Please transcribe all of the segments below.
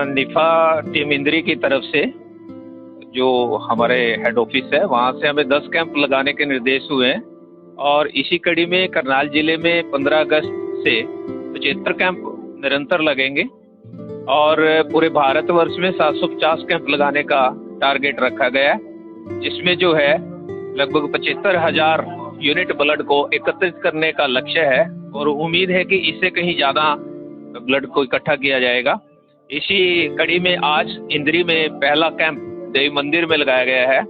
निफा टीम इंद्री की तरफ से जो हमारे हेड ऑफिस है वहाँ से हमें 10 कैंप लगाने के निर्देश हुए हैं और इसी कड़ी में करनाल जिले में 15 अगस्त से 75 कैंप निरंतर लगेंगे और पूरे भारतवर्ष में 750 कैंप लगाने का टारगेट रखा गया है, जिसमें जो है लगभग 75,000 यूनिट ब्लड को एकत्रित करने का लक्ष्य है और उम्मीद है कि इससे कहीं ज़्यादा ब्लड को इकट्ठा किया जाएगा। इसी कड़ी में आज इंद्री में पहला कैंप देवी मंदिर में लगाया गया है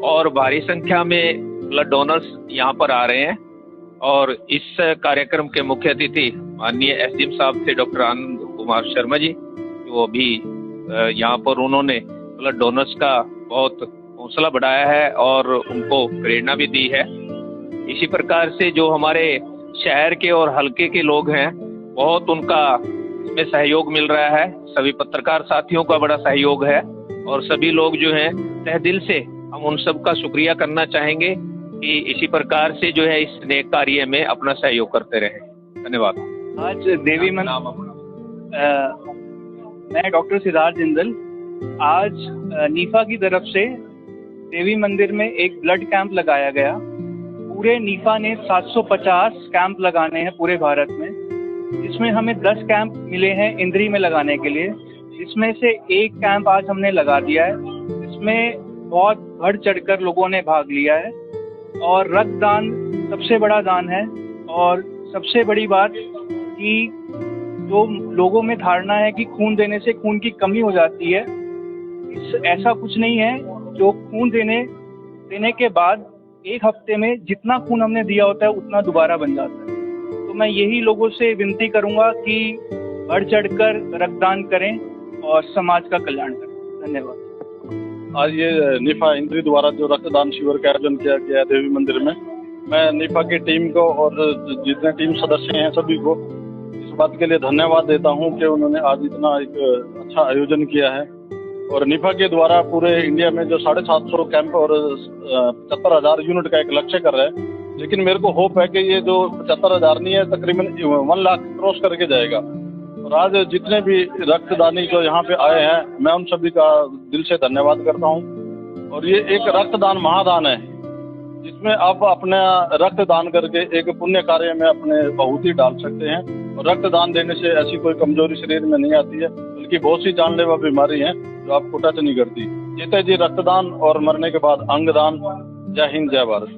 और भारी संख्या में ब्लड डोनर्स यहाँ पर आ रहे हैं और इस कार्यक्रम के मुख्य अतिथि माननीय एसडीएम साहब थे डॉक्टर आनंद कुमार शर्मा जी, जो अभी यहाँ पर उन्होंने ब्लड डोनर्स का बहुत हौसला बढ़ाया है और उनको प्रेरणा भी दी है। इसी प्रकार से जो हमारे शहर के और हलके के लोग हैं बहुत उनका इसमें सहयोग मिल रहा है, सभी पत्रकार साथियों का बड़ा सहयोग है और सभी लोग जो हैं तहे दिल से हम उन सब का शुक्रिया करना चाहेंगे कि इसी प्रकार से जो है इस नेक कार्य में अपना सहयोग करते रहें। धन्यवाद। आज देवी मैं डॉक्टर सिद्धार्थ जिंदल आज नीफा की तरफ से देवी मंदिर में एक ब्लड कैंप लगाया गया। पूरे नीफा ने 750 कैंप लगाने हैं पूरे भारत में, जिसमें हमें 10 कैंप मिले हैं इंद्री में लगाने के लिए, जिसमें से एक कैंप आज हमने लगा दिया है। इसमें बहुत बढ़ चढ़कर लोगों ने भाग लिया है और रक्तदान सबसे बड़ा दान है। और सबसे बड़ी बात कि जो लोगों में धारणा है कि खून देने से खून की कमी हो जाती है, ऐसा कुछ नहीं है। जो खून देने के बाद एक हफ्ते में जितना खून हमने दिया होता है उतना दोबारा बन जाता है। तो मैं यही लोगों से विनती करूंगा कि बढ़ चढ़कर रक्तदान करें और समाज का कल्याण करें। धन्यवाद। आज ये निफा इंद्री द्वारा जो रक्तदान शिविर का आयोजन किया गया है देवी मंदिर में, मैं निफा की टीम को और जितने टीम सदस्य हैं सभी को इस बात के लिए धन्यवाद देता हूं कि उन्होंने आज इतना एक अच्छा आयोजन किया है। और निफा के द्वारा पूरे इंडिया में जो 750 कैंप और 75,000 यूनिट का एक लक्ष्य कर रहे हैं, लेकिन मेरे को होप है कि ये जो 75,000 नहीं है तकरीबन 1 लाख क्रॉस करके जाएगा। और आज जितने भी रक्तदानी जो यहाँ पे आए हैं मैं उन सभी का दिल से धन्यवाद करता हूँ। और ये एक रक्तदान महादान है जिसमें आप अपना रक्तदान करके एक पुण्य कार्य में अपने बहुती डाल सकते हैं। और रक्तदान देने से ऐसी कोई कमजोरी शरीर में नहीं आती है, बल्कि बहुत सी जानलेवा बीमारी हैं जो आपको टच नहीं करती। जीते जी रक्तदान और मरने के बाद अंगदान। जय हिंद, जय भारत।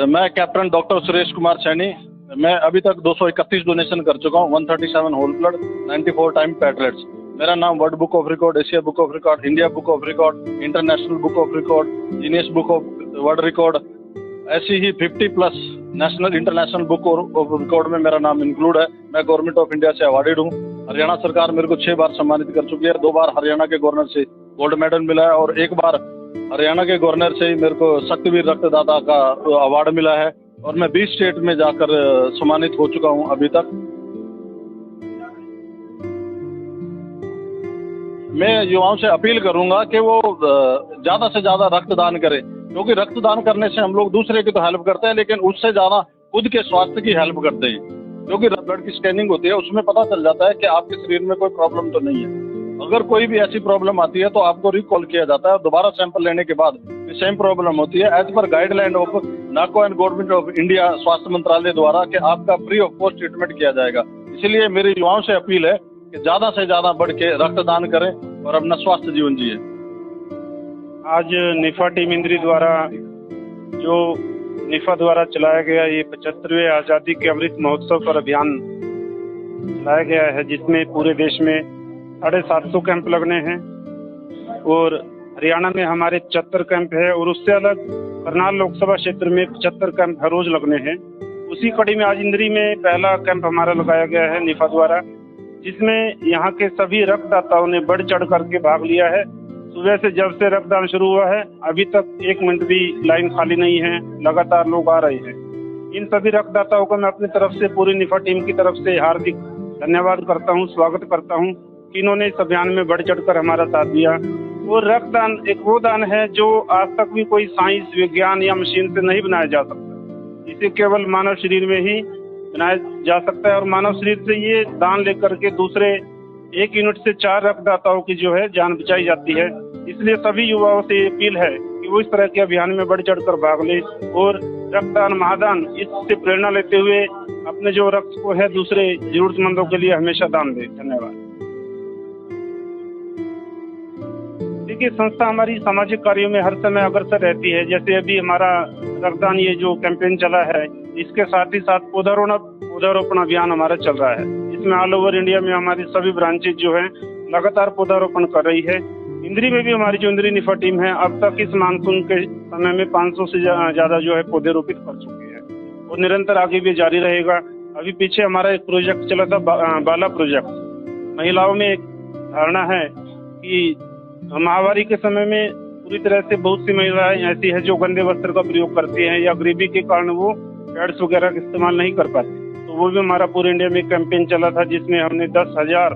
मैं कैप्टन डॉक्टर सुरेश कुमार सैनी, मैं अभी तक 231 डोनेशन कर चुका हूँ, 137 होल ब्लड, 94 टाइम पैटलेट्स। मेरा नाम world book of record, Asia book of record, India book of record, international book of record, Guinness book of world record, ऐसी ही 50+ national international book of record में मेरा नाम इंक्लूड है। मैं गवर्नमेंट ऑफ इंडिया से awarded हूँ। हरियाणा सरकार मेरे को 6 बार सम्मानित कर चुकी है। 2 बार हरियाणा के गवर्नर से गोल्ड मेडल मिला है और 1 बार हरियाणा के गवर्नर से ही मेरे को शक्तिवीर रक्तदाता का अवार्ड मिला है। और मैं 20 स्टेट में जाकर सम्मानित हो चुका हूँ अभी तक। मैं युवाओं से अपील करूंगा कि वो ज्यादा से ज्यादा रक्तदान करें, क्योंकि रक्तदान करने से हम लोग दूसरे की तो हेल्प करते हैं, लेकिन उससे ज्यादा खुद के स्वास्थ्य की हेल्प करते हैं। क्योंकि ब्लड की स्कैनिंग होती है, उसमें पता चल जाता है कि आपके शरीर में कोई प्रॉब्लम तो नहीं है। अगर कोई भी ऐसी प्रॉब्लम आती है तो आपको रिकॉल किया जाता है और दोबारा सैंपल लेने के बाद सेम प्रॉब्लम होती है as per guideline of NACO and Government of India, स्वास्थ्य मंत्रालय द्वारा, कि आपका फ्री ऑफ कॉस्ट ट्रीटमेंट किया जाएगा। इसीलिए मेरे युवाओं से अपील है कि ज्यादा से ज्यादा बढ़ के रक्तदान करें और अपना स्वास्थ्य जीवन जिए। आज निफा टीम इंद्री द्वारा जो निफा द्वारा चलाया गया ये 75वें आज़ादी के अमृत महोत्सव पर अभियान चलाया गया है, जिसमें पूरे देश में 750 कैंप लगने हैं और हरियाणा में हमारे 74 कैंप है और उससे अलग करनाल लोकसभा क्षेत्र में 75 कैंप हर रोज लगने हैं। उसी कड़ी में आज इंद्री में पहला कैंप हमारा लगाया गया है निफा द्वारा, जिसमें यहाँ के सभी रक्तदाताओं ने बढ़ चढ़ करके भाग लिया है। सुबह से जब से रक्तदान शुरू हुआ है अभी तक 1 मिनट भी लाइन खाली नहीं है, लगातार लोग आ रहे हैं। इन सभी रक्तदाताओं को मैं अपनी तरफ से, पूरी निफा टीम की तरफ से हार्दिक धन्यवाद करता हूँ, स्वागत करता हूँ कि इन्होंने इस अभियान में बढ़ चढ़ कर हमारा साथ दिया। और रक्तदान एक वो दान है जो आज तक भी कोई साइंस, विज्ञान या मशीन से नहीं बनाया जा सकता। इसे केवल मानव शरीर में ही बनाया जा सकता है और मानव शरीर से ये दान लेकर के दूसरे 1 यूनिट से 4 रक्तदाताओं की जो है जान बचाई जाती है। इसलिए सभी युवाओं से ये अपील है कि वो इस तरह के अभियान में बढ़ चढ़कर भाग ले और रक्तदान महादान इससे प्रेरणा लेते हुए अपने जो रक्त को है दूसरे जरूरतमंदों के लिए हमेशा दान दे। धन्यवाद। देखिए, संस्था हमारी सामाजिक कार्यों में हर समय अग्रसर रहती है। जैसे अभी हमारा रक्तदान ये जो कैंपेन चला है, इसके साथ ही साथ पौधारोपण अभियान हमारा चल रहा है। इसमें ऑल ओवर इंडिया में हमारी सभी ब्रांचेज जो है लगातार पौधारोपण कर रही है। इंद्री में भी हमारी जो इंद्री निफा टीम है अब तक इस मानसून के समय में 500 से ज्यादा जो है पौधे रोपित कर चुकी है और निरंतर आगे भी जारी रहेगा। अभी पीछे हमारा एक प्रोजेक्ट चला था, बाला प्रोजेक्ट। महिलाओं में एक धारणा है कि महामारी के समय में पूरी तरह से बहुत सी महिलाएं ऐसी है जो गंदे वस्त्र का प्रयोग करती हैं या गरीबी के कारण वो पैड्स वगैरह का इस्तेमाल नहीं कर पाती। तो वो भी हमारा पूरे इंडिया में कैंपेन चला था, जिसमें हमने 10,000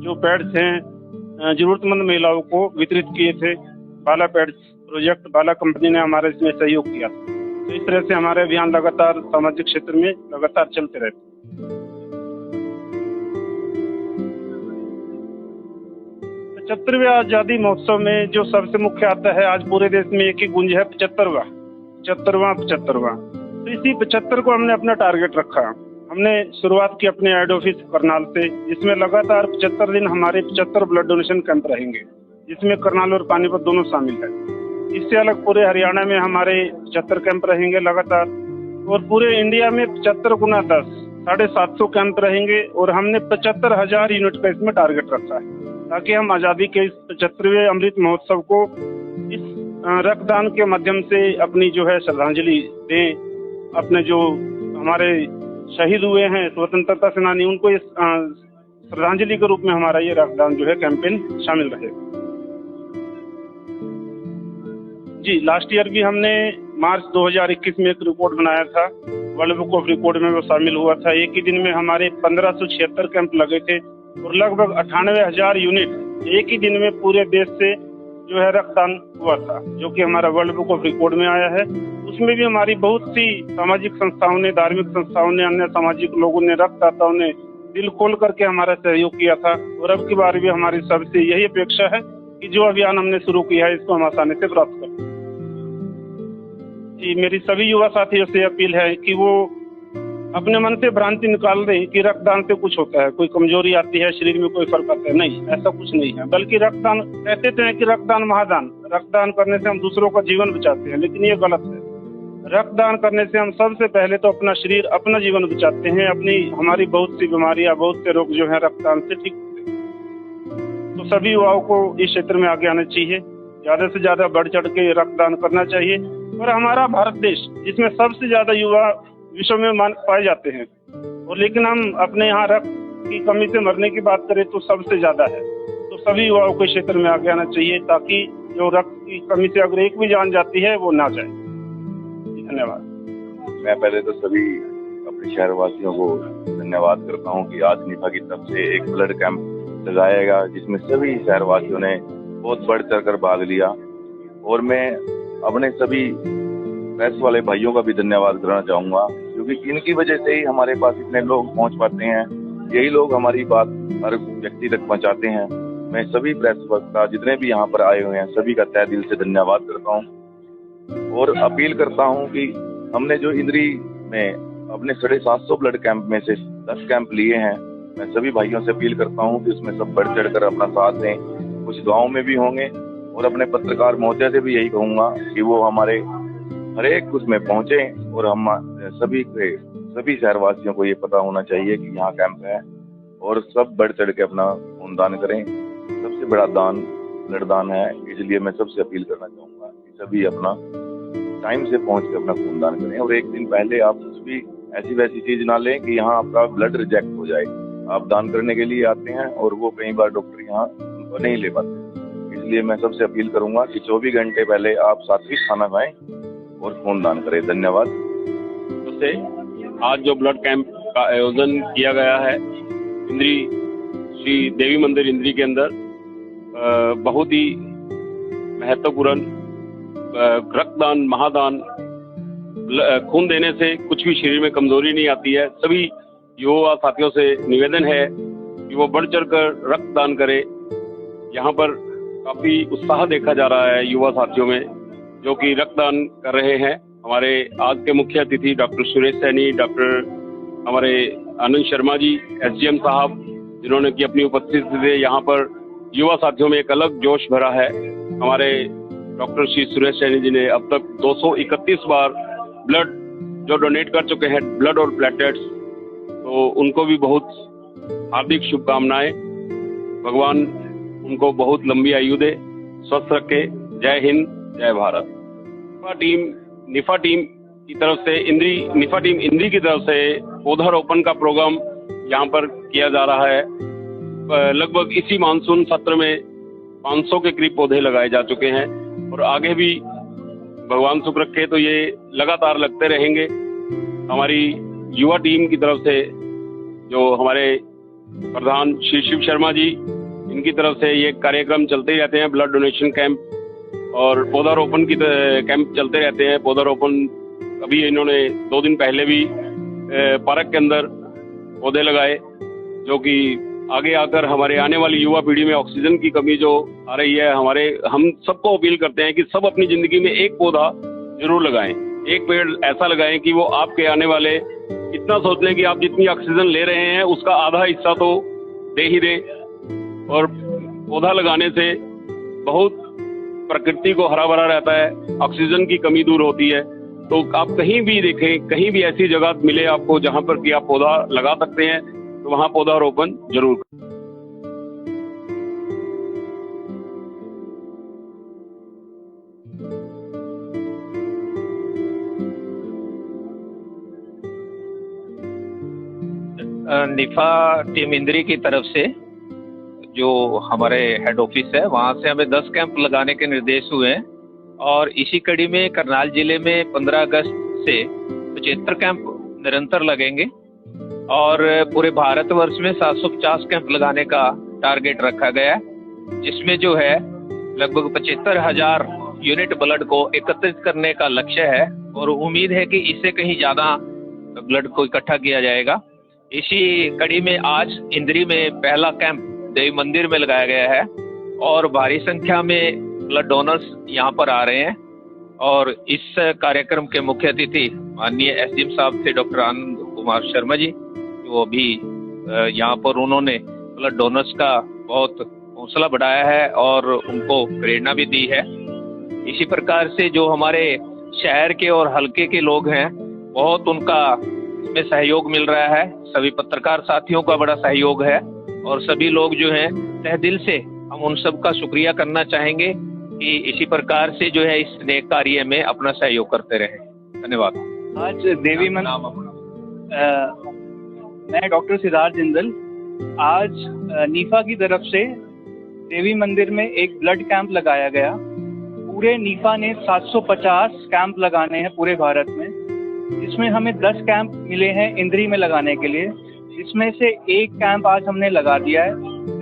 जो पैड्स हैं जरूरतमंद महिलाओं को वितरित किए थे। बाला पैड्स प्रोजेक्ट, बाला कंपनी ने हमारा इसमें सहयोग किया। तो इस तरह से हमारे अभियान लगातार सामाजिक क्षेत्र में लगातार चलते रहते हैं। 75वें आजादी महोत्सव में जो सबसे मुख्य आता है, आज पूरे देश में एक ही गुंज है, 75वां। तो इसी 75 को हमने अपना टारगेट रखा। हमने शुरुआत की अपने हेड ऑफिस करनाल से, जिसमें लगातार 75 दिन हमारे 75 ब्लड डोनेशन कैंप रहेंगे, जिसमें करनाल और पानीपत दोनों शामिल है। इससे अलग पूरे हरियाणा में हमारे 75 कैंप रहेंगे लगातार, और पूरे इंडिया में 75 गुना 10 750 कैंप रहेंगे। और हमने 75,000 यूनिट का इसमें टारगेट रखा है, ताकि हम आज़ादी के इस 75वें अमृत महोत्सव को इस रक्तदान के माध्यम से अपनी जो है श्रद्धांजलि दें। अपने जो हमारे शहीद हुए हैं स्वतंत्रता सेनानी, उनको इस श्रद्धांजलि के रूप में हमारा ये रक्तदान जो है कैंपेन शामिल रहे। जी, लास्ट ईयर भी हमने मार्च 2021 में एक रिपोर्ट बनाया था, वर्ल्ड बुक ऑफ रिकॉर्ड में वो शामिल हुआ था। एक ही दिन में हमारे 1576 कैंप लगे थे और लगभग 98,000 यूनिट एक ही दिन में पूरे देश से जो है रक्तदान हुआ था, जो कि हमारा वर्ल्ड बुक ऑफ रिकॉर्ड में आया है। उसमें भी हमारी बहुत सी सामाजिक संस्थाओं ने, धार्मिक संस्थाओं ने, अन्य सामाजिक लोगों ने, रक्तदाताओं ने दिल खोल करके हमारा सहयोग किया था। और अब की बार भी हमारी सबसे यही अपेक्षा है कि जो अभियान हमने शुरू किया है इसको हम आसानी से प्राप्त करें। जी, मेरी सभी युवा साथियों से अपील है कि वो अपने मन से भ्रांति निकाल दें कि रक्तदान से कुछ होता है, कोई कमजोरी आती है, शरीर में कोई फर्क आता है। नहीं, ऐसा कुछ नहीं है। बल्कि रक्तदान, कहते तो हैं कि रक्तदान महादान, रक्तदान करने से हम दूसरों का जीवन बचाते हैं, लेकिन ये गलत है। रक्तदान करने से हम सबसे पहले तो अपना शरीर, अपना जीवन बचाते हैं। हमारी बहुत सी बीमारियां, बहुत से रोग जो है रक्तदान से ठीक होते हैं। तो सभी युवाओं को इस क्षेत्र में आगे आना चाहिए, ज्यादा से ज्यादा बढ़ चढ़ के रक्तदान करना चाहिए। और हमारा भारत देश, जिसमें सबसे ज्यादा युवा विश्व में पाए जाते हैं, और लेकिन हम अपने यहाँ रक्त की कमी से मरने की बात करें तो सबसे ज्यादा है। तो सभी युवाओं को इस क्षेत्र में आगे आना चाहिए, ताकि जो रक्त की कमी से अगर एक भी जान जाती है वो ना जाए। धन्यवाद। मैं पहले तो सभी अपने शहरवासियों को धन्यवाद करता हूँ कि आज निफा की तरफ से एक ब्लड कैंप लगाएगा, जिसमें सभी शहरवासियों ने बहुत बढ़ चढ़ कर भाग लिया। और मैं अपने सभी प्रेस वाले भाइयों का भी धन्यवाद करना चाहूँगा, क्योंकि इनकी वजह से ही हमारे पास इतने लोग पहुँच पाते हैं। यही लोग हमारी बात हर व्यक्ति तक पहुँचाते हैं। मैं सभी प्रेस वक्ता जितने भी यहाँ पर आए हुए हैं सभी का तहे दिल से धन्यवाद करता हूँ और अपील करता हूँ कि हमने जो इंद्री में अपने 750 ब्लड कैंप में से 10 कैंप लिए हैं, मैं सभी भाइयों से अपील करता हूँ कि उसमें सब बढ़ चढ़ कर अपना साथ दें। कुछ गाँव में भी होंगे, और अपने पत्रकार महोदय से भी यही कहूँगा कि वो हमारे हर एक उसमें पहुँचे, और हम सभी शहरवासियों को ये पता होना चाहिए कि यहाँ कैंप है, और सब बढ़ चढ़ के अपना खून दान करें। सबसे बड़ा दान ब्लड दान है, इसलिए मैं सबसे अपील करना चाहूँगा कि सभी अपना टाइम से पहुँच के अपना खून दान करें। और एक दिन पहले आप कुछ भी ऐसी वैसी चीज़ ना लें कि यहाँ आपका ब्लड रिजेक्ट हो जाए। आप दान करने के लिए आते हैं और वो कई बार डॉक्टर यहाँ उनको नहीं ले पाते। इसलिए मैं सबसे अपील करूँगा कि 24 घंटे पहले आप सात्विक खाना खाएं और खून दान करें। धन्यवाद। से आज जो ब्लड कैंप का आयोजन किया गया है इंद्री श्री देवी मंदिर इंद्री के अंदर, बहुत ही महत्वपूर्ण रक्तदान महादान, खून देने से कुछ भी शरीर में कमजोरी नहीं आती है। सभी युवा साथियों से निवेदन है कि वो बढ़ चढ़ कर रक्तदान करे। यहाँ पर काफी उत्साह देखा जा रहा है युवा साथियों में जो कि रक्तदान कर रहे हैं। हमारे आज के मुख्य अतिथि डॉक्टर सुरेश सैनी, डॉक्टर हमारे आनंद शर्मा जी, एसडीएम साहब, जिन्होंने की अपनी उपस्थिति से यहाँ पर युवा साथियों में एक अलग जोश भरा है। हमारे डॉक्टर श्री सुरेश सैनी जी ने अब तक 231 बार ब्लड जो डोनेट कर चुके हैं, ब्लड और प्लेटलेट्स, तो उनको भी बहुत हार्दिक शुभकामनाएं। भगवान उनको बहुत लंबी आयु दे, स्वस्थ रखे। जय हिंद, जय भारत। निफा टीम की तरफ से निफा टीम इंद्री की तरफ से पौधारोपण का प्रोग्राम यहाँ पर किया जा रहा है। लगभग इसी मानसून सत्र में 500 के करीब पौधे लगाए जा चुके हैं और आगे भी भगवान सुख रखे तो ये लगातार लगते रहेंगे। हमारी युवा टीम की तरफ से जो हमारे प्रधान श्री शिव शर्मा जी, इनकी तरफ से ये कार्यक्रम चलते ही रहते हैं। ब्लड डोनेशन कैंप और पौधारोपण की कैंप चलते रहते हैं। पौधारोपण अभी इन्होंने 2 दिन पहले भी पार्क के अंदर पौधे लगाए, जो कि आगे आकर हमारे आने वाली युवा पीढ़ी में ऑक्सीजन की कमी जो आ रही है, हम सबको अपील करते हैं कि सब अपनी जिंदगी में एक पौधा जरूर लगाएं। एक पेड़ ऐसा लगाएं कि वो आपके आने वाले इतना सोच लें कि आप जितनी ऑक्सीजन ले रहे हैं उसका आधा हिस्सा तो दे ही दें। और पौधा लगाने से बहुत प्रकृति को हरा भरा रहता है, ऑक्सीजन की कमी दूर होती है। तो आप कहीं भी देखें, कहीं भी ऐसी जगह मिले आपको जहां पर कि आप पौधा लगा सकते हैं, तो वहां पौधारोपण जरूर करें। निफा टीम इंद्री की तरफ से जो हमारे हेड ऑफिस है वहाँ से हमें 10 कैंप लगाने के निर्देश हुए हैं और इसी कड़ी में करनाल जिले में 15 अगस्त से 75 कैंप निरंतर लगेंगे और पूरे भारतवर्ष में 750 कैंप लगाने का टारगेट रखा गया है, जिसमें जो है लगभग 75,000 यूनिट ब्लड को एकत्रित करने का लक्ष्य है और उम्मीद है कि इससे कहीं ज़्यादा ब्लड को इकट्ठा किया जाएगा। इसी कड़ी में आज इंद्री में पहला कैंप देवी मंदिर में लगाया गया है और भारी संख्या में ब्लड डोनर्स यहाँ पर आ रहे हैं और इस कार्यक्रम के मुख्य अतिथि माननीय एसडीएम साहब थे डॉक्टर आनंद कुमार शर्मा जी, जो अभी यहाँ पर उन्होंने ब्लड डोनर्स का बहुत हौसला बढ़ाया है और उनको प्रेरणा भी दी है। इसी प्रकार से जो हमारे शहर के और हल्के के लोग हैं, बहुत उनका इसमें सहयोग मिल रहा है। सभी पत्रकार साथियों का बड़ा सहयोग है और सभी लोग जो हैं तहे दिल से हम उन सब का शुक्रिया करना चाहेंगे कि इसी प्रकार से जो है इस नेक कार्य में अपना सहयोग करते रहे। धन्यवाद। आज देवी मैं डॉक्टर सिद्धार्थ जिंदल आज नीफा की तरफ से देवी मंदिर में एक ब्लड कैंप लगाया गया। पूरे नीफा ने 750 कैंप लगाने हैं पूरे भारत में, जिसमें हमें 10 कैंप मिले हैं इंद्री में लगाने के लिए, जिसमें से एक कैंप आज हमने लगा दिया है।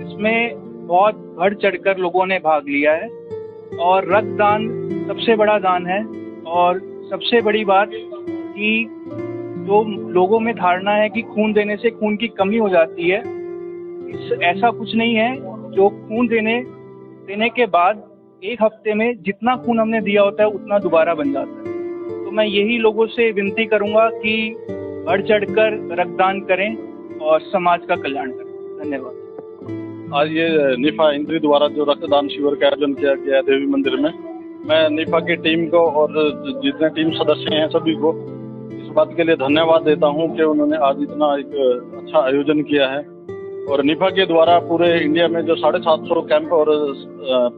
इसमें बहुत बढ़ चढ़कर लोगों ने भाग लिया है और रक्तदान सबसे बड़ा दान है। और सबसे बड़ी बात कि जो लोगों में धारणा है कि खून देने से खून की कमी हो जाती है, ऐसा कुछ नहीं है। जो खून देने के बाद 1 हफ्ते में जितना खून हमने दिया होता है उतना दोबारा बन जाता है। तो मैं यही लोगों से विनती करूंगा कि बढ़ चढ़कर रक्तदान करें और समाज का कल्याण करें। धन्यवाद। आज ये निफा इंद्री द्वारा जो रक्तदान शिविर का आयोजन किया गया है देवी मंदिर में, मैं निफा की टीम को और जितने टीम सदस्य हैं सभी को इस बात के लिए धन्यवाद देता हूं कि उन्होंने आज इतना एक अच्छा आयोजन किया है। और निफा के द्वारा पूरे इंडिया में जो 750 कैंप और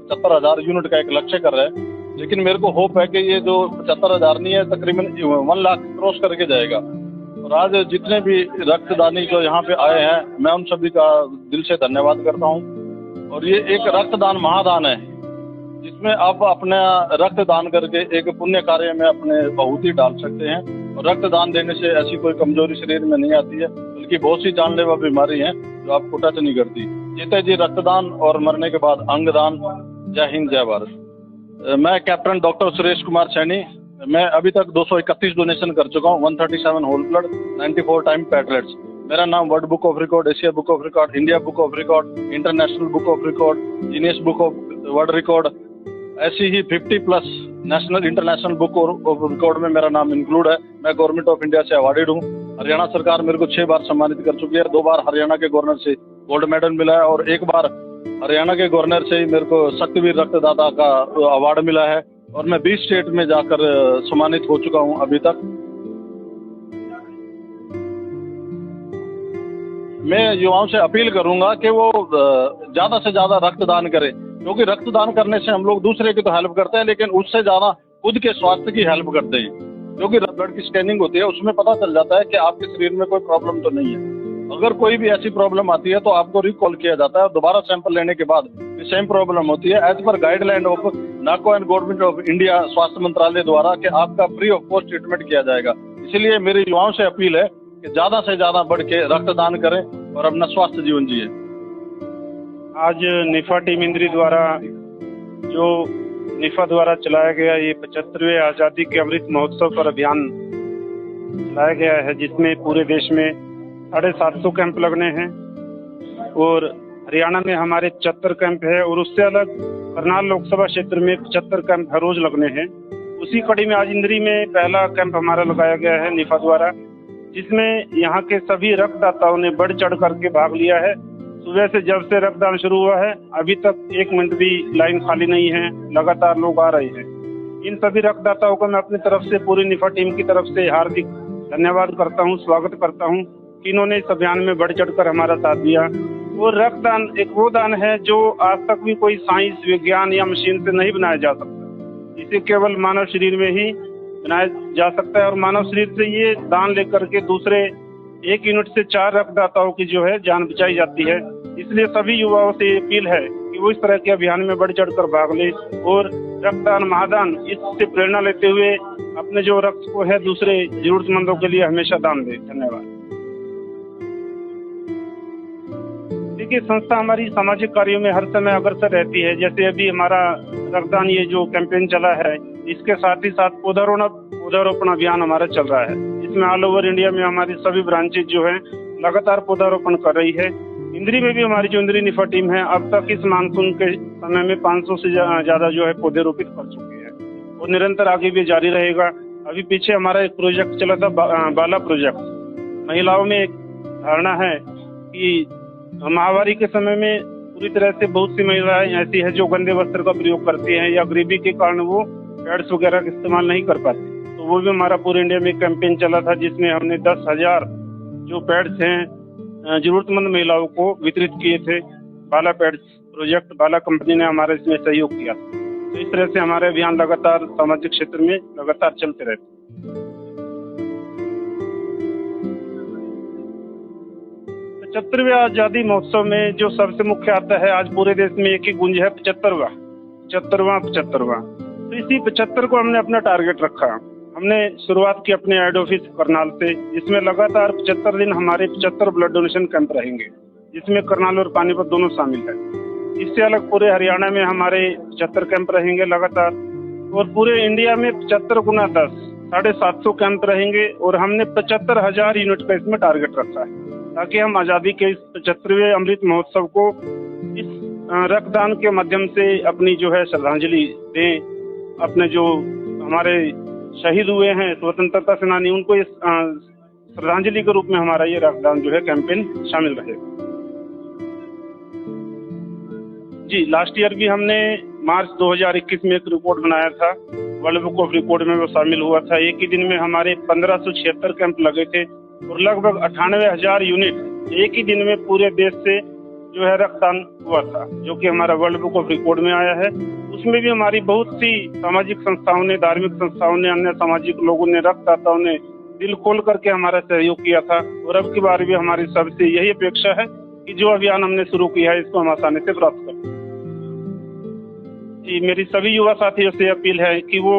75,000 यूनिट का एक लक्ष्य कर रहे हैं, लेकिन मेरे को होप है कि ये जो 75,000 नहीं है, तकरीबन 1 लाख क्रॉस करके जाएगा। और आज जितने भी रक्तदानी जो यहाँ पे आए हैं, मैं उन सभी का दिल से धन्यवाद करता हूँ। और ये एक रक्तदान महादान है, जिसमें आप अपना रक्तदान करके एक पुण्य कार्य में अपने आहुति डाल सकते हैं। और रक्तदान देने से ऐसी कोई कमजोरी शरीर में नहीं आती है, बल्कि बहुत सी जानलेवा बीमारी है जो आपको टच नहीं करती। जीते जी रक्तदान और मरने के बाद अंगदान। जय हिंद, जय भारत। मैं कैप्टन डॉक्टर सुरेश कुमार सैनी, मैं अभी तक 231 डोनेशन कर चुका हूँ, 137 होल ब्लड, 94 टाइम प्लेटलेट्स। मेरा नाम world book of record, Asia book of record, India book of record, international book of record, Guinness book of world record, ऐसी ही 50 plus national international book of record में मेरा नाम include है। मैं government of India से awarded हूँ। हरियाणा सरकार मेरे को 6 बार सम्मानित कर चुकी है। 2 बार हरियाणा के गवर्नर से गोल्ड मेडल मिला है और 1 बार हरियाणा के गवर्नर से ही मेरे को शक्तिवीर रक्तदाता का अवार्ड मिला है और मैं 20 स्टेट में जाकर सम्मानित हो चुका हूँ अभी तक। मैं युवाओं से अपील करूंगा कि वो ज्यादा से ज्यादा रक्तदान करें, क्योंकि रक्तदान करने से हम लोग दूसरे की तो हेल्प करते हैं, लेकिन उससे ज्यादा खुद के स्वास्थ्य की हेल्प करते हैं। क्योंकि ब्लड की स्कैनिंग होती है, उसमें पता चल जाता है कि आपके शरीर में कोई प्रॉब्लम तो नहीं है। अगर कोई भी ऐसी प्रॉब्लम आती है तो आपको रिकॉल किया जाता है और दोबारा सैंपल लेने के बाद सेम प्रॉब्लम होती है as per guideline of NACO and Government of India, स्वास्थ्य मंत्रालय द्वारा, कि आपका फ्री ऑफ कॉस्ट ट्रीटमेंट किया जाएगा। इसीलिए मेरी युवाओं से अपील है कि ज्यादा से ज्यादा बढ़ के रक्तदान करें और अपना स्वास्थ्य जीवन जिए। आज निफा टीम इंद्री द्वारा जो निफा द्वारा चलाया गया ये 75वें आज़ादी के अमृत महोत्सव पर अभियान चलाया गया है, जिसमें पूरे देश में 750 कैंप लगने हैं और हरियाणा में हमारे 75 कैंप है और उससे अलग करनाल लोकसभा क्षेत्र में 75 कैंप हर रोज लगने हैं। उसी कड़ी में आज इंद्री में पहला कैंप हमारा लगाया गया है निफा द्वारा, जिसमें यहाँ के सभी रक्तदाताओं ने बढ़ चढ़ करके भाग लिया है। सुबह से जब से रक्तदान शुरू हुआ है अभी तक 1 मिनट भी लाइन खाली नहीं है, लगातार लोग आ रहे हैं। इन सभी रक्तदाताओं को मैं अपनी तरफ से, पूरी निफा टीम की तरफ से हार्दिक धन्यवाद करता हूँ, स्वागत करता हूँ कि इन्होंने इस अभियान में बढ़ चढ़ कर हमारा साथ दिया। और रक्तदान एक वो दान है जो आज तक भी कोई साइंस, विज्ञान या मशीन से नहीं बनाया जा सकता। इसे केवल मानव शरीर में ही बनाया जा सकता है और मानव शरीर से ये दान लेकर के दूसरे 1 यूनिट से 4 रक्तदाताओं की जो है जान बचाई जाती है। इसलिए सभी युवाओं से अपील है कि वो इस तरह के अभियान में बढ़ चढ़ कर भाग ले और रक्तदान, महादान, इससे प्रेरणा लेते हुए अपने जो रक्त को है दूसरे जरूरतमंदों के लिए हमेशा दान दे। धन्यवाद। देखिए, संस्था हमारी सामाजिक कार्यों में हर समय अग्रसर रहती है। जैसे अभी हमारा रक्तदान ये जो कैंपेन चला है, इसके साथ ही साथ पौधारोपण अभियान हमारा चल रहा है। इसमें ऑल ओवर इंडिया में हमारी सभी ब्रांचेज जो है लगातार पौधारोपण कर रही है। इंद्री में भी हमारी जो इंद्री निफा टीम है अब तक इस मानसून के समय में 500 से ज्यादा जो है पौधे रोपित कर चुके हैं और निरंतर आगे भी जारी रहेगा। अभी पीछे हमारा एक प्रोजेक्ट चला था, बाला प्रोजेक्ट। महिलाओं में एक धारणा है कि महामारी के समय में पूरी तरह से बहुत सी महिलाएं ऐसी है जो गंदे वस्त्र का प्रयोग करती हैं या गरीबी के कारण वो पैड्स वगैरह का इस्तेमाल नहीं कर पाती। तो वो भी हमारा पूरे इंडिया में कैंपेन चला था, जिसमें हमने 10,000 जो पैड्स हैं जरूरतमंद महिलाओं को वितरित किए थे। बाला पैड्स प्रोजेक्ट, बाला कंपनी ने हमारे इसमें सहयोग किया। तो इस तरह से हमारे अभियान लगातार सामाजिक क्षेत्र में लगातार चलते रहते हैं। 75वें आज़ादी महोत्सव में जो सबसे मुख्य आता है, आज पूरे देश में एक ही गुंज है, 75वां। तो इसी 75 को हमने अपना टारगेट रखा। हमने शुरुआत की अपने हेड ऑफिस करनाल से, जिसमें लगातार 75 दिन हमारे 75 ब्लड डोनेशन कैंप रहेंगे, जिसमें करनाल और पानीपत दोनों शामिल है। इससे अलग पूरे हरियाणा में हमारे 75 कैंप रहेंगे लगातार और पूरे इंडिया में 75 गुना 10 750 कैंप रहेंगे और हमने 75,000 यूनिट का इसमें टारगेट रखा है, ताकि हम आज़ादी के इस 75वें अमृत महोत्सव को इस रक्तदान के माध्यम से अपनी जो है श्रद्धांजलि दें। अपने जो हमारे शहीद हुए हैं स्वतंत्रता सेनानी, उनको इस श्रद्धांजलि के रूप में हमारा ये रक्तदान जो है कैंपेन शामिल रहेगा। जी, लास्ट ईयर भी हमने मार्च 2021 में एक रिकॉर्ड बनाया था, वर्ल्ड बुक ऑफ रिकॉर्ड में वो शामिल हुआ था। एक ही दिन में हमारे 1576 कैंप लगे थे और लगभग 98,000 यूनिट एक ही दिन में पूरे देश से जो है रक्तदान हुआ था, जो कि हमारा वर्ल्ड बुक ऑफ रिकॉर्ड में आया है। उसमें भी हमारी बहुत सी सामाजिक संस्थाओं ने, धार्मिक संस्थाओं ने, अन्य सामाजिक लोगों ने, रक्तदाताओं ने दिल खोल करके हमारा सहयोग किया था। और अब की बार भी हमारी सबसे यही अपेक्षा है कि जो अभियान हमने शुरू किया है इसको हम आसानी से प्राप्त करें। जी, मेरी सभी युवा साथियों से अपील है कि वो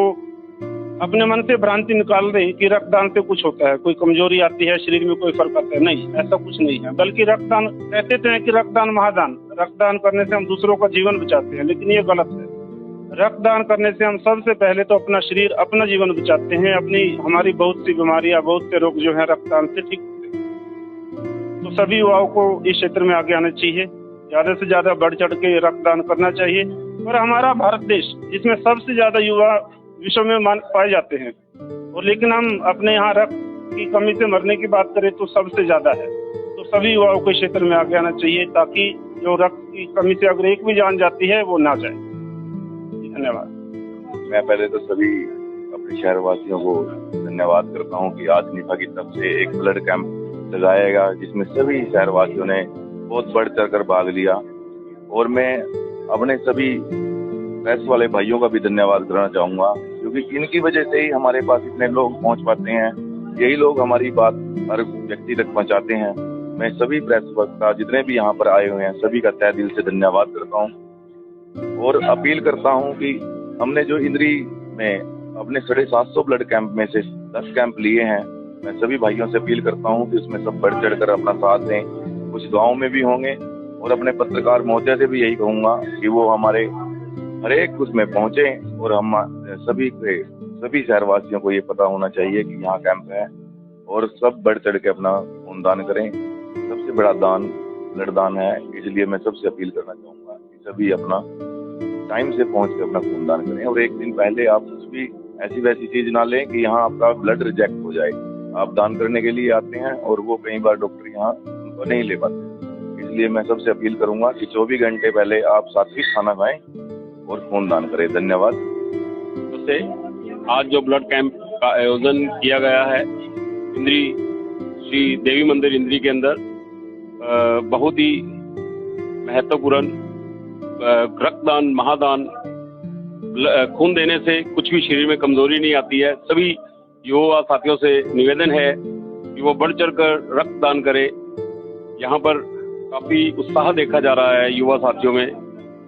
अपने मन से भ्रांति निकाल दें कि रक्तदान से कुछ होता है, कोई कमजोरी आती है, शरीर में कोई फर्क आता है। नहीं, ऐसा कुछ नहीं है। बल्कि रक्तदान, कहते तो हैं कि रक्तदान महादान, रक्तदान करने से हम दूसरों का जीवन बचाते हैं, लेकिन ये गलत है। रक्तदान करने से हम सबसे पहले तो अपना शरीर, अपना जीवन बचाते हैं। हमारी बहुत सी बीमारियां, बहुत से रोग जो है रक्तदान से ठीक होते हैं। तो सभी युवाओं को इस क्षेत्र में आगे आना चाहिए, ज़्यादा से ज़्यादा बढ़ चढ़ के रक्तदान करना चाहिए। और हमारा भारत देश जिसमें सबसे ज़्यादा युवा विश्व में पाए जाते हैं, और लेकिन हम अपने यहाँ रक्त की कमी से मरने की बात करें तो सबसे ज़्यादा है। तो सभी युवाओं को इस क्षेत्र में आगे आना चाहिए, ताकि जो रक्त की कमी से अगर एक भी जान जाती है वो ना जाए। धन्यवाद। मैं पहले तो सभी अपने शहरवासियों को धन्यवाद करता हूं कि आज निफा की तरफ से एक ब्लड कैंप लगाएगा, जिसमें सभी शहरवासियों ने बहुत बढ़ चढ़ कर भाग लिया। और मैं अपने सभी प्रेस वाले भाइयों का भी धन्यवाद करना चाहूँगा, क्योंकि इनकी वजह से ही हमारे पास इतने लोग पहुँच पाते हैं। यही लोग हमारी बात हर व्यक्ति तक पहुँचाते हैं। मैं सभी प्रेस वक्ता जितने भी यहाँ पर आए हुए हैं सभी का तहे दिल से धन्यवाद करता हूँ, और अपील करता हूँ कि हमने जो इंद्री में अपने 750 ब्लड कैंप में से 10 कैंप लिए हैं, मैं सभी भाइयों से अपील करता हूँ कि उसमें सब बढ़ चढ़ कर अपना साथ दें। कुछ गाँव में भी होंगे, और अपने पत्रकार महोदय से भी यही कहूँगा कि वो हमारे हर एक उसमें पहुँचे, और हम सभी शहरवासियों को ये पता होना चाहिए कि यहाँ कैंप है, और सब बढ़ चढ़ के अपना खूनदान करें। सबसे बड़ा दान ब्लड दान है, इसलिए मैं सबसे अपील करना चाहूँगा कि सभी अपना टाइम से पहुँच के अपना खूनदान करें। और एक दिन पहले आप कुछ भी ऐसी वैसी चीज़ ना लें कि यहाँ आपका ब्लड रिजेक्ट हो जाए। आप दान करने के लिए आते हैं और वो कई बार डॉक्टर यहाँ उनको नहीं ले पाते, इसलिए मैं सबसे अपील करूँगा कि 24 घंटे पहले आप सात्विक खाना खाएं और खूनदान करें। धन्यवाद। से आज जो ब्लड कैंप का आयोजन किया गया है इंद्री श्री देवी मंदिर इंद्री के अंदर, बहुत ही महत्वपूर्ण रक्तदान महादान, खून देने से कुछ भी शरीर में कमजोरी नहीं आती है। सभी युवा साथियों से निवेदन है कि वो बढ़ चढ़ कर रक्तदान करें। यहाँ पर काफी उत्साह देखा जा रहा है युवा साथियों में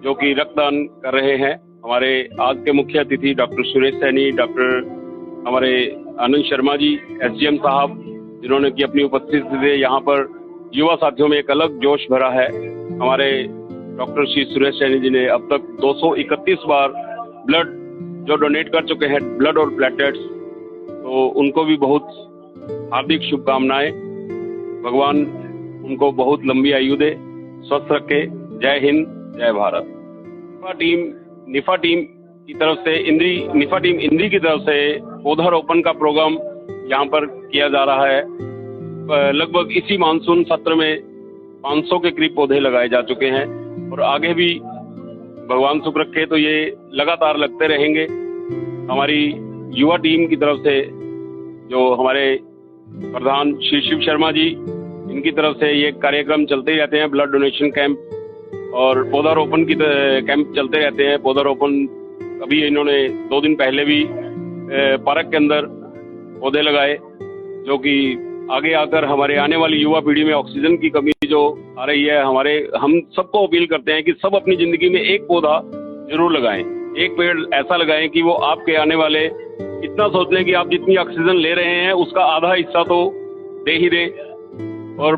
जो कि रक्तदान कर रहे हैं। हमारे आज के मुख्य अतिथि डॉक्टर सुरेश सैनी, डॉक्टर हमारे आनंद शर्मा जी, एसडीएम साहब, जिन्होंने की अपनी उपस्थिति से यहाँ पर युवा साथियों में एक अलग जोश भरा है। हमारे डॉक्टर श्री सुरेश सैनी जी ने अब तक 231 बार ब्लड जो डोनेट कर चुके हैं, ब्लड और प्लेटलेट्स, तो उनको भी बहुत हार्दिक शुभकामनाएं। भगवान उनको बहुत लंबी आयु दे, स्वस्थ रखे। जय हिंद, जय भारत। निफा टीम की तरफ से निफा टीम इंद्री की तरफ से पौधारोपण का प्रोग्राम यहाँ पर किया जा रहा है। लगभग इसी मानसून सत्र में 500 के करीब पौधे लगाए जा चुके हैं, और आगे भी भगवान सुख रखे तो ये लगातार लगते रहेंगे। हमारी युवा टीम की तरफ से जो हमारे प्रधान श्री शिव शर्मा जी, इनकी तरफ से ये कार्यक्रम चलते ही रहते हैं। ब्लड डोनेशन कैंप और पौधारोपण की कैंप चलते रहते हैं। पौधारोपण अभी इन्होंने 2 दिन पहले भी पार्क के अंदर पौधे लगाए, जो कि आगे आकर हमारे आने वाली युवा पीढ़ी में ऑक्सीजन की कमी जो आ रही है, हम सबको अपील करते हैं कि सब अपनी जिंदगी में एक पौधा जरूर लगाएं। एक पेड़ ऐसा लगाएं कि वो आपके आने वाले, इतना सोच लें कि आप जितनी ऑक्सीजन ले रहे हैं उसका आधा हिस्सा तो दे ही दें। और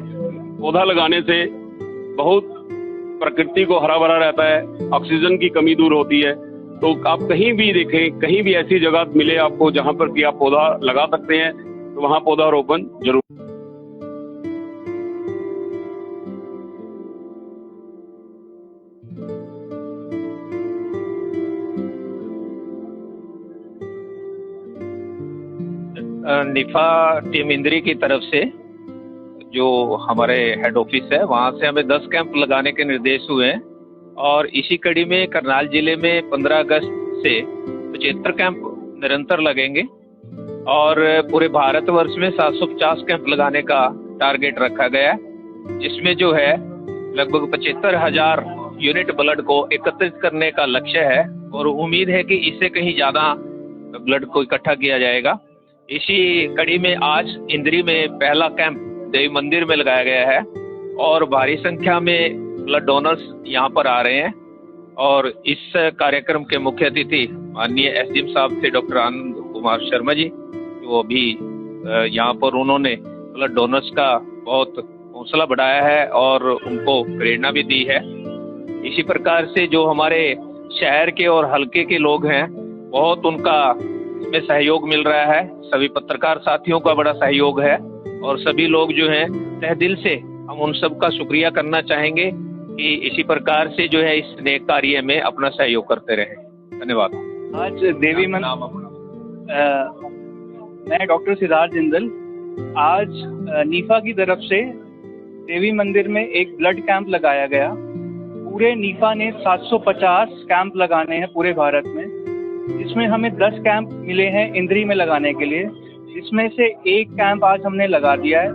पौधा लगाने से बहुत प्रकृति को हरा भरा रहता है, ऑक्सीजन की कमी दूर होती है। तो आप कहीं भी देखें, कहीं भी ऐसी जगह मिले आपको जहां पर कि आप पौधा लगा सकते हैं, तो वहां पौधारोपण जरूर। निफा टीम इंद्री की तरफ से जो हमारे हेड ऑफिस है वहाँ से हमें 10 कैंप लगाने के निर्देश हुए हैं, और इसी कड़ी में करनाल जिले में 15 अगस्त से 75 कैंप निरंतर लगेंगे, और पूरे भारतवर्ष में 750 कैंप लगाने का टारगेट रखा गया है, जिसमें जो है लगभग 75,000 यूनिट ब्लड को एकत्रित करने का लक्ष्य है, और उम्मीद है कि इससे कहीं ज़्यादा ब्लड को इकट्ठा किया जाएगा। इसी कड़ी में आज इंद्री में पहला कैंप देवी मंदिर में लगाया गया है, और भारी संख्या में ब्लड डोनर्स यहाँ पर आ रहे हैं। और इस कार्यक्रम के मुख्य अतिथि माननीय एसडीएम साहब थे डॉक्टर आनंद कुमार शर्मा जी, वो भी यहाँ पर उन्होंने ब्लड डोनर्स का बहुत हौसला बढ़ाया है और उनको प्रेरणा भी दी है। इसी प्रकार से जो हमारे शहर के और हल्के के लोग हैं, बहुत उनका इसमें सहयोग मिल रहा है। सभी पत्रकार साथियों का बड़ा सहयोग है, और सभी लोग जो हैं तहे दिल से हम उन सब का शुक्रिया करना चाहेंगे कि इसी प्रकार से जो है इस नेक कार्य में अपना सहयोग करते रहें। धन्यवाद। आज देवी मैं डॉक्टर सिद्धार्थ जिंदल। आज नीफा की तरफ से देवी मंदिर में एक ब्लड कैंप लगाया गया। पूरे नीफा ने 750 कैंप लगाने हैं पूरे भारत में, जिसमें हमें 10 कैंप मिले हैं इंद्री में लगाने के लिए। इसमें से एक कैंप आज हमने लगा दिया है।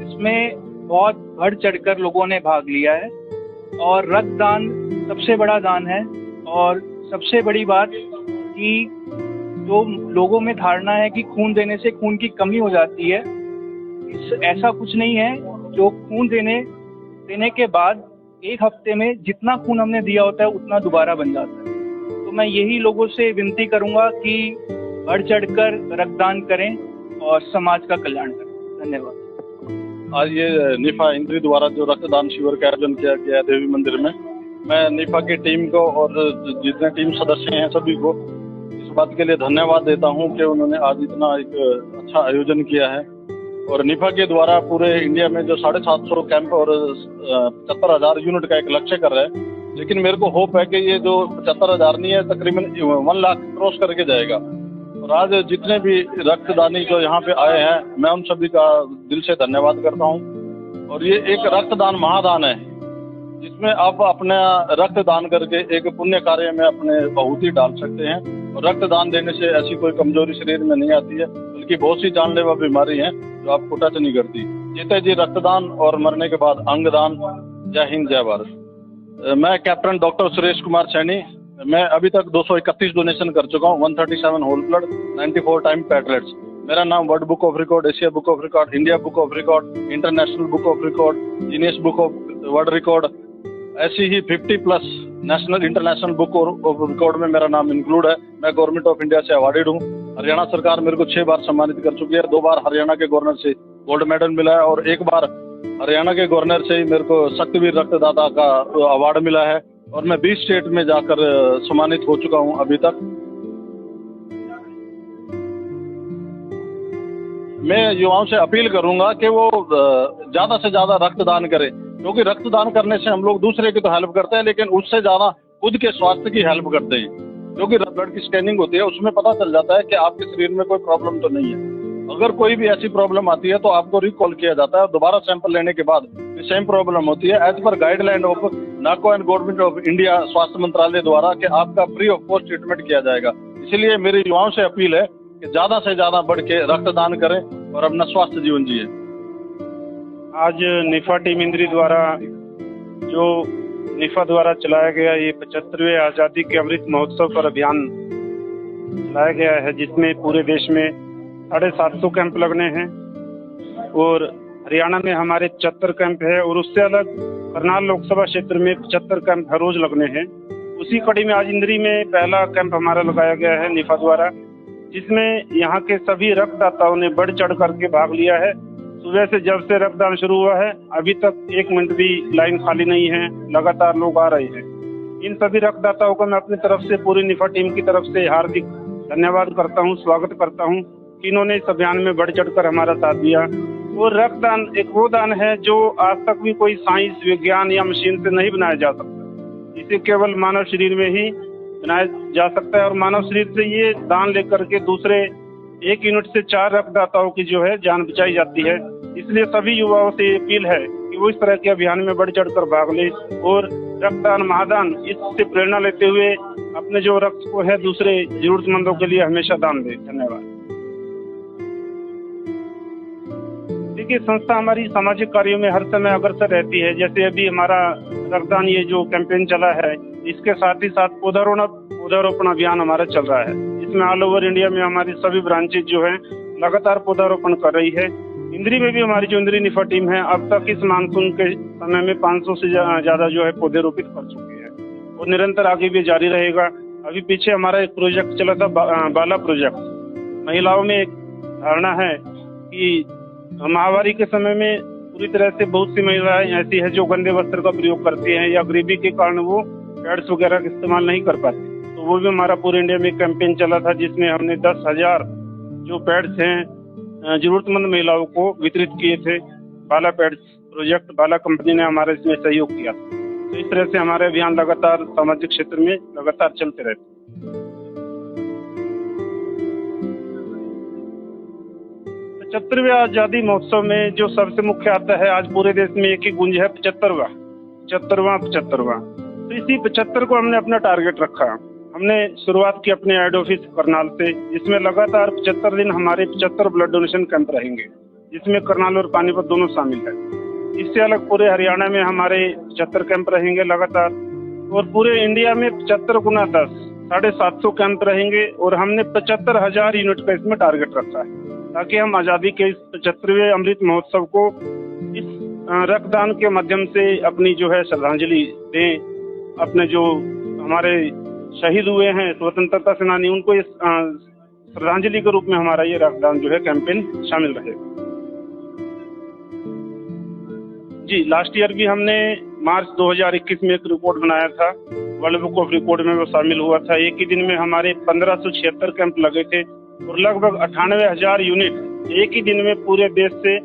इसमें बहुत बढ़ चढ़कर लोगों ने भाग लिया है और रक्तदान सबसे बड़ा दान है। और सबसे बड़ी बात कि जो लोगों में धारणा है कि खून देने से खून की कमी हो जाती है, ऐसा कुछ नहीं है। जो खून देने के बाद एक हफ्ते में जितना खून हमने दिया होता है उतना दोबारा बन जाता है। तो मैं यही लोगों से विनती करूंगा कि बढ़ चढ़कर रक्तदान करें और समाज का कल्याण करें। धन्यवाद। आज ये नीफा इंद्री द्वारा जो रक्तदान शिविर का आयोजन किया गया है देवी मंदिर में, मैं नीफा की टीम को और जितने टीम सदस्य हैं सभी को इस बात के लिए धन्यवाद देता हूं कि उन्होंने आज इतना एक अच्छा आयोजन किया है। और नीफा के द्वारा पूरे इंडिया में जो 750 कैंप और 75,000 यूनिट का एक लक्ष्य कर रहे हैं, लेकिन मेरे को होप है कि ये जो 75,000 नहीं है, तकरीबन 1 लाख क्रॉस करके जाएगा। और आज जितने भी रक्तदानी जो यहाँ पे आए हैं, मैं उन सभी का दिल से धन्यवाद करता हूँ। और ये एक रक्तदान महादान है, जिसमें आप अपना रक्तदान करके एक पुण्य कार्य में अपने आहुति डाल सकते हैं। और रक्तदान देने से ऐसी कोई कमजोरी शरीर में नहीं आती है, बल्कि बहुत सी जानलेवा बीमारी है जो आपको टच नहीं करती। जीते जी रक्तदान और मरने के बाद अंगदान। जय हिंद, जय भारत। मैं कैप्टन डॉक्टर सुरेश कुमार सैनी। मैं अभी तक 231 डोनेशन कर चुका हूँ, 137 होल ब्लड, 94 टाइम प्लेटलेट्स। मेरा नाम world book of record, Asia book of record, India book of record, international book of record, Guinness book of world record, ऐसी ही 50+ national international book of record में मेरा नाम include है। मैं government of India से awarded हूँ। हरियाणा सरकार मेरे को 6 बार सम्मानित कर चुकी है। 2 बार हरियाणा के गवर्नर से गोल्ड मेडल मिला है और 1 बार हरियाणा के गवर्नर से ही मेरे को शक्तिवीर रक्तदाता का अवार्ड मिला है। और मैं 20 स्टेट में जाकर सम्मानित हो चुका हूँ अभी तक। मैं युवाओं से अपील करूंगा कि वो ज्यादा से ज्यादा रक्तदान करें, क्योंकि रक्तदान करने से हम लोग दूसरे की तो हेल्प करते हैं, लेकिन उससे ज्यादा खुद के स्वास्थ्य की हेल्प करते हैं। क्योंकि ब्लड की स्कैनिंग होती है, उसमें पता चल जाता है कि आपके शरीर में कोई प्रॉब्लम तो नहीं है। अगर कोई भी ऐसी प्रॉब्लम आती है तो आपको रिकॉल किया जाता है। दोबारा सैंपल लेने के बाद सेम प्रॉब्लम होती है, as per guideline of NACO and Government of India, स्वास्थ्य मंत्रालय द्वारा, कि आपका फ्री ऑफ कॉस्ट ट्रीटमेंट किया जाएगा। इसीलिए मेरी युवाओं से अपील है कि ज्यादा से ज्यादा बढ़ के रक्तदान करें और अपना स्वास्थ्य जीवन जिए। आज नीफा टीम इंद्री द्वारा जो नीफा द्वारा चलाया गया ये 75वें आज़ादी के अमृत महोत्सव पर अभियान चलाया गया है, जिसमें पूरे देश में 750 कैंप लगने हैं और हरियाणा में हमारे 74 कैंप है और उससे अलग करनाल लोकसभा क्षेत्र में 75 कैंप हर रोज लगने हैं। उसी कड़ी में आज इंद्री में पहला कैंप हमारा लगाया गया है नीफा द्वारा, जिसमें यहाँ के सभी रक्तदाताओं ने बढ़ चढ़ करके भाग लिया है। सुबह से जब से रक्तदान शुरू हुआ है अभी तक 1 मिनट भी लाइन खाली नहीं है, लगातार लोग आ रहे हैं। इन सभी रक्तदाताओं को मैं अपनी तरफ से, पूरी नीफा टीम की तरफ से हार्दिक धन्यवाद करता हूँ, स्वागत करता हूँ कि इन्होंने इस अभियान में बढ़ चढ़ कर हमारा साथ दिया। और रक्तदान एक वो दान है जो आज तक भी कोई साइंस, विज्ञान या मशीन से नहीं बनाया जा सकता। इसे केवल मानव शरीर में ही बनाया जा सकता है और मानव शरीर से ये दान लेकर के दूसरे 1 यूनिट से 4 रक्तदाताओं की जो है जान बचाई जाती है। इसलिए सभी युवाओं से अपील है कि वो इस तरह के अभियान में बढ़ चढ़ कर भाग ले और रक्तदान महादान इससे प्रेरणा लेते हुए अपने जो रक्त को है दूसरे जरूरतमंदों के लिए हमेशा दान दे। धन्यवाद। देखिए, संस्था हमारी सामाजिक कार्यों में हर समय अग्रसर रहती है। जैसे अभी हमारा रक्तदान ये जो कैंपेन चला है, इसके साथ ही साथ पौधारोपण अभियान हमारा चल रहा है, जिसमें ऑल ओवर इंडिया में हमारी सभी ब्रांचेज जो है लगातार पौधारोपण कर रही है। इंद्री में भी हमारी जो इंद्री नीफा टीम है अब तक इस मानसून के समय में 500 से ज्यादा जो है पौधे रोपित कर चुकी है और निरंतर आगे भी जारी रहेगा। अभी पीछे हमारा एक प्रोजेक्ट चला था, बाला प्रोजेक्ट। महिलाओं में एक धारणा है कि महामारी के समय में पूरी तरह से बहुत सी महिलाएं ऐसी है जो गंदे वस्त्र का प्रयोग करती हैं या गरीबी के कारण वो पैड्स वगैरह का इस्तेमाल नहीं कर पाती। तो वो भी हमारा पूरे इंडिया में कैंपेन चला था, जिसमें हमने 10,000 जो पैड्स हैं जरूरतमंद महिलाओं को वितरित किए थे, बाला पैड्स प्रोजेक्ट बाला कंपनी ने हमारे इसमें सहयोग किया। तो इस तरह से हमारे अभियान लगातार सामाजिक क्षेत्र में लगातार चलते रहते हैं। 75वें आजादी महोत्सव में जो सबसे मुख्य आता है, आज पूरे देश में एक ही गूंज है 75वां। तो इसी 75 को हमने अपना टारगेट रखा। हमने शुरुआत की अपने हेड ऑफिस करनाल से, जिसमें लगातार 75 दिन हमारे 75 ब्लड डोनेशन कैंप रहेंगे, जिसमें करनाल और पानीपत दोनों शामिल है। इससे अलग पूरे हरियाणा में हमारे 75 कैंप रहेंगे लगातार, और पूरे इंडिया में 75 गुना 10 750 कैंप रहेंगे। और हमने 75,000 यूनिट का इसमें टारगेट रखा है, ताकि हम आज़ादी के इस 75वें अमृत महोत्सव को इस रक्तदान के माध्यम से अपनी जो है श्रद्धांजलि दें। अपने जो हमारे शहीद हुए हैं स्वतंत्रता सेनानी, उनको इस श्रद्धांजलि के रूप में हमारा ये रक्तदान जो है कैंपेन शामिल रहेगा। जी, लास्ट ईयर भी हमने मार्च 2021 में एक रिपोर्ट बनाया था, वर्ल्ड बुक ऑफ रिकॉर्ड में वो शामिल हुआ था। एक ही दिन में हमारे 1576 कैंप लगे थे और लगभग 98,000 यूनिट एक ही दिन में पूरे देश से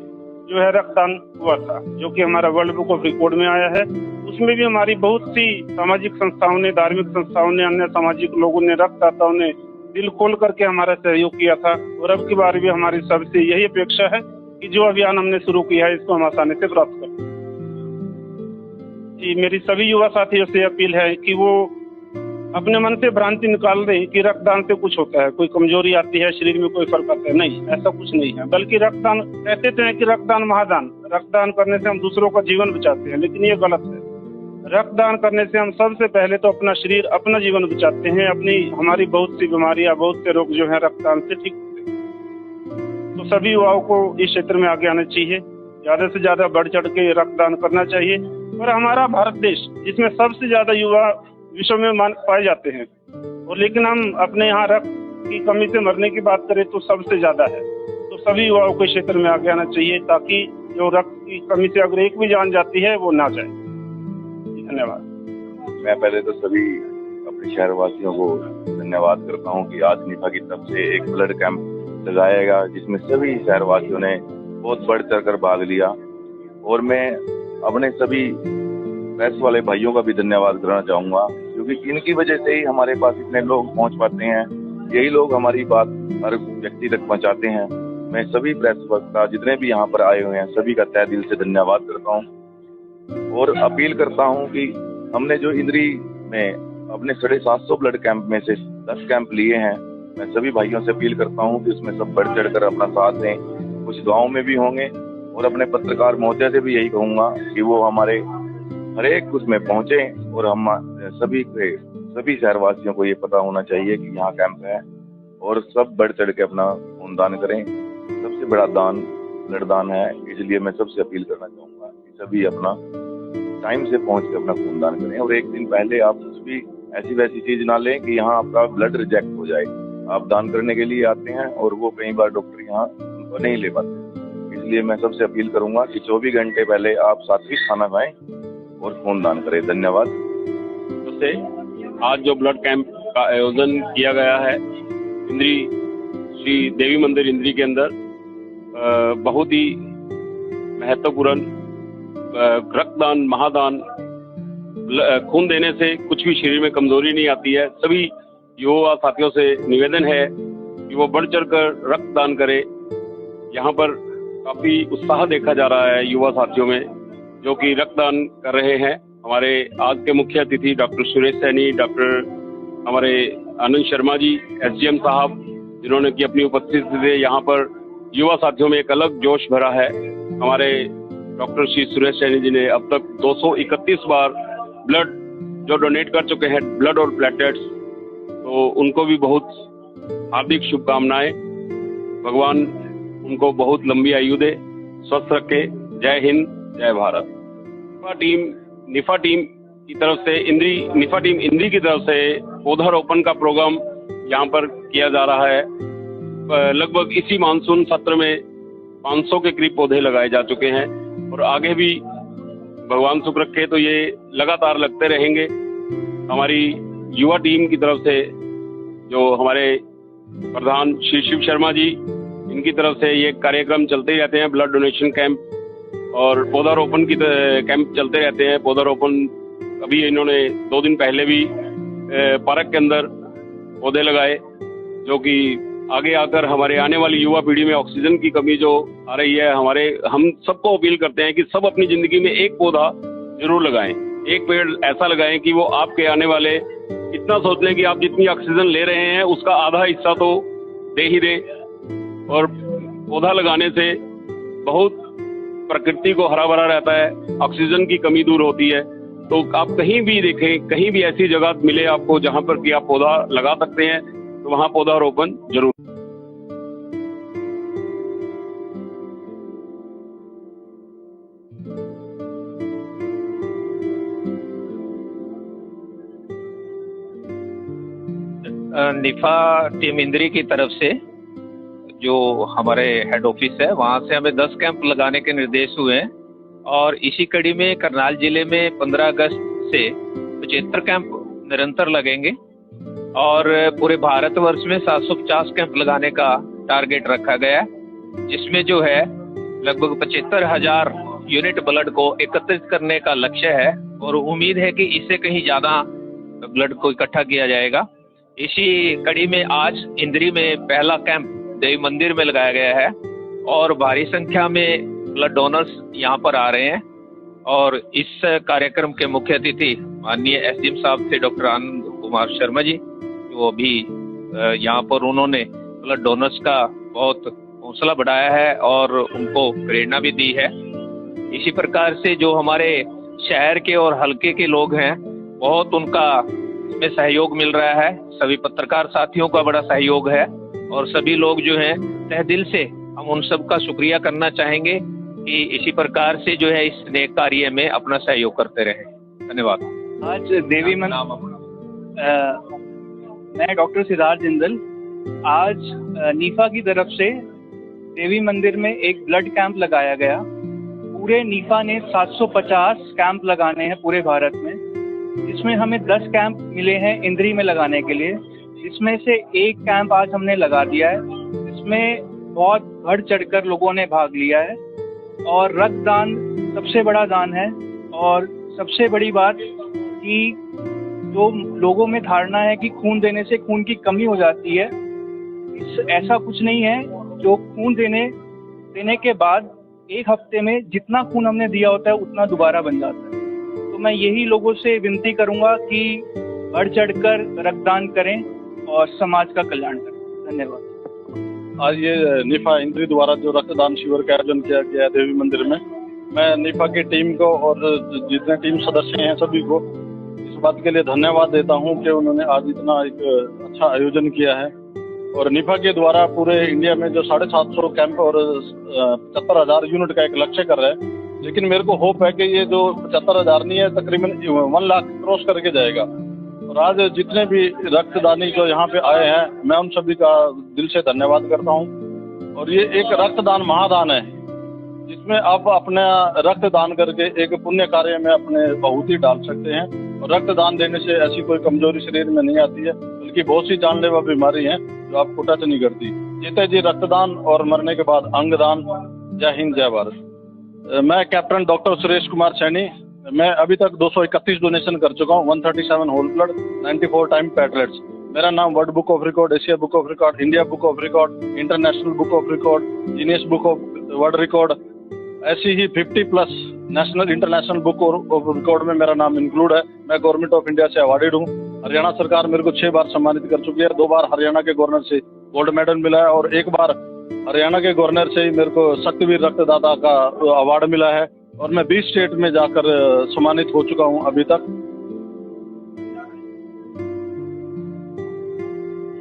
जो है रक्तदान हुआ था, जो कि हमारा वर्ल्ड बुक ऑफ रिकॉर्ड में आया है। उसमें भी हमारी बहुत सी सामाजिक संस्थाओं ने, धार्मिक संस्थाओं ने, अन्य सामाजिक लोगों ने, रक्तदाताओं ने दिल खोल करके हमारा सहयोग किया था। और अब की बार भी हमारी सबसे यही अपेक्षा है कि जो अभियान हमने शुरू किया है, इसको हम आसानी से प्राप्त करें। जी, मेरी सभी युवा साथियों से अपील है कि वो अपने मन से भ्रांति निकाल दें कि रक्तदान से कुछ होता है, कोई कमजोरी आती है, शरीर में कोई फर्क आता है। नहीं, ऐसा कुछ नहीं है। बल्कि रक्तदान, कहते तो हैं कि रक्तदान महादान, रक्तदान करने से हम दूसरों का जीवन बचाते हैं, लेकिन ये गलत है। रक्तदान करने से हम सबसे पहले तो अपना शरीर, अपना जीवन बचाते हैं। हमारी बहुत सी बीमारियां, बहुत से रोग जो है रक्तदान से ठीक होते हैं। तो सभी युवाओं को इस क्षेत्र में आगे आना चाहिए, ज्यादा से ज्यादा बढ़ चढ़ के रक्तदान करना चाहिए। और हमारा भारत देश, जिसमें सबसे ज्यादा युवा विश्व में पाए जाते हैं, और लेकिन हम अपने यहाँ रक्त की कमी से मरने की बात करें तो सबसे ज्यादा है। तो सभी युवाओं को क्षेत्र में आगे आना चाहिए, ताकि जो रक्त की कमी से अगर एक भी जान जाती है वो ना जाए। धन्यवाद। मैं पहले तो सभी अपने शहरवासियों को धन्यवाद करता हूँ कि आज निफा की तरफ से एक ब्लड कैंप लगाएगा, जिसमें सभी शहरवासियों ने बहुत बढ़ चढ़ कर भाग लिया। और मैं अपने सभी प्रेस वाले भाइयों का भी धन्यवाद करना चाहूँगा, क्योंकि इनकी वजह से ही हमारे पास इतने लोग पहुँच पाते हैं। यही लोग हमारी बात हर व्यक्ति तक पहुँचाते हैं। मैं सभी प्रेस वक्ता जितने भी यहाँ पर आए हुए हैं, सभी का तहे दिल से धन्यवाद करता हूँ। और अपील करता हूँ कि हमने जो इंद्री में अपने 750 ब्लड कैंप में से 10 कैंप लिए हैं, मैं सभी भाइयों से अपील करता हूँ कि उसमें सब बढ़ चढ़ कर अपना साथ दें। कुछ गाँव में भी होंगे, और अपने पत्रकार महोदय से भी यही कहूँगा कि वो हमारे हर एक उसमें पहुँचे, और हम सभी शहरवासियों को ये पता होना चाहिए कि यहाँ कैंप है, और सब बढ़ चढ़ के अपना खूनदान करें। सबसे बड़ा दान ब्लड दान है, इसलिए मैं सबसे अपील करना चाहूँगा कि सभी अपना टाइम से पहुँच के अपना खूनदान करें। और एक दिन पहले आप कुछ भी ऐसी वैसी चीज़ ना लें कि यहाँ आपका ब्लड रिजेक्ट हो जाए। आप दान करने के लिए आते हैं और वो कई बार डॉक्टर यहाँ उनको नहीं ले पाते। इसलिए मैं सबसे अपील करूँगा कि 24 घंटे पहले आप सात्विक खाना खाएं और खूनदान करें। धन्यवाद। से आज जो ब्लड कैंप का आयोजन किया गया है इंद्री श्री देवी मंदिर इंद्री के अंदर, बहुत ही महत्वपूर्ण रक्तदान महादान, खून देने से कुछ भी शरीर में कमजोरी नहीं आती है। सभी युवा साथियों से निवेदन है कि वो बढ़ चढ़ कर रक्तदान करें। यहाँ पर काफी उत्साह देखा जा रहा है युवा साथियों में, जो कि रक्तदान कर रहे हैं। हमारे आज के मुख्य अतिथि डॉक्टर सुरेश सैनी, डॉक्टर हमारे आनंद शर्मा जी, SGM साहब, जिन्होंने की अपनी उपस्थिति से यहाँ पर युवा साथियों में एक अलग जोश भरा है। हमारे डॉक्टर श्री सुरेश सैनी जी ने अब तक 231 बार ब्लड जो डोनेट कर चुके हैं, ब्लड और प्लेटलेट्स, तो उनको भी बहुत हार्दिक शुभकामनाएं। भगवान उनको बहुत लंबी आयु दे, स्वस्थ रखे। जय हिंद, जय भारत। निफा टीम की तरफ से निफा टीम इंद्री की तरफ से पौधारोपण का प्रोग्राम यहाँ पर किया जा रहा है। लगभग इसी मानसून सत्र में 500 के करीब पौधे लगाए जा चुके हैं, और आगे भी भगवान सुख रखे तो ये लगातार लगते रहेंगे। हमारी युवा टीम की तरफ से जो हमारे प्रधान श्री शिव शर्मा जी, इनकी तरफ से ये कार्यक्रम चलते ही रहते हैं, ब्लड डोनेशन कैंप। और पौधारोपण की कैंप चलते रहते हैं। पौधारोपण अभी इन्होंने 2 दिन पहले भी पार्क के अंदर पौधे लगाए, जो कि आगे आकर हमारे आने वाली युवा पीढ़ी में ऑक्सीजन की कमी जो आ रही है, हम सबको अपील करते हैं कि सब अपनी जिंदगी में एक पौधा जरूर लगाएं। एक पेड़ ऐसा लगाएं कि वो आपके आने वाले इतना सोच लें कि आप जितनी ऑक्सीजन ले रहे हैं उसका आधा हिस्सा तो दे ही दे। और पौधा लगाने से बहुत प्रकृति को हरा भरा रहता है, ऑक्सीजन की कमी दूर होती है। तो आप कहीं भी देखें, कहीं भी ऐसी जगह मिले आपको जहां पर कि आप पौधा लगा सकते हैं, तो वहां पौधारोपण जरूर। निफा टीम इंद्री की तरफ से जो हमारे हेड ऑफिस है वहाँ से हमें 10 कैंप लगाने के निर्देश हुए हैं और इसी कड़ी में करनाल जिले में 15 अगस्त से 75 कैंप निरंतर लगेंगे और पूरे भारतवर्ष में 750 कैंप लगाने का टारगेट रखा गया है, जिसमें जो है लगभग 75,000 यूनिट ब्लड को एकत्रित करने का लक्ष्य है और उम्मीद है कि इससे कहीं ज़्यादा ब्लड को इकट्ठा किया जाएगा। इसी कड़ी में आज इंद्री में पहला कैंप देवी मंदिर में लगाया गया है और भारी संख्या में ब्लड डोनर्स यहाँ पर आ रहे हैं। और इस कार्यक्रम के मुख्य अतिथि माननीय एसडीएम साहब थे डॉक्टर आनंद कुमार शर्मा जी, जो अभी यहाँ पर उन्होंने ब्लड डोनर्स का बहुत हौसला बढ़ाया है और उनको प्रेरणा भी दी है। इसी प्रकार से जो हमारे शहर के और हल्के के लोग हैं, बहुत उनका इसमें सहयोग मिल रहा है। सभी पत्रकार साथियों का बड़ा सहयोग है और सभी लोग जो हैं तहे दिल से हम उन सब का शुक्रिया करना चाहेंगे कि इसी प्रकार से जो है इस नेक कार्य में अपना सहयोग करते रहे। धन्यवाद। आज देवी मैं डॉक्टर सिद्धार्थ जिंदल आज नीफा की तरफ से देवी मंदिर में एक ब्लड कैंप लगाया गया। पूरे नीफा ने 750 कैंप लगाने हैं पूरे भारत में, जिसमें हमें 10 कैंप मिले हैं इंद्री में लगाने के लिए। इसमें से एक कैंप आज हमने लगा दिया है, जिसमें बहुत बढ़ चढ़कर लोगों ने भाग लिया है और रक्तदान सबसे बड़ा दान है। और सबसे बड़ी बात कि जो लोगों में धारणा है कि खून देने से खून की कमी हो जाती है, ऐसा कुछ नहीं है। जो खून देने के बाद 1 हफ्ते में जितना खून हमने दिया होता है उतना दोबारा बन जाता है। तो मैं यही लोगों से विनती करूंगा कि बढ़ चढ़कर रक्तदान करें और समाज का कल्याण करें। धन्यवाद। आज ये निफा इंद्री द्वारा जो रक्तदान शिविर का आयोजन किया गया देवी मंदिर में, मैं निफा की टीम को और जितने टीम सदस्य हैं सभी को इस बात के लिए धन्यवाद देता हूं कि उन्होंने आज इतना एक अच्छा आयोजन किया है। और निफा के द्वारा पूरे इंडिया में जो 750 कैंप और 75,000 यूनिट का एक लक्ष्य कर रहे हैं, लेकिन मेरे को होप है कि ये जो 75,000 नहीं है, तकरीबन 1 लाख क्रॉस करके जाएगा। और आज जितने भी रक्तदानी जो यहाँ पे आए हैं, मैं उन सभी का दिल से धन्यवाद करता हूँ। और ये एक रक्तदान महादान है, जिसमें आप अपना रक्तदान करके एक पुण्य कार्य में अपने आहुति डाल सकते हैं। और रक्तदान देने से ऐसी कोई कमजोरी शरीर में नहीं आती है, बल्कि बहुत सी जानलेवा बीमारी है जो आपको टच नहीं करती। जीते जी रक्तदान और मरने के बाद अंगदान। जय हिंद, जय भारत। मैं कैप्टन डॉक्टर सुरेश कुमार सैनी, मैं अभी तक 231 डोनेशन कर चुका हूँ, 137 होल ब्लड, 94 टाइम प्लेटलेट्स। मेरा नाम world book of record, Asia book of record, India book of record, international book of record, Guinness book of world record, ऐसी ही 50+ national international book of record में मेरा नाम include है। मैं government of India से awarded हूँ। हरियाणा सरकार मेरे को 6 बार सम्मानित कर चुकी है। 2 बार हरियाणा के गवर्नर से गोल्ड मेडल मिला है और 1 बार हरियाणा के गवर्नर से ही मेरे को शक्तिवीर रक्तदाता का अवार्ड मिला है। और मैं 20 स्टेट में जाकर सम्मानित हो चुका हूँ अभी तक।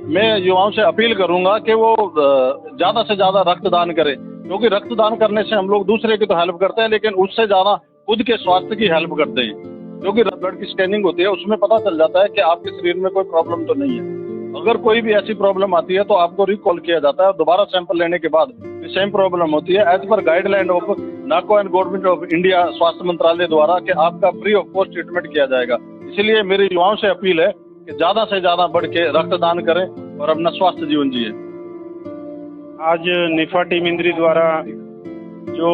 मैं युवाओं से अपील करूंगा कि वो ज्यादा से ज्यादा रक्तदान करें, क्योंकि रक्तदान करने से हम लोग दूसरे की तो हेल्प करते हैं, लेकिन उससे ज्यादा खुद के स्वास्थ्य की हेल्प करते हैं। क्योंकि ब्लड की स्कैनिंग होती है, उसमें पता चल जाता है कि आपके शरीर में कोई प्रॉब्लम तो नहीं है। अगर कोई भी ऐसी प्रॉब्लम आती है तो आपको रिकॉल किया जाता है। दोबारा सैंपल लेने के बाद सेम प्रॉब्लम होती है, as per guideline of NACO and Government of India, स्वास्थ्य मंत्रालय द्वारा, कि आपका फ्री ऑफ कॉस्ट ट्रीटमेंट किया जाएगा। इसीलिए मेरी युवाओं से अपील है कि ज्यादा से ज्यादा बढ़ के रक्तदान करें और अपना स्वास्थ्य जीवन जिए। आज निफा टीम इंद्री द्वारा जो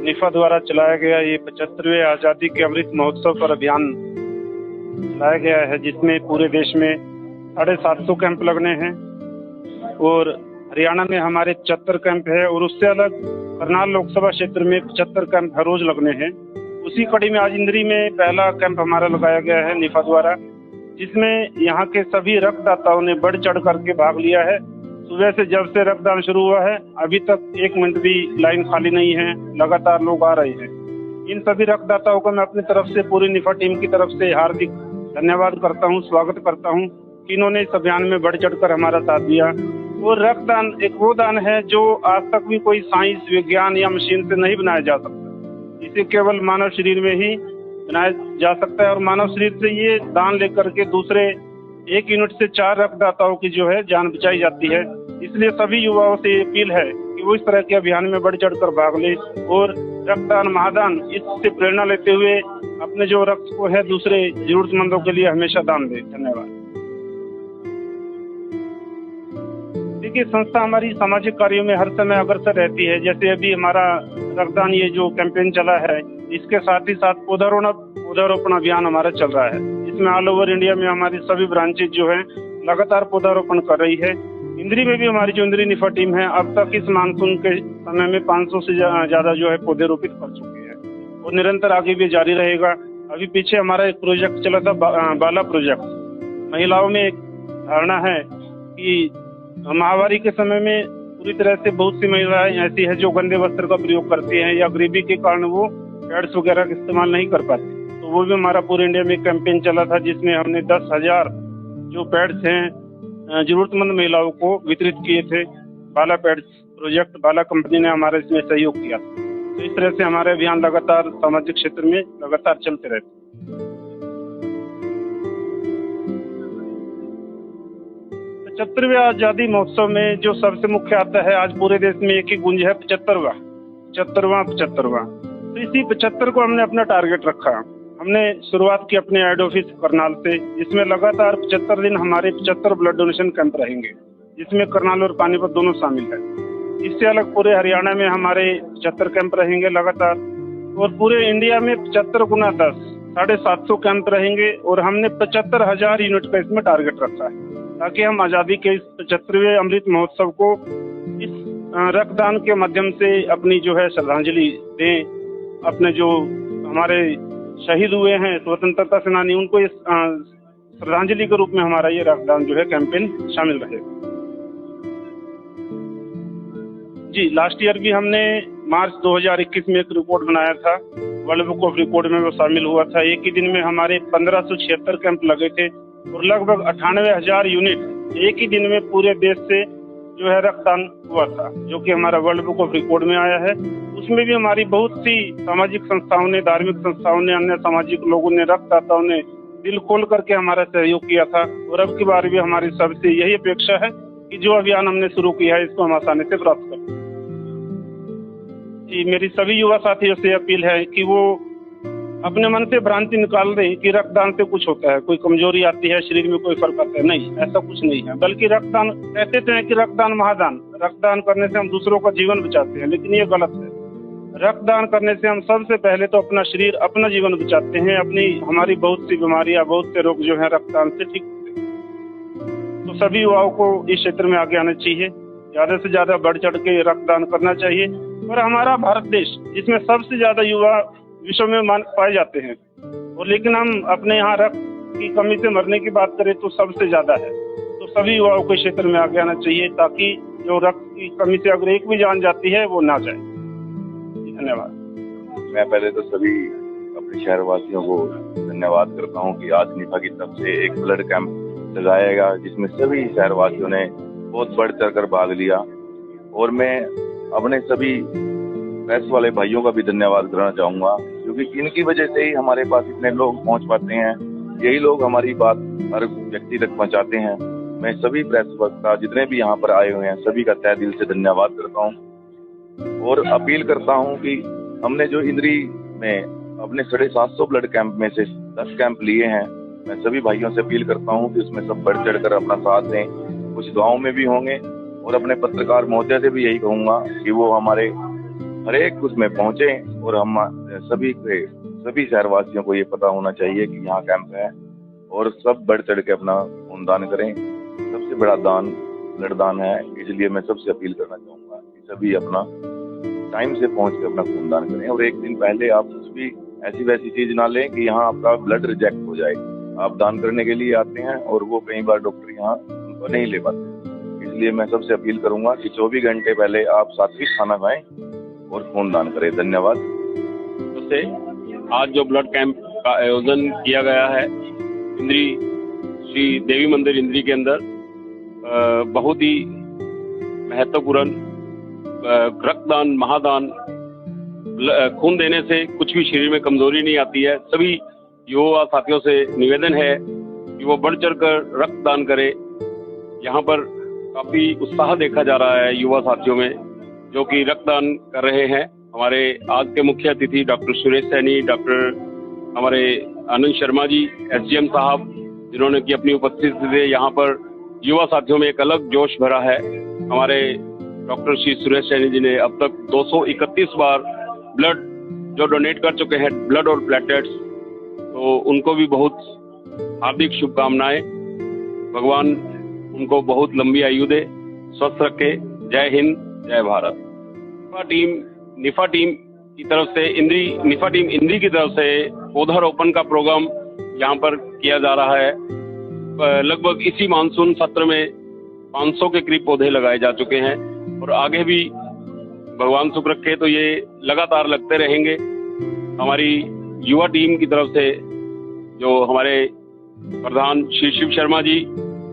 निफा द्वारा चलाया गया ये 75वें आज़ादी के अमृत महोत्सव पर अभियान चलाया गया है, जिसमें पूरे देश में 750 कैंप लगने हैं और हरियाणा में हमारे 75 कैंप है और उससे अलग करनाल लोकसभा क्षेत्र में 75 कैंप हर रोज लगने हैं। उसी कड़ी में आज इंद्री में पहला कैंप हमारा लगाया गया है निफा द्वारा, जिसमें यहाँ के सभी रक्तदाताओं ने बढ़ चढ़ करके भाग लिया है। सुबह से जब से रक्तदान शुरू हुआ है अभी तक 1 मिनट भी लाइन खाली नहीं है, लगातार लोग आ रहे हैं। इन सभी रक्तदाताओं को मैं अपनी तरफ से, पूरी निफा टीम की तरफ से हार्दिक धन्यवाद करता हूँ, स्वागत करता हूँ कि इन्होंने इस अभियान में बढ़ चढ़कर हमारा साथ दिया। और रक्तदान एक वो दान है जो आज तक भी कोई साइंस, विज्ञान या मशीन से नहीं बनाया जा सकता। इसे केवल मानव शरीर में ही बनाया जा सकता है और मानव शरीर से ये दान लेकर के दूसरे 1 यूनिट से 4 रक्तदाताओं की जो है जान बचाई जाती है। इसलिए सभी युवाओं से ये अपील है कि वो इस तरह के अभियान में बढ़ चढ़कर भाग ले और रक्तदान, महादान, इससे प्रेरणा लेते हुए अपने जो रक्त को है दूसरे जरूरतमंदों के लिए हमेशा दान दे। धन्यवाद। देखिए, संस्था हमारी सामाजिक कार्यों में हर समय अग्रसर रहती है। जैसे अभी हमारा रक्तदान ये जो कैंपेन चला है, इसके साथ ही साथ पौधारोपण अभियान हमारा चल रहा है। इसमें ऑल ओवर इंडिया में हमारी सभी ब्रांचेज जो है लगातार पौधारोपण कर रही है। इंद्री में भी हमारी जो इंद्री निफा टीम है अब तक इस मानसून के समय में 500 से ज्यादा जो है पौधे रोपित कर चुके हैं और निरंतर आगे भी जारी रहेगा। अभी पीछे हमारा एक प्रोजेक्ट चला था, बाला प्रोजेक्ट। महिलाओं में एक धारणा है कि महामारी के समय में पूरी तरह से बहुत सी महिलाएं ऐसी है जो गंदे वस्त्र का प्रयोग करती हैं या गरीबी के कारण वो पैड्स वगैरह का इस्तेमाल नहीं कर पाती। तो वो भी हमारा पूरे इंडिया में कैंपेन चला था, जिसमें हमने 10,000 जो पैड्स हैं जरूरतमंद महिलाओं को वितरित किए थे। बाला पैड्स प्रोजेक्ट, बाला कंपनी ने हमारे इसमें सहयोग किया। तो इस तरह से हमारे अभियान लगातार सामाजिक क्षेत्र में लगातार चलते रहते हैं। 75वें आज़ादी महोत्सव में जो सबसे मुख्य आता है, आज पूरे देश में एक ही गुंज है, 75वां। तो इसी 75 को हमने अपना टारगेट रखा। हमने शुरुआत की अपने हेड ऑफिस करनाल से, जिसमें लगातार 75 दिन हमारे 75 ब्लड डोनेशन कैंप रहेंगे, जिसमें करनाल और पानीपत दोनों शामिल है। इससे अलग पूरे हरियाणा में हमारे 75 कैंप रहेंगे लगातार और पूरे इंडिया में 75 गुना 10, 750 कैंप रहेंगे और हमने 75,000 यूनिट का इसमें टारगेट रखा है, ताकि हम आज़ादी के इस 75वें अमृत महोत्सव को इस रक्तदान के माध्यम से अपनी जो है श्रद्धांजलि दें। अपने जो हमारे शहीद हुए हैं स्वतंत्रता सेनानी, उनको इस श्रद्धांजलि के रूप में हमारा ये रक्तदान जो है कैंपेन शामिल रहेगा। जी, लास्ट ईयर भी हमने मार्च 2021 में एक रिकॉर्ड बनाया था, वर्ल्ड बुक ऑफ रिकॉर्ड में वो शामिल हुआ था। एक ही दिन में हमारे 1576 कैंप लगे थे और लगभग 98,000 यूनिट एक ही दिन में पूरे देश से जो है रक्तदान हुआ था, जो कि हमारा वर्ल्ड बुक ऑफ रिकॉर्ड में आया है। उसमें भी हमारी बहुत सी सामाजिक संस्थाओं ने, धार्मिक संस्थाओं ने, अन्य सामाजिक लोगों ने, रक्तदाताओं ने दिल खोल करके हमारा सहयोग किया था। और अब की बार भी हमारी सबसे यही अपेक्षा है कि जो अभियान हमने शुरू किया है इसको हम आसानी से प्राप्त करें। जी, मेरी सभी युवा साथियों से अपील है कि वो अपने मन से भ्रांति निकाल दें कि रक्तदान से कुछ होता है, कोई कमजोरी आती है, शरीर में कोई फर्क आता है। नहीं, ऐसा कुछ नहीं है। बल्कि रक्तदान, कहते तो हैं कि रक्तदान महादान, रक्तदान करने से हम दूसरों का जीवन बचाते हैं, लेकिन ये गलत है। रक्तदान करने से हम सबसे पहले तो अपना शरीर, अपना जीवन बचाते हैं। हमारी बहुत सी बीमारियां, बहुत से रोग जो है रक्तदान से ठीक होते हैं। तो सभी युवाओं को इस क्षेत्र में आगे आना चाहिए, ज्यादा से ज्यादा बढ़ चढ़ के रक्तदान करना चाहिए। और हमारा भारत देश, जिसमें सबसे ज्यादा युवा विश्व में पाए जाते हैं, और लेकिन हम अपने यहाँ रक्त की कमी से मरने की बात करें तो सबसे ज्यादा है। तो सभी युवाओं को क्षेत्र में आगे आना चाहिए, ताकि जो रक्त की कमी से अगर एक भी जान जाती है वो ना जाए। धन्यवाद। मैं पहले तो सभी अपने शहरवासियों को धन्यवाद करता हूँ कि आज निफा की तरफ से एक ब्लड कैंप लगाएगा, जिसमें सभी शहरवासियों ने बहुत बढ़ चढ़ कर भाग लिया। और मैं अपने सभी प्रेस वाले भाइयों का भी धन्यवाद करना चाहूँगा, क्योंकि इनकी वजह से ही हमारे पास इतने लोग पहुँच पाते हैं। यही लोग हमारी बात हर व्यक्ति तक पहुँचाते हैं। मैं सभी प्रेस वक्ता जितने भी यहाँ पर आए हुए हैं सभी का तहे दिल से धन्यवाद करता हूँ और अपील करता हूँ कि हमने जो इंद्री में अपने 750 ब्लड कैंप में से 10 कैंप लिए हैं, मैं सभी भाइयों से अपील करता हूँ कि उसमें सब बढ़ चढ़ कर अपना साथ दें। कुछ गाँव में भी होंगे और अपने पत्रकार महोदय से भी यही कहूँगा कि वो हमारे हर एक उसमें पहुंचे और हम सभी शहरवासियों को ये पता होना चाहिए कि यहाँ कैंप है और सब बढ़ चढ़ के अपना खूनदान करें। सबसे बड़ा दान ब्लड दान है, इसलिए मैं सबसे अपील करना चाहूँगा कि सभी अपना टाइम से पहुँच के अपना खूनदान करें। और एक दिन पहले आप कुछ भी ऐसी वैसी चीज़ ना लें कि यहाँ आपका ब्लड रिजेक्ट हो जाए। आप दान करने के लिए आते हैं और वो कई बार डॉक्टर यहाँ उनको नहीं ले पाते, इसलिए मैं सबसे अपील करूँगा कि 24 घंटे पहले आप सात्विक खाना खाएं और खूनदान करें। धन्यवाद। से आज जो ब्लड कैंप का आयोजन किया गया है इंद्री श्री देवी मंदिर इंद्री के अंदर, बहुत ही महत्वपूर्ण रक्तदान महादान, खून देने से कुछ भी शरीर में कमजोरी नहीं आती है। सभी युवा साथियों से निवेदन है कि वो बढ़ चढ़ कर रक्तदान करें। यहाँ पर काफी उत्साह देखा जा रहा है युवा साथियों में जो कि रक्तदान कर रहे हैं। हमारे आज के मुख्य अतिथि डॉक्टर सुरेश सैनी, डॉक्टर हमारे आनंद शर्मा जी, एसडीएम साहब, जिन्होंने की अपनी उपस्थिति से यहाँ पर युवा साथियों में एक अलग जोश भरा है। हमारे डॉक्टर श्री सुरेश सैनी जी ने अब तक 231 बार ब्लड जो डोनेट कर चुके हैं, ब्लड और प्लेटलेट्स, तो उनको भी बहुत हार्दिक शुभकामनाएं। भगवान उनको बहुत लंबी आयु दे, स्वस्थ रखे। जय हिंद, जय भारत। निफा टीम की तरफ से निफा टीम इंद्री की तरफ से पौधारोपण का प्रोग्राम यहाँ पर किया जा रहा है। लगभग इसी मानसून सत्र में 500 के करीब पौधे लगाए जा चुके हैं और आगे भी भगवान सुख रखे तो ये लगातार लगते रहेंगे। हमारी युवा टीम की तरफ से जो हमारे प्रधान श्री शिव शर्मा जी,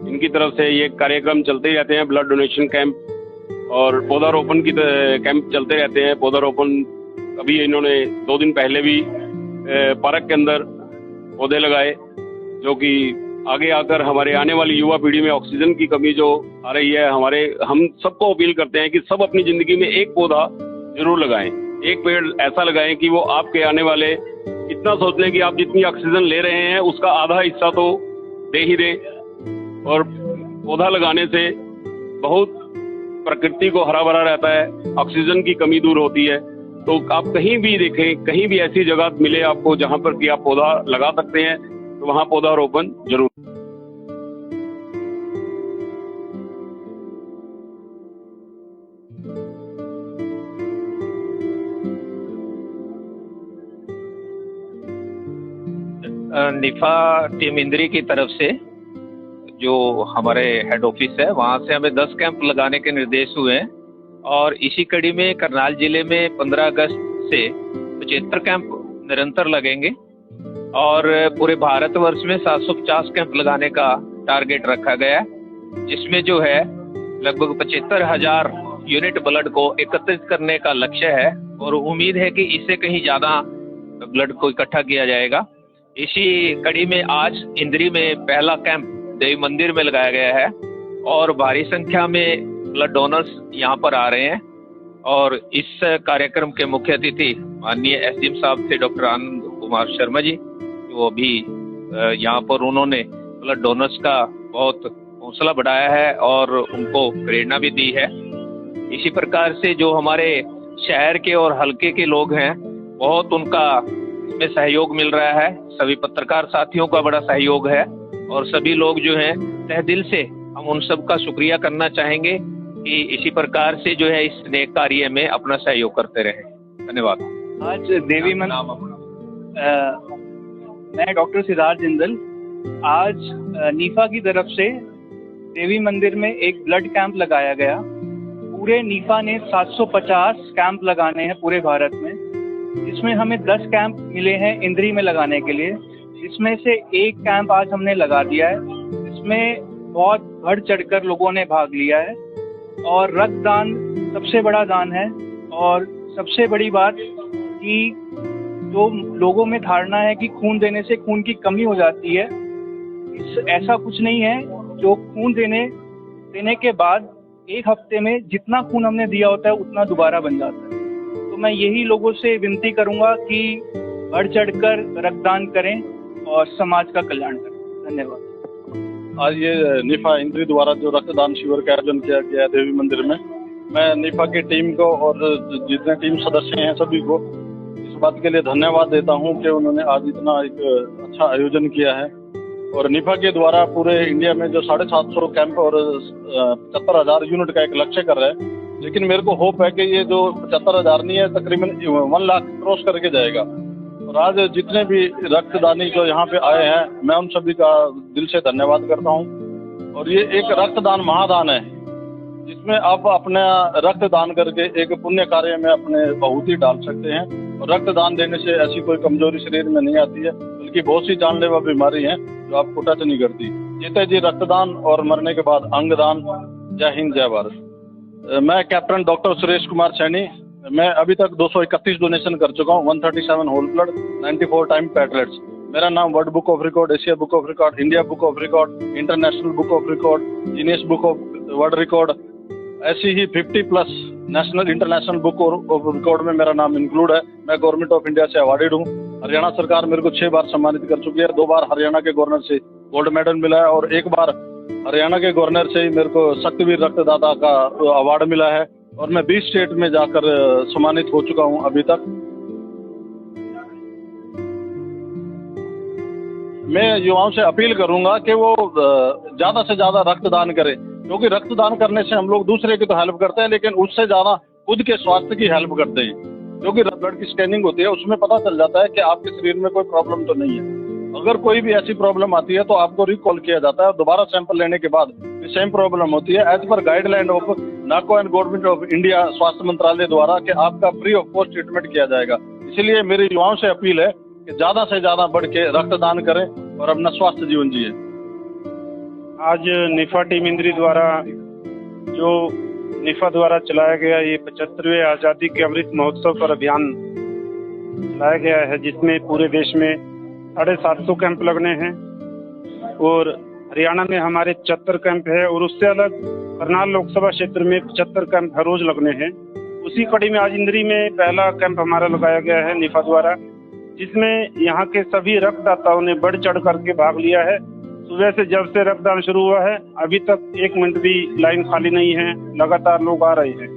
इनकी तरफ से ये कार्यक्रम चलते रहते हैं, ब्लड डोनेशन कैंप और पौधारोपण की कैंप चलते रहते हैं। पौधारोपण अभी इन्होंने 2 दिन पहले भी पार्क के अंदर पौधे लगाए, जो कि आगे आकर हमारे आने वाली युवा पीढ़ी में ऑक्सीजन की कमी जो आ रही है, हम सबको अपील करते हैं कि सब अपनी जिंदगी में एक पौधा जरूर लगाएं। एक पेड़ ऐसा लगाएं कि वो आपके आने वाले, इतना सोच लें कि आप जितनी ऑक्सीजन ले रहे हैं उसका आधा हिस्सा तो दे ही दें। और पौधा लगाने से बहुत प्रकृति को हरा भरा रहता है, ऑक्सीजन की कमी दूर होती है। तो आप कहीं भी देखें, कहीं भी ऐसी जगह मिले आपको जहां पर कि आप पौधा लगा सकते हैं, तो वहां पौधारोपण जरूर। निफा टीम इंद्री की तरफ से जो हमारे हेड ऑफिस है वहाँ से हमें 10 कैंप लगाने के निर्देश हुए हैं और इसी कड़ी में करनाल जिले में 15 अगस्त से 75 कैंप निरंतर लगेंगे और पूरे भारतवर्ष में 750 कैंप लगाने का टारगेट रखा गया है, जिसमें जो है लगभग 75,000 यूनिट ब्लड को एकत्रित करने का लक्ष्य है और उम्मीद है कि इससे कहीं ज़्यादा ब्लड को इकट्ठा किया जाएगा। इसी कड़ी में आज इंद्री में पहला कैंप देवी मंदिर में लगाया गया है और भारी संख्या में ब्लड डोनर्स यहाँ पर आ रहे हैं। और इस कार्यक्रम के मुख्य अतिथि माननीय एसडीएम साहब थे डॉक्टर आनंद कुमार शर्मा जी, वो भी यहाँ पर उन्होंने ब्लड डोनर्स का बहुत हौसला बढ़ाया है और उनको प्रेरणा भी दी है। इसी प्रकार से जो हमारे शहर के और हल्के के लोग हैं, बहुत उनका इसमें सहयोग मिल रहा है। सभी पत्रकार साथियों का बड़ा सहयोग है और सभी लोग जो हैं तहे दिल से हम उन सब का शुक्रिया करना चाहेंगे कि इसी प्रकार से जो है इस नेक कार्य में अपना सहयोग करते रहे। धन्यवाद। आज देवी मैं डॉक्टर सिद्धार्थ जिंदल, आज नीफा की तरफ से देवी मंदिर में एक ब्लड कैंप लगाया गया। पूरे नीफा ने 750 कैंप लगाने हैं पूरे भारत में, जिसमें हमें 10 कैंप मिले हैं इंद्री में लगाने के लिए, जिसमें से एक कैंप आज हमने लगा दिया है। इसमें बहुत बढ़ चढ़कर लोगों ने भाग लिया है और रक्तदान सबसे बड़ा दान है। और सबसे बड़ी बात कि जो लोगों में धारणा है कि खून देने से खून की कमी हो जाती है, ऐसा कुछ नहीं है। जो खून देने के बाद 1 हफ्ते में जितना खून हमने दिया होता है उतना दोबारा बन जाता है। तो मैं यही लोगों से विनती करूंगा कि बढ़ चढ़कर रक्तदान करें और समाज का कल्याण करें। धन्यवाद। आज ये निफा इंद्री द्वारा जो रक्तदान शिविर का आयोजन किया गया है देवी मंदिर में, मैं निफा की टीम को और जितने टीम सदस्य हैं सभी को इस बात के लिए धन्यवाद देता हूं कि उन्होंने आज इतना एक अच्छा आयोजन किया है। और निफा के द्वारा पूरे इंडिया में जो 750 कैंप और 75,000 यूनिट का एक लक्ष्य कर रहे हैं, लेकिन मेरे को होप है कि ये जो 75,000 नहीं है, तकरीबन 1 लाख क्रॉस करके जाएगा। और आज जितने भी रक्तदानी जो यहाँ पे आए हैं, मैं उन सभी का दिल से धन्यवाद करता हूँ। और ये एक रक्तदान महादान है, जिसमें आप अपना रक्तदान करके एक पुण्य कार्य में अपने आहुति डाल सकते हैं। और रक्तदान देने से ऐसी कोई कमजोरी शरीर में नहीं आती है, बल्कि बहुत सी जानलेवा बीमारी हैं जो आपको टच नहीं करती। जीते जी रक्तदान और मरने के बाद अंगदान। जय हिंद, जय भारत। मैं कैप्टन डॉक्टर सुरेश कुमार सैनी, मैं अभी तक 231 डोनेशन कर चुका हूँ, 137 होल ब्लड, 94 टाइम पैटलेट्स। मेरा नाम world book of record, Asia book of record, India book of record, international book of record, Guinness book of world record, ऐसी ही 50+ national international book of record में मेरा नाम इंक्लूड है। मैं गवर्नमेंट ऑफ इंडिया से awarded हूँ। हरियाणा सरकार मेरे को 6 बार सम्मानित कर चुकी है। 2 बार हरियाणा के गवर्नर से गोल्ड मेडल मिला है और 1 बार हरियाणा के गवर्नर से ही मेरे को शक्तिवीर रक्तदाता का अवार्ड मिला है। और मैं 20 स्टेट में जाकर सम्मानित हो चुका हूँ अभी तक। मैं युवाओं से अपील करूंगा कि वो ज्यादा से ज्यादा रक्तदान करें, क्योंकि रक्तदान करने से हम लोग दूसरे की तो हेल्प करते हैं, लेकिन उससे ज्यादा खुद के स्वास्थ्य की हेल्प करते हैं। क्योंकि ब्लड की स्कैनिंग होती है, उसमें पता चल जाता है कि आपके शरीर में कोई प्रॉब्लम तो नहीं है। अगर कोई भी ऐसी प्रॉब्लम आती है तो आपको रिकॉल किया जाता है, दोबारा सैंपल लेने के बाद सेम प्रॉब्लम होती है, as per guideline of NACO and Government of India, स्वास्थ्य मंत्रालय द्वारा, कि आपका फ्री ऑफ कॉस्ट ट्रीटमेंट किया जाएगा। इसीलिए मेरे युवाओं से अपील है कि ज्यादा से ज्यादा बढ़ के रक्तदान करें और अपना स्वास्थ्य जीवन जिए। आज निफा टीम इंद्री द्वारा जो निफा द्वारा चलाया गया ये 75वें आज़ादी के अमृत महोत्सव पर अभियान चलाया गया है, जिसमें पूरे देश में 750 कैंप लगने हैं और हरियाणा में हमारे 75 कैंप है और उससे अलग करनाल लोकसभा क्षेत्र में 75 कैंप हर रोज लगने हैं। उसी कड़ी में आज इंद्री में पहला कैंप हमारा लगाया गया है निफा द्वारा, जिसमें यहाँ के सभी रक्तदाताओं ने बढ़ चढ़ करके भाग लिया है। सुबह से जब से रक्तदान शुरू हुआ है अभी तक 1 मिनट भी लाइन खाली नहीं है, लगातार लोग आ रहे हैं।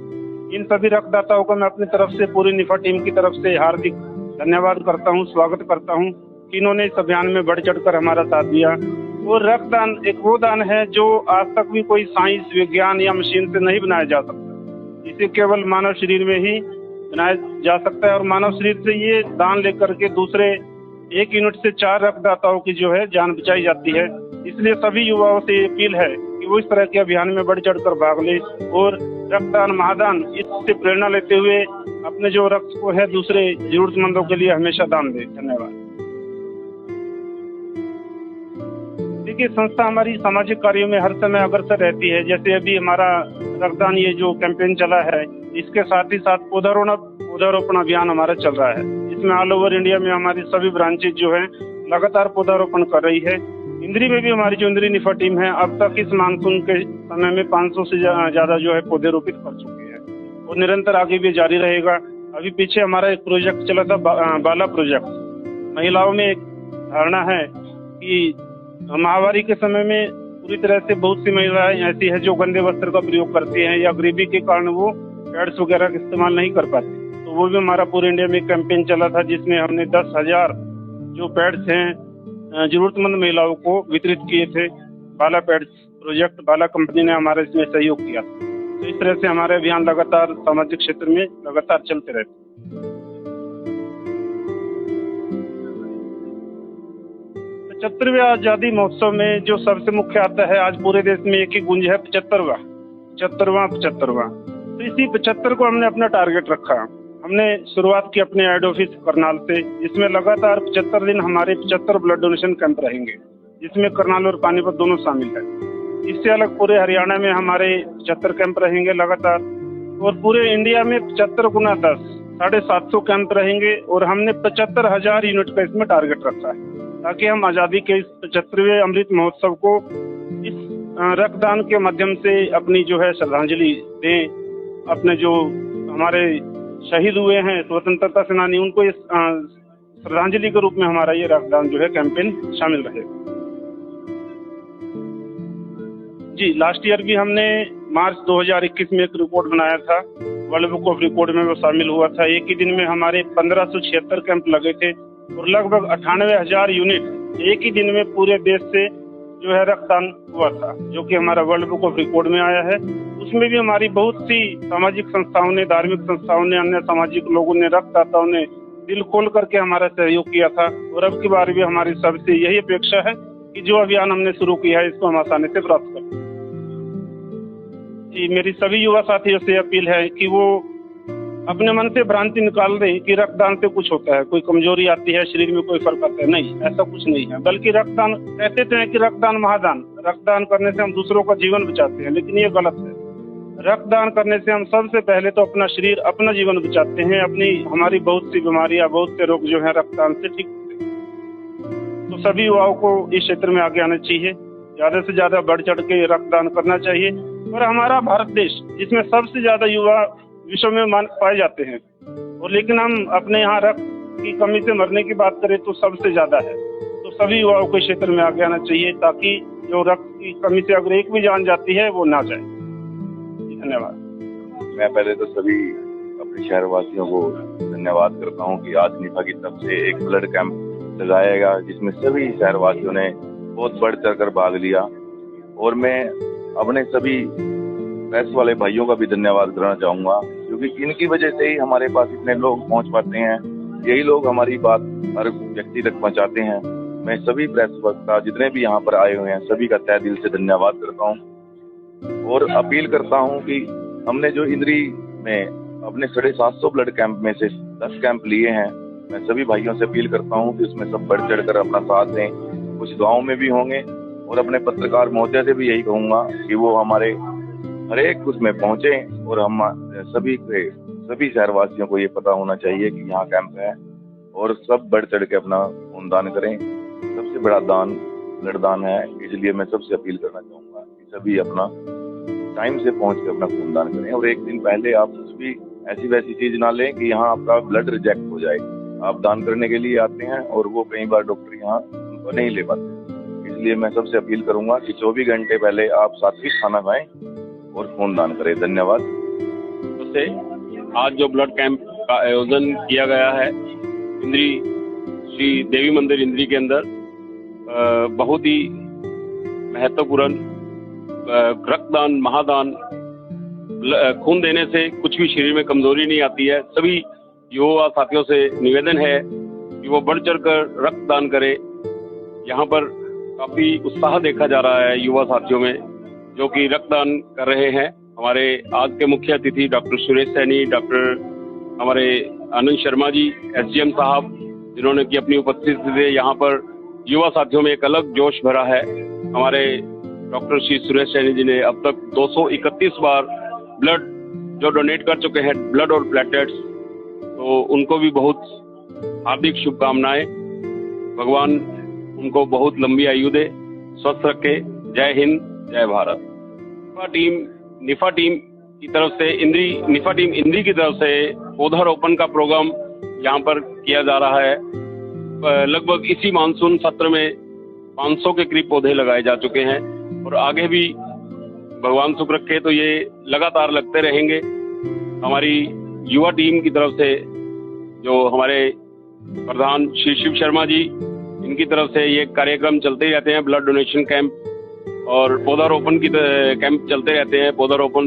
इन सभी रक्तदाताओं को मैं अपनी तरफ से, पूरी निफा टीम की तरफ से हार्दिक धन्यवाद करता हूँ, स्वागत करता हूँ कि इन्होंने इस अभियान में बढ़ चढ़ कर हमारा साथ दिया। और रक्तदान एक वो दान है जो आज तक भी कोई साइंस, विज्ञान या मशीन से नहीं बनाया जा सकता। इसे केवल मानव शरीर में ही बनाया जा सकता है और मानव शरीर से ये दान लेकर के दूसरे 1 यूनिट से 4 रक्तदाताओं की जो है जान बचाई जाती है। इसलिए सभी युवाओं से अपील है कि वो इस तरह के अभियान में बढ़ चढ़ कर भाग ले और रक्तदान महादान इससे प्रेरणा लेते हुए अपने जो रक्त को है दूसरे जरूरतमंदों के लिए हमेशा दान दे। धन्यवाद। देखिए, संस्था हमारी सामाजिक कार्यों में हर समय अग्रसर रहती है। जैसे अभी हमारा रक्तदान ये जो कैंपेन चला है, इसके साथ ही साथ पौधारोपण अभियान हमारा चल रहा है। इसमें ऑल ओवर इंडिया में हमारी सभी ब्रांचेज जो है लगातार पौधारोपण कर रही है। इंद्री में भी हमारी जो इंद्री निफा टीम है अब तक इस मानसून के समय में 500 से ज्यादा जो है पौधे रोपित कर चुकी है और निरंतर आगे भी जारी रहेगा। अभी पीछे हमारा एक प्रोजेक्ट चला था, बाला प्रोजेक्ट। महिलाओं में एक धारणा है कि महामारी के समय में पूरी तरह से बहुत सी महिलाएं ऐसी है जो गंदे वस्त्र का प्रयोग करती हैं या गरीबी के कारण वो पैड्स वगैरह का इस्तेमाल नहीं कर पाती। तो वो भी हमारा पूरे इंडिया में कैंपेन चला था, जिसमें हमने 10,000 जो पैड्स हैं जरूरतमंद महिलाओं को वितरित किए थे। बाला पैड्स प्रोजेक्ट, बाला कंपनी ने हमारा इसमें सहयोग किया। तो इस तरह से हमारे अभियान लगातार सामाजिक क्षेत्र में लगातार चलते रहते। 75वें आज़ादी महोत्सव में जो सबसे मुख्य आता है, आज पूरे देश में एक ही गुंज है, 75वां। तो इसी 75 को हमने अपना टारगेट रखा। हमने शुरुआत की अपने हेड ऑफिस करनाल से, जिसमें लगातार 75 दिन हमारे 75 ब्लड डोनेशन कैंप रहेंगे, जिसमें करनाल और पानीपत दोनों शामिल है। इससे अलग पूरे हरियाणा में हमारे 75 कैंप रहेंगे लगातार और पूरे इंडिया में 75 गुना 10 750 कैंप रहेंगे और हमने 75,000 यूनिट का इसमें टारगेट रखा है, ताकि हम आज़ादी के इस 75वें अमृत महोत्सव को इस रक्तदान के माध्यम से अपनी जो है श्रद्धांजलि दें। अपने जो हमारे शहीद हुए हैं स्वतंत्रता सेनानी, उनको इस श्रद्धांजलि के रूप में हमारा ये रक्तदान जो है कैंपेन शामिल रहेगा। जी, लास्ट ईयर भी हमने मार्च 2021 में एक रिपोर्ट बनाया था, वर्ल्ड बुक ऑफ रिकॉर्ड में वो शामिल हुआ था। एक ही दिन में हमारे 1576 कैंप लगे थे और लगभग 98,000 यूनिट एक ही दिन में पूरे देश से जो है रक्तदान हुआ था, जो कि हमारा वर्ल्ड बुक ऑफ रिकॉर्ड में आया है। उसमें भी हमारी बहुत सी सामाजिक संस्थाओं ने, धार्मिक संस्थाओं ने, अन्य सामाजिक लोगों ने, रक्तदाताओं ने दिल खोल करके हमारा सहयोग किया था। और अब की बार भी हमारी सबसे यही अपेक्षा है कि जो अभियान हमने शुरू किया है इसको हम आसानी से प्राप्त करें। जी, मेरी सभी युवा साथियों से अपील है कि वो अपने मन से भ्रांति निकाल दें कि रक्तदान से कुछ होता है, कोई कमजोरी आती है, शरीर में कोई फर्क आता है। नहीं, ऐसा कुछ नहीं है। बल्कि रक्तदान, कहते तो हैं कि रक्तदान महादान, रक्तदान करने से हम दूसरों का जीवन बचाते हैं, लेकिन ये गलत है। रक्तदान करने से हम सबसे पहले तो अपना शरीर, अपना जीवन बचाते हैं। हमारी बहुत सी बीमारियां, बहुत से रोग जो है रक्तदान से ठीक होते हैं। तो सभी युवाओं को इस क्षेत्र में आगे आना चाहिए, ज्यादा से ज्यादा बढ़ चढ़ के रक्तदान करना चाहिए। और हमारा भारत देश, जिसमें सबसे ज्यादा युवा विश्व में पाए जाते हैं, और लेकिन हम अपने यहाँ रक्त की कमी से मरने की बात करें तो सबसे ज्यादा है। तो सभी युवाओं को इस क्षेत्र में आगे आना चाहिए, ताकि जो रक्त की कमी से अगर एक भी जान जाती है वो ना जाए। धन्यवाद। मैं पहले तो सभी अपने शहरवासियों को धन्यवाद करता हूं कि आज निफा की तरफ से एक ब्लड कैंप लगाएगा, जिसमें सभी शहरवासियों ने बहुत बढ़ चढ़ कर भाग लिया। और मैं अपने सभी प्रेस वाले भाइयों का भी धन्यवाद करना चाहूंगा, क्योंकि इनकी वजह से ही हमारे पास इतने लोग पहुंच पाते हैं। यही लोग हमारी बात हर व्यक्ति तक पहुंचाते हैं। मैं सभी प्रेस वक्ता जितने भी यहाँ पर आए हुए हैं सभी का तहे दिल से धन्यवाद करता हूँ और अपील करता हूँ कि हमने जो इंद्री में अपने 750 ब्लड कैंप में से 10 कैंप लिए हैं, मैं सभी भाइयों से अपील करता हूँ कि उसमें सब बढ़ चढ़ कर अपना साथ दें। कुछ गाँव में भी होंगे और अपने पत्रकार महोदय से भी यही कहूँगा कि वो हमारे हर एक उसमें पहुंचे और हम सभी शहरवासियों को ये पता होना चाहिए कि यहाँ कैंप है और सब बढ़ चढ़ के अपना खून दान करें। सबसे बड़ा दान ब्लड दान है, इसलिए मैं सबसे अपील करना चाहूँगा कि सभी अपना टाइम से पहुंच के अपना खून दान करें। और एक दिन पहले आप कुछ भी ऐसी वैसी चीज ना लें कि यहाँ आपका ब्लड रिजेक्ट हो जाए। आप दान करने के लिए आते हैं और वो कई बार डॉक्टर यहाँ उनको नहीं ले पाते, इसलिए मैं सबसे अपील करूंगा कि 24 घंटे पहले आप सात्विक खाना खाएं और खून दान करें। धन्यवाद। से आज जो ब्लड कैंप का आयोजन किया गया है इंद्री श्री देवी मंदिर इंद्री के अंदर, बहुत ही महत्वपूर्ण रक्तदान महादान, खून देने से कुछ भी शरीर में कमजोरी नहीं आती है। सभी युवा साथियों से निवेदन है कि वो बढ़ चढ़ कर रक्तदान करें। यहाँ पर काफी उत्साह देखा जा रहा है युवा साथियों में जो कि रक्तदान कर रहे हैं। हमारे आज के मुख्य अतिथि डॉक्टर सुरेश सैनी, डॉक्टर हमारे आनंद शर्मा जी, एसडीएम साहब, जिन्होंने की अपनी उपस्थिति से यहाँ पर युवा साथियों में एक अलग जोश भरा है। हमारे डॉक्टर श्री सुरेश सैनी जी ने अब तक 231 बार ब्लड जो डोनेट कर चुके हैं, ब्लड और प्लेटलेट्स, तो उनको भी बहुत हार्दिक शुभकामनाएं। भगवान उनको बहुत लंबी आयु दे, स्वस्थ रखे। जय हिंद, जय भारत। निफा टीम की तरफ से निफा टीम इंद्री की तरफ से पौधारोपण का प्रोग्राम यहाँ पर किया जा रहा है। लगभग इसी मानसून सत्र में 500 के करीब पौधे लगाए जा चुके हैं और आगे भी भगवान सुख रखे तो ये लगातार लगते रहेंगे। हमारी युवा टीम की तरफ से जो हमारे प्रधान श्री शिव शर्मा जी, इनकी तरफ से ये कार्यक्रम चलते रहते हैं, ब्लड डोनेशन कैंप और पौधारोपण की कैंप चलते रहते हैं। पौधारोपण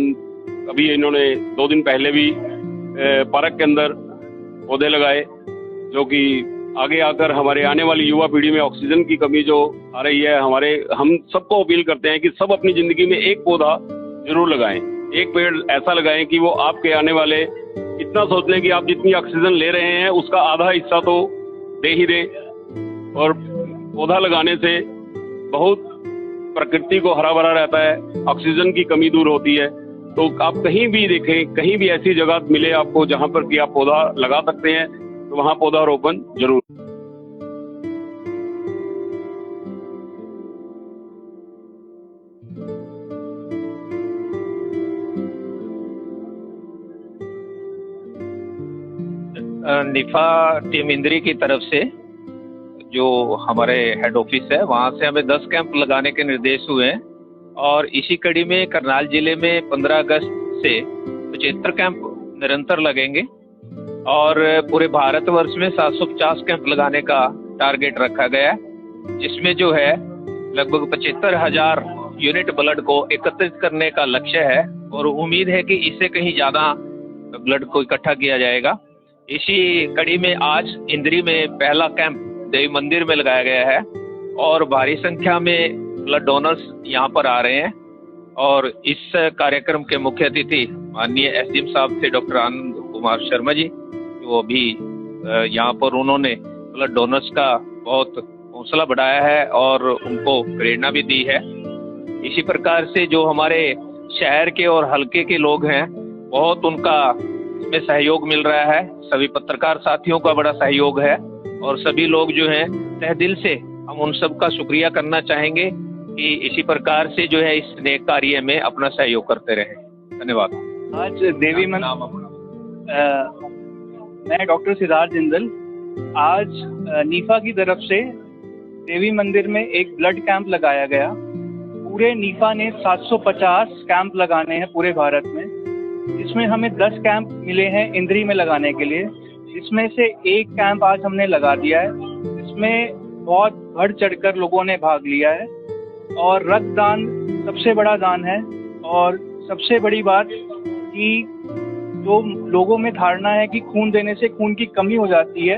अभी इन्होंने 2 दिन पहले भी पार्क के अंदर पौधे लगाए, जो कि आगे आकर हमारे आने वाली युवा पीढ़ी में ऑक्सीजन की कमी जो आ रही है, हम सबको अपील करते हैं कि सब अपनी जिंदगी में एक पौधा जरूर लगाएं। एक पेड़ ऐसा लगाएं कि वो आपके आने वाले इतना सोच लें कि आप जितनी ऑक्सीजन ले रहे हैं उसका आधा हिस्सा तो दे ही दें। और पौधा लगाने से बहुत प्रकृति को हरा भरा रहता है, ऑक्सीजन की कमी दूर होती है। तो आप कहीं भी देखें, कहीं भी ऐसी जगह मिले आपको जहां पर कि आप पौधा लगा सकते हैं, तो वहां पौधारोपण जरूर। निफा टीम इंद्री की तरफ से जो हमारे हेड ऑफिस है वहाँ से हमें 10 कैंप लगाने के निर्देश हुए हैं और इसी कड़ी में करनाल जिले में 15 अगस्त से 75 कैंप निरंतर लगेंगे और पूरे भारतवर्ष में 750 कैंप लगाने का टारगेट रखा गया है, जिसमें जो है लगभग 75,000 यूनिट ब्लड को एकत्रित करने का लक्ष्य है और उम्मीद है कि इससे कहीं ज़्यादा ब्लड को इकट्ठा किया जाएगा। इसी कड़ी में आज इंद्री में पहला कैंप देवी मंदिर में लगाया गया है और भारी संख्या में ब्लड डोनर्स यहाँ पर आ रहे हैं और इस कार्यक्रम के मुख्य अतिथि माननीय एसडीएम साहब थे डॉक्टर आनंद कुमार शर्मा जी, वो भी यहाँ पर उन्होंने ब्लड डोनर्स का बहुत हौसला बढ़ाया है और उनको प्रेरणा भी दी है। इसी प्रकार से जो हमारे शहर के और हलके के लोग हैं बहुत उनका इसमें सहयोग मिल रहा है, सभी पत्रकार साथियों का बड़ा सहयोग है और सभी लोग जो हैं तहे दिल से हम उन सब का शुक्रिया करना चाहेंगे कि इसी प्रकार से जो है इस नेक कार्य में अपना सहयोग करते रहें। धन्यवाद। आज देवी मैं डॉक्टर सिद्धार्थ जिंदल आज नीफा की तरफ से देवी मंदिर में एक ब्लड कैंप लगाया गया। पूरे नीफा ने 750 कैंप लगाने हैं पूरे भारत में, जिसमें हमें 10 कैंप मिले हैं इंद्री में लगाने के लिए, जिसमें से एक कैंप आज हमने लगा दिया है। इसमें बहुत बढ़ चढ़कर लोगों ने भाग लिया है और रक्तदान सबसे बड़ा दान है। और सबसे बड़ी बात कि जो लोगों में धारणा है कि खून देने से खून की कमी हो जाती है,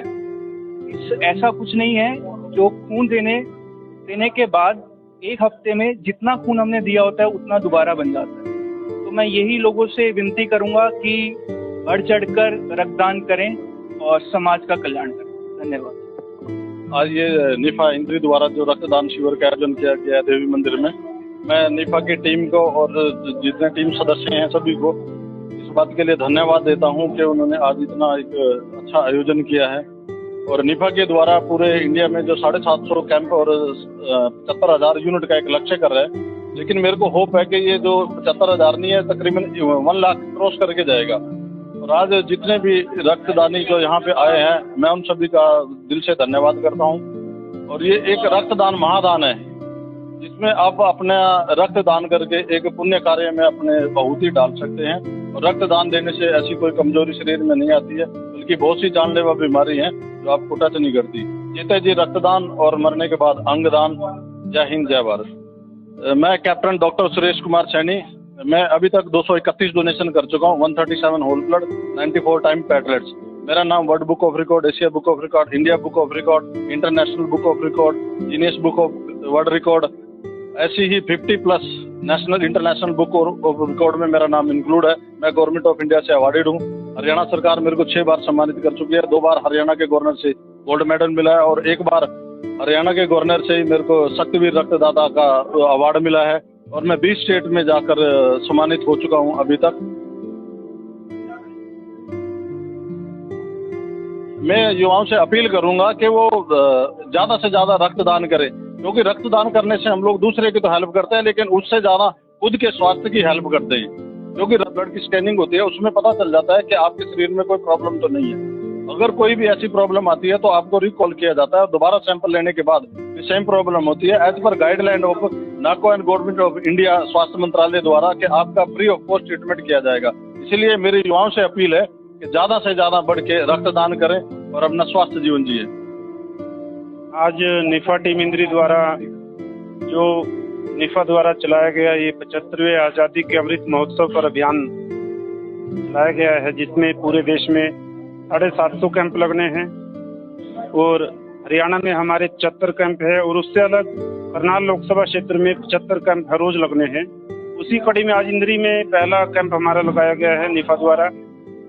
ऐसा कुछ नहीं है। जो खून देने के बाद एक हफ्ते में जितना खून हमने दिया होता है उतना दोबारा बन जाता है। तो मैं यही लोगों से विनती करूंगा कि बढ़ चढ़कर रक्तदान करें और समाज का कल्याण करें। धन्यवाद। आज ये नीफा इंद्री द्वारा जो रक्तदान शिविर का आयोजन किया गया है देवी मंदिर में, मैं नीफा की टीम को और जितने टीम सदस्य हैं सभी को इस बात के लिए धन्यवाद देता हूं कि उन्होंने आज इतना एक अच्छा आयोजन किया है। और नीफा के द्वारा पूरे इंडिया में जो 750 कैंप और 75,000 यूनिट का एक लक्ष्य कर रहे हैं, लेकिन मेरे को होप है कि ये जो 75,000 नहीं है तकरीबन 1 लाख क्रॉस करके जाएगा। और आज जितने भी रक्तदानी जो यहाँ पे आए हैं मैं उन सभी का दिल से धन्यवाद करता हूँ। और ये एक रक्तदान महादान है जिसमें आप अपना रक्तदान करके एक पुण्य कार्य में अपने बहुती डाल सकते हैं। और रक्तदान देने से ऐसी कोई कमजोरी शरीर में नहीं आती है, बल्कि बहुत सी जानलेवा बीमारी है जो आपको टच नहीं करती। जीते जी रक्तदान और मरने के बाद अंगदान। जय हिंद, जय भारत। मैं कैप्टन डॉक्टर सुरेश कुमार सैनी, मैं अभी तक 231 डोनेशन कर चुका हूँ, 137 होल ब्लड, 94 टाइम पैटलेट्स। मेरा नाम world book of record, Asia book of record, India book of record, international book of record, Guinness book of world record, ऐसी ही 50+ national international book of record में मेरा नाम इंक्लूड है। मैं गवर्नमेंट ऑफ इंडिया से awarded हूँ। हरियाणा सरकार मेरे को 6 बार सम्मानित कर चुकी है। 2 बार हरियाणा के गवर्नर से गोल्ड मेडल मिला है और 1 बार हरियाणा के गवर्नर से ही मेरे को शक्तिवीर रक्तदाता का अवार्ड मिला है। और मैं 20 स्टेट में जाकर सम्मानित हो चुका हूँ अभी तक। मैं युवाओं से अपील करूंगा कि वो ज्यादा से ज्यादा रक्तदान करें, क्योंकि रक्तदान करने से हम लोग दूसरे की तो हेल्प करते हैं, लेकिन उससे ज्यादा खुद के स्वास्थ्य की हेल्प करते हैं। क्योंकि ब्लड की स्कैनिंग होती है, उसमें पता चल जाता है कि आपके शरीर में कोई प्रॉब्लम तो नहीं है। अगर कोई भी ऐसी प्रॉब्लम आती है तो आपको रिकॉल किया जाता है और दोबारा सैंपल लेने के बाद सेम प्रॉब्लम होती है as per guideline of NACO and Government of India स्वास्थ्य मंत्रालय द्वारा कि आपका फ्री ऑफ कॉस्ट ट्रीटमेंट किया जाएगा। इसीलिए मेरी युवाओं से अपील है कि ज्यादा से ज्यादा बढ़ के रक्तदान करें और अपना स्वास्थ्य जीवन जिए। आज निफा टीम इंद्री द्वारा जो निफा द्वारा चलाया गया ये 75वें आज़ादी के अमृत महोत्सव पर अभियान चलाया गया है, जिसमें पूरे देश में 750 कैंप लगने हैं और हरियाणा में हमारे 74 कैंप है और उससे अलग करनाल लोकसभा क्षेत्र में 75 कैंप हर रोज लगने हैं। उसी कड़ी में आज इंद्री में पहला कैंप हमारा लगाया गया है निफा द्वारा,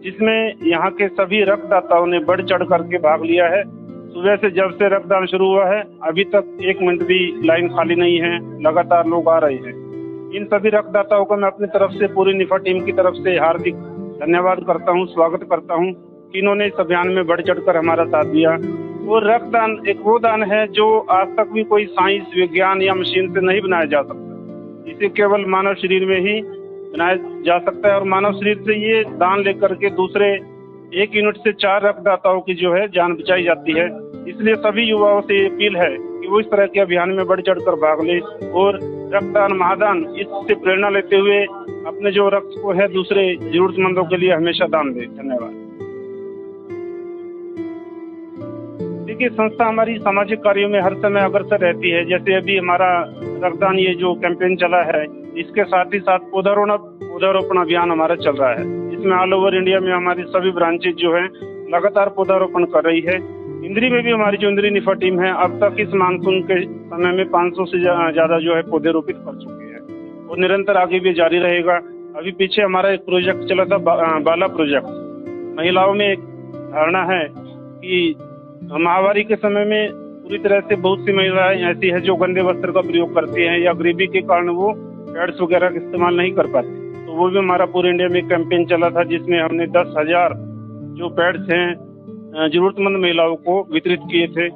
जिसमें यहाँ के सभी रक्तदाताओं ने बढ़ चढ़ करके भाग लिया है। सुबह से जब से रक्तदान शुरू हुआ है अभी तक 1 मिनट भी लाइन खाली नहीं है, लगातार लोग आ रहे हैं। इन सभी रक्तदाताओं को मैं अपनी तरफ से पूरी निफा टीम की तरफ से हार्दिक धन्यवाद करता हूँ, स्वागत करता हूँ कि इन्होंने इस अभियान में बढ़ चढ़कर हमारा साथ दिया। और रक्तदान एक वो दान है जो आज तक भी कोई साइंस, विज्ञान या मशीन से नहीं बनाया जा सकता। इसे केवल मानव शरीर में ही बनाया जा सकता है और मानव शरीर से ये दान लेकर के दूसरे 1 यूनिट से 4 रक्तदाताओं की जो है जान बचाई जाती है। इसलिए सभी युवाओं से अपील है कि वो इस तरह के अभियान में बढ़ चढ़कर भाग ले और रक्तदान महादान इससे प्रेरणा लेते हुए अपने जो रक्त को है दूसरे जरूरतमंदों के लिए हमेशा दान दे। धन्यवाद। देखिए, संस्था हमारी सामाजिक कार्यों में हर समय अग्रसर रहती है। जैसे अभी हमारा रक्तदान ये जो कैंपेन चला है, इसके साथ ही साथ पौधारोपण अभियान हमारा चल रहा है। इसमें ऑल ओवर इंडिया में हमारी सभी ब्रांचेज जो है लगातार पौधारोपण कर रही है। इंद्री में भी हमारी जो इंद्री निफा टीम है अब तक इस मानसून के समय में 500 से ज्यादा जो है पौधे रोपित कर चुके हैं और निरंतर आगे भी जारी रहेगा। अभी पीछे हमारा एक प्रोजेक्ट चला था बाला प्रोजेक्ट। महिलाओं में एक धारणा है कि महामारी के समय में पूरी तरह से बहुत सी महिलाएं ऐसी है जो गंदे वस्त्र का प्रयोग करती हैं या गरीबी के कारण वो पैड्स वगैरह का इस्तेमाल नहीं कर पाती। तो वो भी हमारा पूरे इंडिया में कैंपेन चला था जिसमें हमने 10,000 जो पैड्स हैं जरूरतमंद महिलाओं को वितरित किए थे।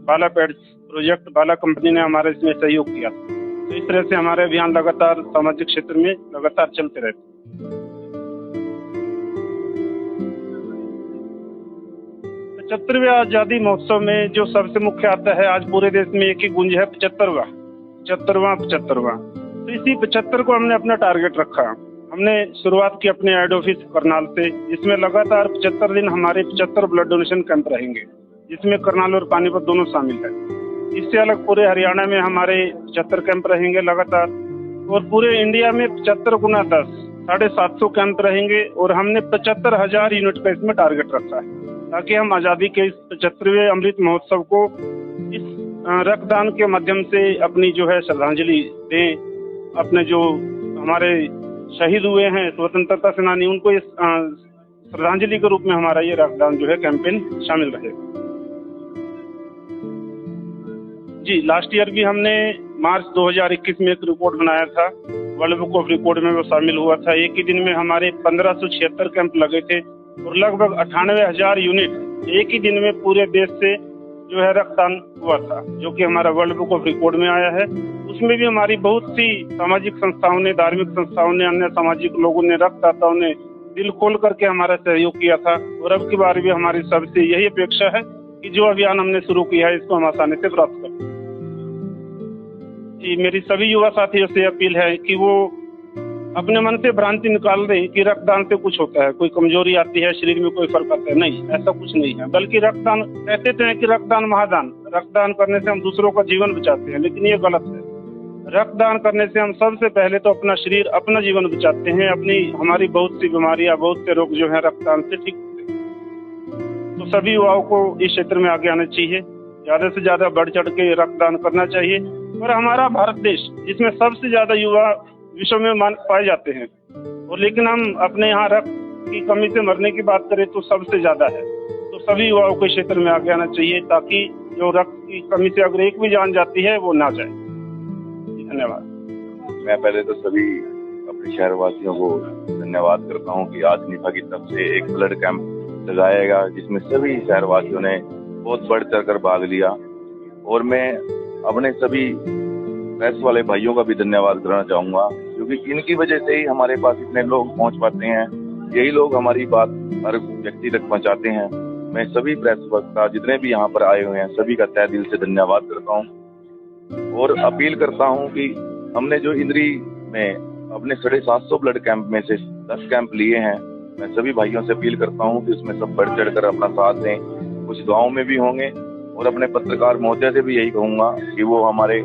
बाला पैड्स प्रोजेक्ट, बाला कंपनी ने हमारे इसमें सहयोग किया। तो इस तरह से हमारे अभियान लगातार सामाजिक क्षेत्र में लगातार चलते रहते हैं। 75वें आजादी महोत्सव में जो सबसे मुख्य आता है, आज पूरे देश में एक ही गूंज है 75वां। तो इसी 75 को हमने अपना टारगेट रखा। हमने शुरुआत की अपने हेड ऑफिस करनाल से, जिसमें लगातार 75 दिन हमारे 75 ब्लड डोनेशन कैंप रहेंगे, जिसमें करनाल और पानीपत दोनों शामिल है। इससे अलग पूरे हरियाणा में हमारे 75 कैंप रहेंगे लगातार और पूरे इंडिया में 75 गुना 10 750 कैंप रहेंगे और हमने 75,000 यूनिट का इसमें टारगेट रखा है ताकि हम आज़ादी के इस 75वें अमृत महोत्सव को इस रक्तदान के माध्यम से अपनी जो है श्रद्धांजलि दें। अपने जो हमारे शहीद हुए हैं स्वतंत्रता सेनानी, उनको इस श्रद्धांजलि के रूप में हमारा ये रक्तदान जो है कैंपेन शामिल रहेगा। जी, लास्ट ईयर भी हमने मार्च 2021 में एक रिकॉर्ड बनाया था, वर्ल्ड बुक ऑफ रिकॉर्ड में वो शामिल हुआ था। एक ही दिन में हमारे 1576 कैंप लगे थे और लगभग 98,000 यूनिट एक ही दिन में पूरे देश से जो है रक्तदान हुआ था, जो कि हमारा वर्ल्ड बुक ऑफ रिकॉर्ड में आया है। उसमें भी हमारी बहुत सी सामाजिक संस्थाओं ने, धार्मिक संस्थाओं ने, अन्य सामाजिक लोगों ने, रक्तदाताओं ने दिल खोल करके हमारा सहयोग किया था। और अब की बार भी हमारी सबसे यही अपेक्षा है कि जो अभियान हमने शुरू किया है इसको हम आसानी से प्राप्त करें। जी, मेरी सभी युवा साथियों से अपील है कि वो अपने मन से भ्रांति निकाल दें कि रक्तदान से कुछ होता है, कोई कमजोरी आती है, शरीर में कोई फर्क आता है। नहीं, ऐसा कुछ नहीं है। बल्कि रक्तदान, कहते तो हैं कि रक्तदान महादान, रक्तदान करने से हम दूसरों का जीवन बचाते हैं, लेकिन ये गलत है। रक्तदान करने से हम सबसे पहले तो अपना शरीर, अपना जीवन बचाते हैं। हमारी बहुत सी बीमारियां, बहुत से रोग जो है रक्तदान से ठीक होते हैं। तो सभी युवाओं को इस क्षेत्र में आगे आना चाहिए, ज्यादा से ज्यादा बढ़ चढ़ के रक्तदान करना चाहिए। और हमारा भारत देश, जिसमें सबसे ज्यादा युवा विश्व में पाए जाते हैं, और लेकिन हम अपने यहाँ रक्त की कमी से मरने की बात करें तो सबसे ज्यादा है। तो सभी युवाओं को क्षेत्र में आगे आना चाहिए ताकि जो रक्त की कमी से अगर एक भी जान जाती है वो ना जाए। धन्यवाद। मैं पहले तो सभी अपने शहरवासियों को धन्यवाद करता हूँ कि आज निफा की तरफ से एक ब्लड कैंप लगाएगा जिसमें सभी शहरवासियों ने बहुत बढ़ चढ़ कर भाग लिया। और मैं अपने सभी प्रेस वाले भाइयों का भी धन्यवाद करना चाहूँगा, क्योंकि इनकी वजह से ही हमारे पास इतने लोग पहुँच पाते हैं। यही लोग हमारी बात हर व्यक्ति तक पहुँचाते हैं। मैं सभी प्रेस वक्ता जितने भी यहाँ पर आए हुए हैं सभी का तहे दिल से धन्यवाद करता हूँ और अपील करता हूँ कि हमने जो इंद्री में अपने 750 ब्लड कैंप में से 10 कैंप लिए हैं, मैं सभी भाइयों से अपील करता हूँ कि उसमें सब बढ़ चढ़ कर अपना साथ दें। कुछ गाँव में भी होंगे और अपने पत्रकार महोदय से भी यही कहूँगा कि वो हमारे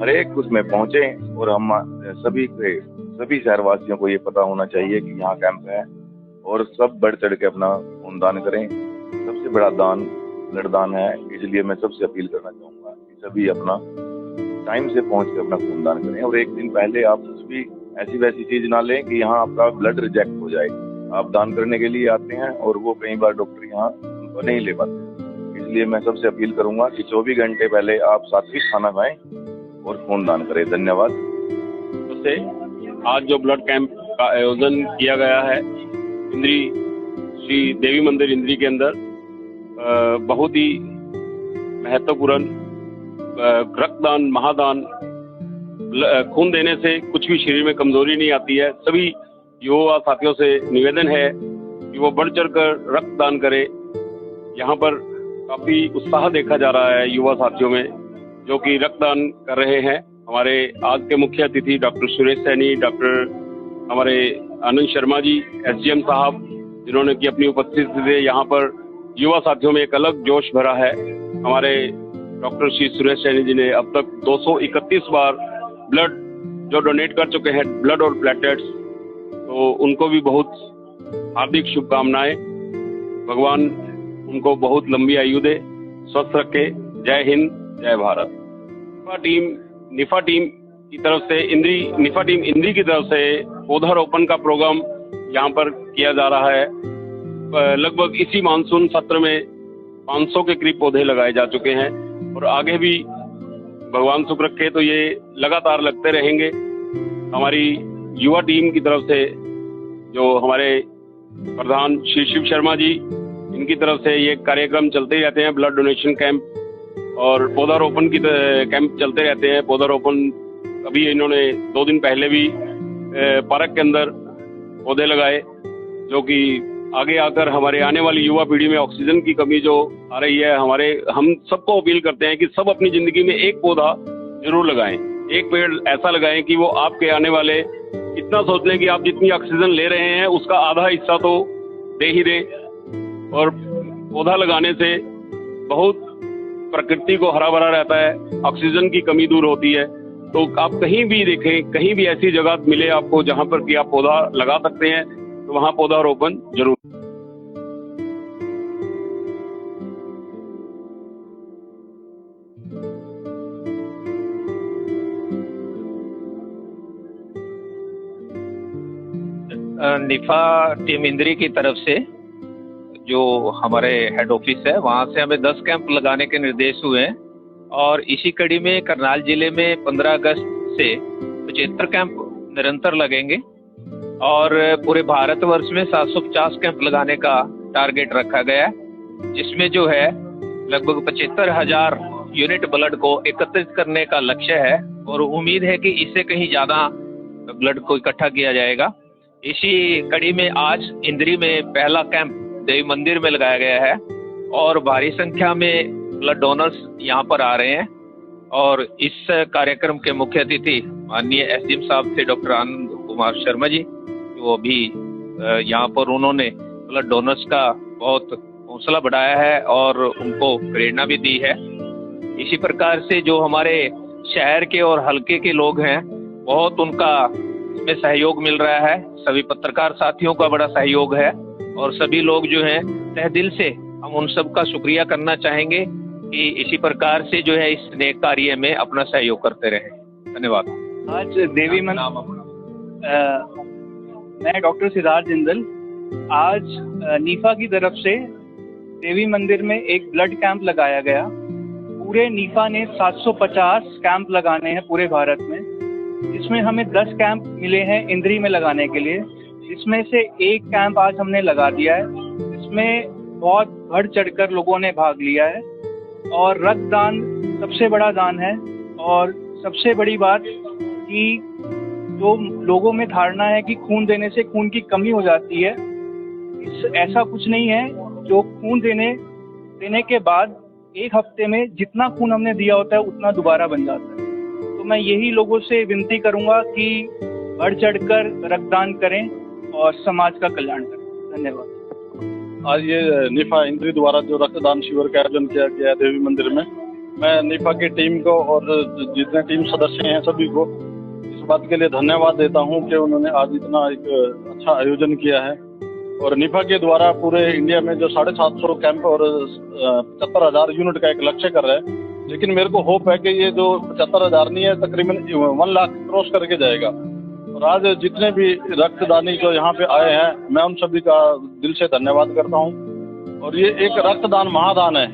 हर एक उसमें पहुँचे और हम सभी शहरवासियों को ये पता होना चाहिए कि यहाँ कैंप है और सब बढ़ चढ़ के अपना खूनदान करें। सबसे बड़ा दान ब्लड दान है, इसलिए मैं सबसे अपील करना चाहूँगा कि सभी अपना टाइम से पहुँच के अपना खूनदान करें। और एक दिन पहले आप कुछ भी ऐसी वैसी चीज़ ना लें कि यहाँ आपका ब्लड रिजेक्ट हो जाए। आप दान करने के लिए आते हैं और वो कई बार डॉक्टर यहाँ उनको नहीं ले पाते। इसलिए मैं सबसे अपील करूँगा कि 24 घंटे पहले आप सात्विक खाना खाएं और खूनदान करें। धन्यवाद। से आज जो ब्लड कैंप का आयोजन किया गया है इंद्री श्री देवी मंदिर इंद्री के अंदर, बहुत ही महत्वपूर्ण रक्तदान महादान, खून देने से कुछ भी शरीर में कमजोरी नहीं आती है। सभी युवा साथियों से निवेदन है कि वो बढ़ चढ़ कर रक्तदान करें। यहाँ पर काफी उत्साह देखा जा रहा है युवा साथियों में, जो कि रक्तदान कर रहे हैं। हमारे आज के मुख्य अतिथि डॉक्टर सुरेश सैनी, डॉक्टर हमारे आनंद शर्मा जी, एसडीएम साहब, जिन्होंने की अपनी उपस्थिति से यहाँ पर युवा साथियों में एक अलग जोश भरा है। हमारे डॉक्टर श्री सुरेश सैनी जी ने अब तक 231 बार ब्लड जो डोनेट कर चुके हैं, ब्लड और प्लेटलेट्स, तो उनको भी बहुत हार्दिक शुभकामनाएं। भगवान उनको बहुत लंबी आयु दे, स्वस्थ रखे। जय हिंद, जय भारत। निफा टीम की तरफ से निफा टीम इंद्री की तरफ से पौधारोपण का प्रोग्राम यहाँ पर किया जा रहा है। लगभग इसी मानसून सत्र में 500 के करीब पौधे लगाए जा चुके हैं और आगे भी भगवान सुख रखे तो ये लगातार लगते रहेंगे। हमारी युवा टीम की तरफ से जो हमारे प्रधान श्री शिव शर्मा जी, इनकी तरफ से ये कार्यक्रम चलते ही रहते हैं। ब्लड डोनेशन कैंप और पौधारोपण की कैंप चलते रहते हैं। पौधारोपण अभी इन्होंने 2 दिन पहले भी पार्क के अंदर पौधे लगाए, जो कि आगे आकर हमारे आने वाली युवा पीढ़ी में ऑक्सीजन की कमी जो आ रही है, हम सबको अपील करते हैं कि सब अपनी जिंदगी में एक पौधा जरूर लगाएं। एक पेड़ ऐसा लगाएं कि वो आपके आने वाले इतना सोच लें कि आप जितनी ऑक्सीजन ले रहे हैं उसका आधा हिस्सा तो दे ही दे। और पौधा लगाने से बहुत प्रकृति को हरा भरा रहता है, ऑक्सीजन की कमी दूर होती है। तो आप कहीं भी देखें, कहीं भी ऐसी जगह मिले आपको जहां पर कि आप पौधा लगा सकते हैं, तो वहां पौधारोपण जरूर। निफा टीम इंद्री की तरफ से जो हमारे हेड ऑफिस है वहाँ से हमें 10 कैंप लगाने के निर्देश हुए हैं और इसी कड़ी में करनाल जिले में 15 अगस्त से 75 कैंप निरंतर लगेंगे और पूरे भारतवर्ष में 750 कैंप लगाने का टारगेट रखा गया है, जिसमें जो है लगभग 75,000 यूनिट ब्लड को एकत्रित करने का लक्ष्य है और उम्मीद है कि इससे कहीं ज़्यादा ब्लड को इकट्ठा किया जाएगा। इसी कड़ी में आज इंद्री में पहला कैंप देवी मंदिर में लगाया गया है और भारी संख्या में ब्लड डोनर्स यहाँ पर आ रहे हैं। और इस कार्यक्रम के मुख्य अतिथि माननीय एसडीएम साहब थे डॉक्टर आनंद कुमार शर्मा जी, वो भी यहाँ पर उन्होंने ब्लड डोनर्स का बहुत हौसला बढ़ाया है और उनको प्रेरणा भी दी है। इसी प्रकार से जो हमारे शहर के और हल्के के लोग हैं, बहुत उनका इसमें सहयोग मिल रहा है। सभी पत्रकार साथियों का बड़ा सहयोग है और सभी लोग जो हैं तहे दिल से हम उन सब का शुक्रिया करना चाहेंगे कि इसी प्रकार से जो है इस नेक कार्य में अपना सहयोग करते रहे। धन्यवाद। आज देवी मैं डॉक्टर सिद्धार्थ जिंदल आज नीफा की तरफ से देवी मंदिर में एक ब्लड कैंप लगाया गया। पूरे नीफा ने 750 कैंप लगाने हैं पूरे भारत में, जिसमें हमें 10 कैंप मिले हैं इंद्री में लगाने के लिए, जिसमें से एक कैंप आज हमने लगा दिया है। इसमें बहुत बढ़ चढ़कर लोगों ने भाग लिया है और रक्तदान सबसे बड़ा दान है। और सबसे बड़ी बात कि जो लोगों में धारणा है कि खून देने से खून की कमी हो जाती है, ऐसा कुछ नहीं है। जो खून देने के बाद 1 हफ्ते में जितना खून हमने दिया होता है उतना दोबारा बन जाता है। तो मैं यही लोगों से विनती करूंगा कि बढ़ चढ़कर रक्तदान करें और समाज का कल्याण करें। धन्यवाद। आज ये निफा इंद्री द्वारा जो रक्तदान शिविर का आयोजन किया गया देवी मंदिर में, मैं निफा की टीम को और जितने टीम सदस्य हैं सभी को इस बात के लिए धन्यवाद देता हूं कि उन्होंने आज इतना एक अच्छा आयोजन किया है। और निफा के द्वारा पूरे इंडिया में जो 750 कैंप और 75,000 यूनिट का एक लक्ष्य कर रहे हैं, लेकिन मेरे को होप है कि ये जो 75,000 नहीं है, तकरीबन 1 लाख क्रॉस करके जाएगा। और आज जितने भी रक्तदानी जो यहाँ पे आए हैं, मैं उन सभी का दिल से धन्यवाद करता हूँ। और ये एक रक्तदान महादान है,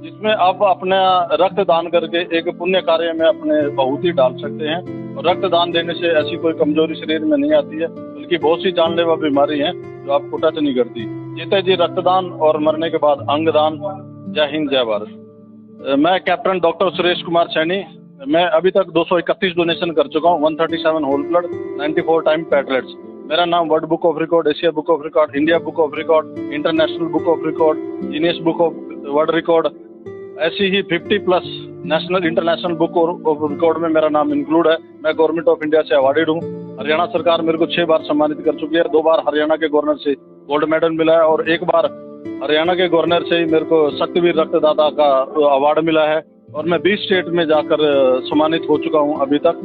जिसमें आप अपना रक्तदान करके एक पुण्य कार्य में अपने आहुति डाल सकते हैं। और रक्तदान देने से ऐसी कोई कमजोरी शरीर में नहीं आती है, बल्कि बहुत सी जानलेवा बीमारी है जो आपको टच नहीं करती। जीते जी रक्तदान और मरने के बाद अंगदान। जय हिंद, जय भारत। मैं कैप्टन डॉक्टर सुरेश कुमार सैनी, मैं अभी तक 231 डोनेशन कर चुका हूँ, 137 होल ब्लड, 94 टाइम प्लेटलेट्स। मेरा नाम world book of record, Asia book of record, India book of record, international book of record, Guinness book of world record, ऐसी ही 50+ national international book of record में मेरा नाम include है। मैं government of India से awarded हूँ। हरियाणा सरकार मेरे को 6 बार सम्मानित कर चुकी है। 2 बार हरियाणा के गवर्नर से गोल्ड मेडल मिला है और 1 बार हरियाणा के गवर्नर से ही मेरे को शक्तिवीर रक्तदाता का अवार्ड मिला है और मैं 20 स्टेट में जाकर सम्मानित हो चुका हूँ अभी तक।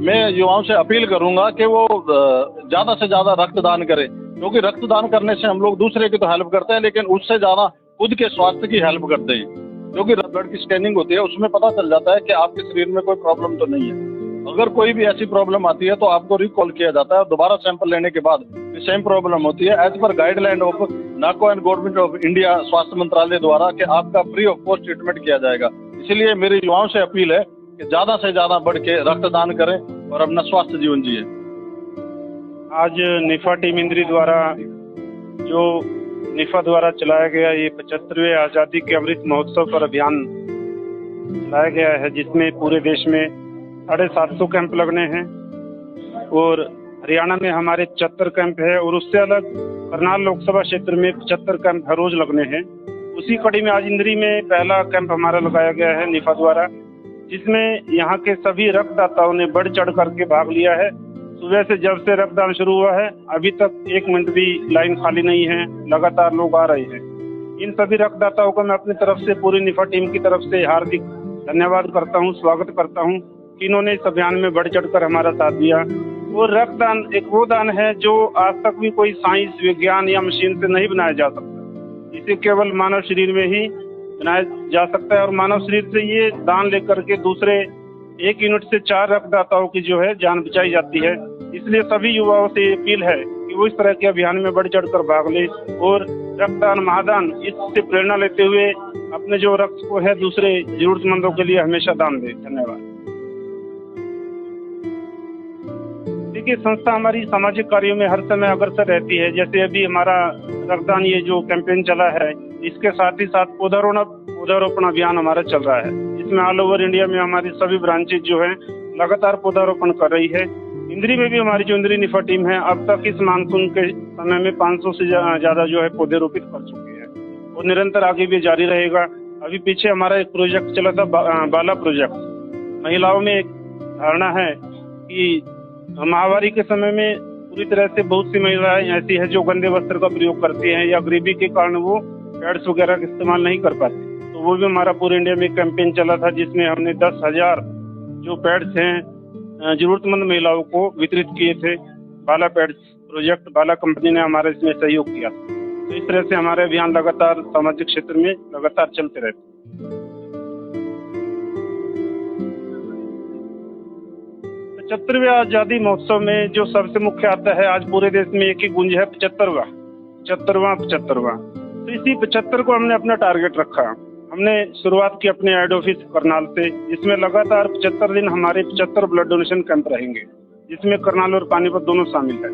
मैं युवाओं से अपील करूंगा कि वो ज्यादा से ज्यादा रक्तदान करें, क्योंकि रक्तदान करने से हम लोग दूसरे की तो हेल्प करते हैं, लेकिन उससे ज्यादा खुद के स्वास्थ्य की हेल्प करते हैं। क्योंकि ब्लड की स्कैनिंग होती है, उसमें पता चल जाता है कि आपके शरीर में कोई प्रॉब्लम तो नहीं है। अगर कोई भी ऐसी प्रॉब्लम आती है तो आपको रिकॉल किया जाता है और दोबारा सैंपल लेने के बाद सेम प्रॉब्लम होती है as per guideline of NACO and Government of India, स्वास्थ्य मंत्रालय द्वारा, कि आपका फ्री ऑफ कॉस्ट ट्रीटमेंट किया जाएगा। इसीलिए मेरे युवाओं से अपील है कि ज्यादा से ज्यादा बढ़ के रक्तदान करें और अपना स्वास्थ्य जीवन जिए। आज निफा टीम इंद्री द्वारा जो निफा द्वारा चलाया गया ये 75वें आज़ादी के अमृत महोत्सव पर अभियान चलाया गया है, जिसमें पूरे देश में 750 कैंप लगने हैं और हरियाणा में हमारे 75 कैंप है और उससे अलग करनाल लोकसभा क्षेत्र में 75 कैंप हर रोज लगने हैं। उसी कड़ी में आज इंद्री में पहला कैंप हमारा लगाया गया है निफा द्वारा, जिसमें यहाँ के सभी रक्तदाताओं ने बढ़ चढ़ करके भाग लिया है। सुबह से जब से रक्तदान शुरू हुआ है अभी तक 1 मिनट भी लाइन खाली नहीं है, लगातार लोग आ रहे हैं। इन सभी रक्तदाताओं को मैं अपनी तरफ से, पूरी निफा टीम की तरफ से हार्दिक धन्यवाद करता हूँ, स्वागत करता हूँ कि इन्होंने इस अभियान में बढ़ चढ़ कर हमारा साथ दिया। और रक्तदान एक वो दान है जो आज तक भी कोई साइंस, विज्ञान या मशीन से नहीं बनाया जा सकता। इसे केवल मानव शरीर में ही बनाया जा सकता है और मानव शरीर से ये दान लेकर के दूसरे 1 यूनिट से 4 रक्तदाताओं की जो है जान बचाई जाती है। इसलिए सभी युवाओं से अपील है कि वो इस तरह के अभियान में बढ़ चढ़ कर भाग ले और रक्तदान, महादान, इससे प्रेरणा लेते हुए अपने जो रक्त को है दूसरे जरूरतमंदों के लिए हमेशा दान दे। धन्यवाद। देखिए, संस्था हमारी सामाजिक कार्यों में हर समय अग्रसर रहती है। जैसे अभी हमारा रक्तदान ये जो कैंपेन चला है, इसके साथ ही साथ पौधारोपण अभियान हमारा चल रहा है, जिसमें ऑल ओवर इंडिया में हमारी सभी ब्रांचेज जो है लगातार पौधारोपण कर रही है। इंद्री में भी हमारी जो इंद्री निफा टीम है अब तक इस मानसून के समय में 500 से ज्यादा जो है पौधे रोपित कर चुके हैं और निरंतर आगे भी जारी रहेगा। अभी पीछे हमारा एक प्रोजेक्ट चला था, बाला प्रोजेक्ट। महिलाओं में एक धारणा है कि महामारी के समय में पूरी तरह से बहुत सी महिलाएं ऐसी है जो गंदे वस्त्र का प्रयोग करती हैं या गरीबी के कारण वो पैड्स वगैरह का इस्तेमाल नहीं कर पाती। तो वो भी हमारा पूरे इंडिया में कैंपेन चला था, जिसमें हमने 10,000 जो पैड्स हैं जरूरतमंद महिलाओं को वितरित किए थे। बाला पैड्स प्रोजेक्ट, बाला कंपनी ने हमारे इसमें सहयोग किया। तो इस तरह से हमारे अभियान लगातार सामाजिक क्षेत्र में लगातार चलते रहते। 75वें आज़ादी महोत्सव में जो सबसे मुख्य आता है, आज पूरे देश में एक ही गूंज है, 75वां। तो इसी 75 को हमने अपना टारगेट रखा। हमने शुरुआत की अपने हेड ऑफिस करनाल से, जिसमें लगातार 75 दिन हमारे 75 ब्लड डोनेशन कैंप रहेंगे, जिसमें करनाल और पानीपत दोनों शामिल है।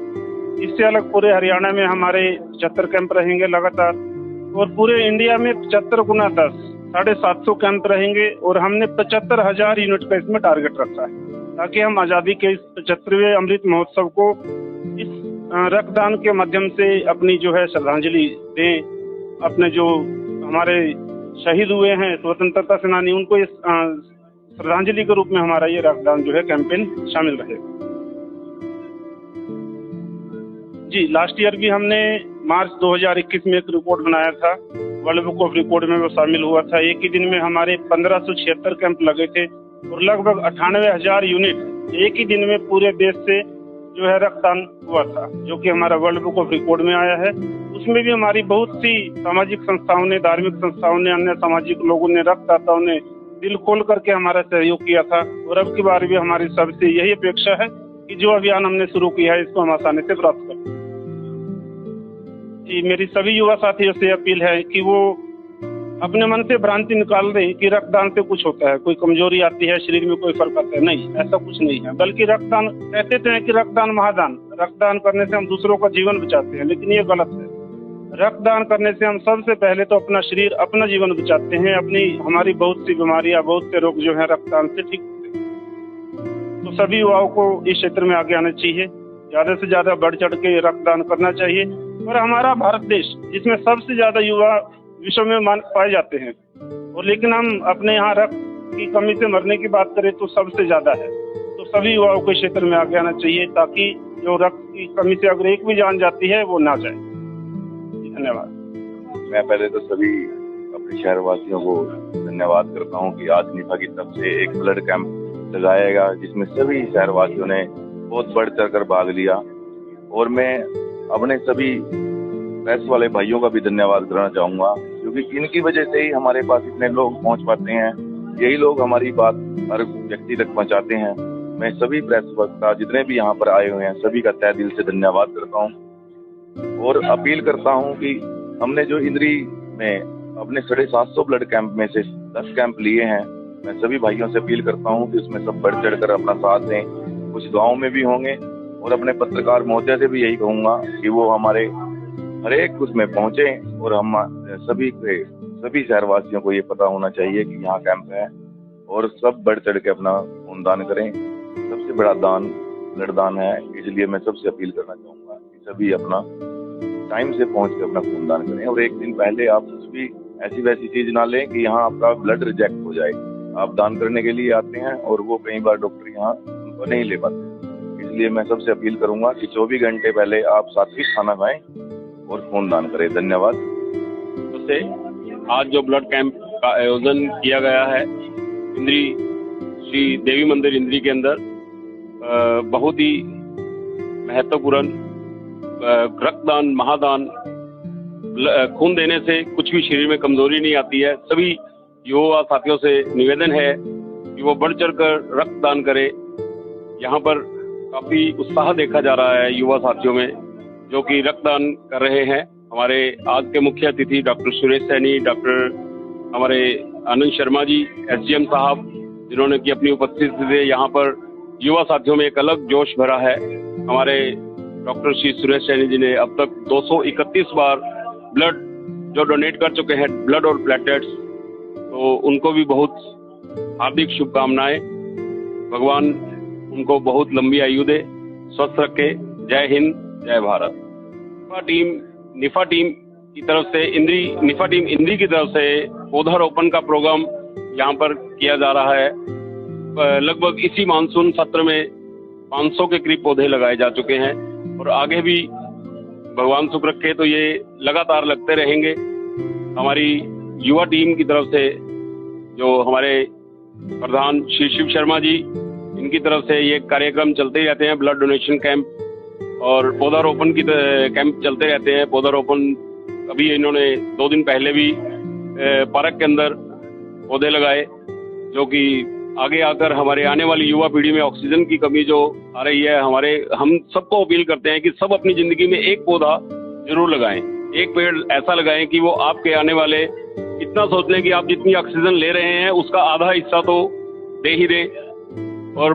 इससे अलग पूरे हरियाणा में हमारे 75 कैंप रहेंगे लगातार और पूरे इंडिया में 75 गुना 10 750 कैंप रहेंगे और हमने 75,000 यूनिट का इसमें टारगेट रखा है, ताकि हम आज़ादी के इस 75वें अमृत महोत्सव को इस रक्तदान के माध्यम से अपनी जो है श्रद्धांजलि दें। अपने जो हमारे शहीद हुए हैं स्वतंत्रता सेनानी, उनको इस श्रद्धांजलि के रूप में हमारा ये रक्तदान जो है कैंपेन शामिल रहेगा। जी, लास्ट ईयर भी हमने मार्च 2021 में एक रिकॉर्ड बनाया था, वर्ल्ड बुक ऑफ रिकॉर्ड में वो शामिल हुआ था। एक ही दिन में हमारे 1576 कैंप लगे थे और लगभग 98,000 यूनिट एक ही दिन में पूरे देश से जो है रक्तदान हुआ था, जो कि हमारा वर्ल्ड बुक ऑफ रिकॉर्ड में आया है। उसमें भी हमारी बहुत सी सामाजिक संस्थाओं ने, धार्मिक संस्थाओं ने, अन्य सामाजिक लोगों ने, रक्तदाताओं ने दिल खोल करके हमारा सहयोग किया था। और अब की बार भी हमारी सबसे यही अपेक्षा है कि जो अभियान हमने शुरू किया है इसको हम आसानी से प्राप्त करें। जी, मेरी सभी युवा साथियों से अपील है कि वो अपने मन से भ्रांति निकाल दें कि रक्तदान से कुछ होता है, कोई कमजोरी आती है, शरीर में कोई फर्क आता है। नहीं, ऐसा कुछ नहीं है। बल्कि रक्तदान, कहते तो हैं कि रक्तदान महादान, रक्तदान करने से हम दूसरों का जीवन बचाते हैं, लेकिन ये गलत है। रक्तदान करने से हम सबसे पहले तो अपना शरीर, अपना जीवन बचाते हैं। हमारी बहुत सी बीमारियां, बहुत से रोग जो है रक्तदान से ठीक होते हैं। तो सभी युवाओं को इस क्षेत्र में आगे आना चाहिए, ज्यादा से ज्यादा बढ़ चढ़ के रक्तदान करना चाहिए पर हमारा भारत देश जिसमें सबसे ज्यादा युवा विश्व में पाए जाते हैं, और लेकिन हम अपने यहाँ रक्त की कमी से मरने की बात करें तो सबसे ज्यादा है। तो सभी युवाओं को क्षेत्र में आगे आना चाहिए ताकि जो रक्त की कमी से अगर एक भी जान जाती है वो ना जाए। धन्यवाद। मैं पहले तो सभी अपने शहरवासियों को धन्यवाद करता हूं कि आज निफा की तरफ से एक ब्लड कैंप लगाएगा जिसमें सभी शहरवासियों ने बहुत बढ़ चढ़ कर भाग लिया। और मैं अपने सभी प्रेस वाले भाइयों का भी धन्यवाद करना चाहूंगा क्योंकि इनकी वजह से ही हमारे पास इतने लोग पहुंच पाते हैं। यही लोग हमारी बात हर व्यक्ति तक पहुंचाते हैं। मैं सभी प्रेस वक्ता जितने भी यहाँ पर आए हुए हैं सभी का तहे दिल से धन्यवाद करता हूँ और अपील करता हूँ कि हमने जो इंद्री में अपने 750 ब्लड कैंप में से 10 कैंप लिए हैं, मैं सभी भाइयों से अपील करता हूँ कि उसमें सब बढ़ चढ़ कर अपना साथ दें। कुछ गाँव में भी होंगे और अपने पत्रकार महोदय से भी यही कहूँगा कि वो हमारे हर एक उसमें पहुँचे और हम सभी शहरवासियों को ये पता होना चाहिए कि यहाँ कैंप है और सब बढ़ चढ़ के अपना खून दान करें। सबसे बड़ा दान ब्लड दान है, इसलिए मैं सबसे अपील करना चाहूँगा कि सभी अपना टाइम से पहुँच के अपना खून दान करें। और एक दिन पहले आप कुछ भी ऐसी वैसी चीज़ ना लें कि यहाँ आपका ब्लड रिजेक्ट हो जाए। आप दान करने के लिए आते हैं और वो कई बार डॉक्टर यहाँ उनको नहीं ले पाते। इसलिए मैं सबसे अपील करूँगा कि 24 घंटे पहले आप सात्विक खाना खाएं और खून दान करें। धन्यवाद। से आज जो ब्लड कैंप का आयोजन किया गया है इंद्री श्री देवी मंदिर इंद्री के अंदर बहुत ही महत्वपूर्ण रक्तदान महादान खून देने से कुछ भी शरीर में कमजोरी नहीं आती है। सभी युवा साथियों से निवेदन है कि वो बढ़ चढ़ कर रक्तदान करें। यहाँ पर काफी उत्साह देखा जा रहा है युवा साथियों में जो कि रक्तदान कर रहे हैं। हमारे आज के मुख्य अतिथि डॉक्टर सुरेश सैनी, डॉक्टर हमारे आनंद शर्मा जी, एसडीएम साहब, जिन्होंने की अपनी उपस्थिति से यहाँ पर युवा साथियों में एक अलग जोश भरा है। हमारे डॉक्टर श्री सुरेश सैनी जी ने अब तक 231 बार ब्लड जो डोनेट कर चुके हैं, ब्लड और प्लेटलेट्स, तो उनको भी बहुत हार्दिक शुभकामनाएं। भगवान उनको बहुत लंबी आयु दे, स्वस्थ रखे। जय हिंद, जय भारत। निफा टीम की तरफ से निफा टीम इंद्री की तरफ से पौधारोपण का प्रोग्राम यहाँ पर किया जा रहा है। लगभग इसी मानसून सत्र में 500 के करीब पौधे लगाए जा चुके हैं और आगे भी भगवान सुख रखे तो ये लगातार लगते रहेंगे। हमारी युवा टीम की तरफ से जो हमारे प्रधान श्री शिव शर्मा जी, इनकी तरफ से ये कार्यक्रम चलते रहते हैं। ब्लड डोनेशन कैंप और पौधारोपण की कैंप चलते रहते हैं। पौधारोपण अभी इन्होंने 2 दिन पहले भी पार्क के अंदर पौधे लगाए जो कि आगे आकर हमारे आने वाली युवा पीढ़ी में ऑक्सीजन की कमी जो आ रही है, हम सबको अपील करते हैं कि सब अपनी जिंदगी में एक पौधा जरूर लगाएं। एक पेड़ ऐसा लगाएं कि वो आपके आने वाले इतना सोच लें कि आप जितनी ऑक्सीजन ले रहे हैं उसका आधा हिस्सा तो दे ही दे। और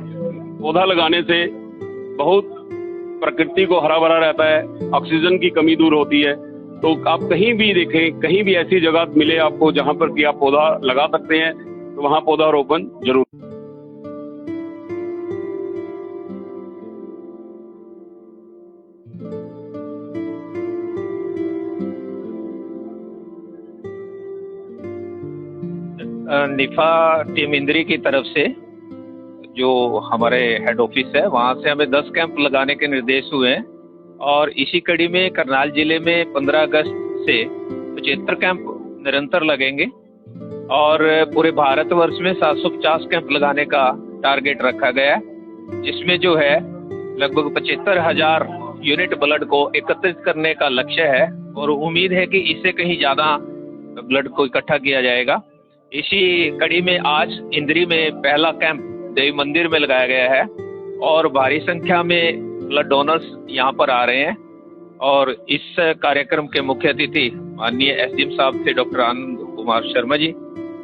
पौधा लगाने से बहुत प्रकृति को हरा भरा रहता है, ऑक्सीजन की कमी दूर होती है। तो आप कहीं भी देखें, कहीं भी ऐसी जगह मिले आपको जहां पर कि आप पौधा लगा सकते हैं तो वहां पौधारोपण जरूर। निफा टीम इंद्री की तरफ से जो हमारे हेड ऑफिस है वहाँ से हमें 10 कैंप लगाने के निर्देश हुए हैं और इसी कड़ी में करनाल जिले में 15 अगस्त से 75 कैंप निरंतर लगेंगे और पूरे भारतवर्ष में 750 कैंप लगाने का टारगेट रखा गया है, जिसमें जो है लगभग 75,000 यूनिट ब्लड को एकत्रित करने का लक्ष्य है और उम्मीद है कि इससे कहीं ज़्यादा ब्लड को इकट्ठा किया जाएगा। इसी कड़ी में आज इंद्री में पहला कैंप देवी मंदिर में लगाया गया है और भारी संख्या में ब्लड डोनर्स यहाँ पर आ रहे हैं। और इस कार्यक्रम के मुख्य अतिथि माननीय एसडीएम साहब थे डॉक्टर आनंद कुमार शर्मा जी,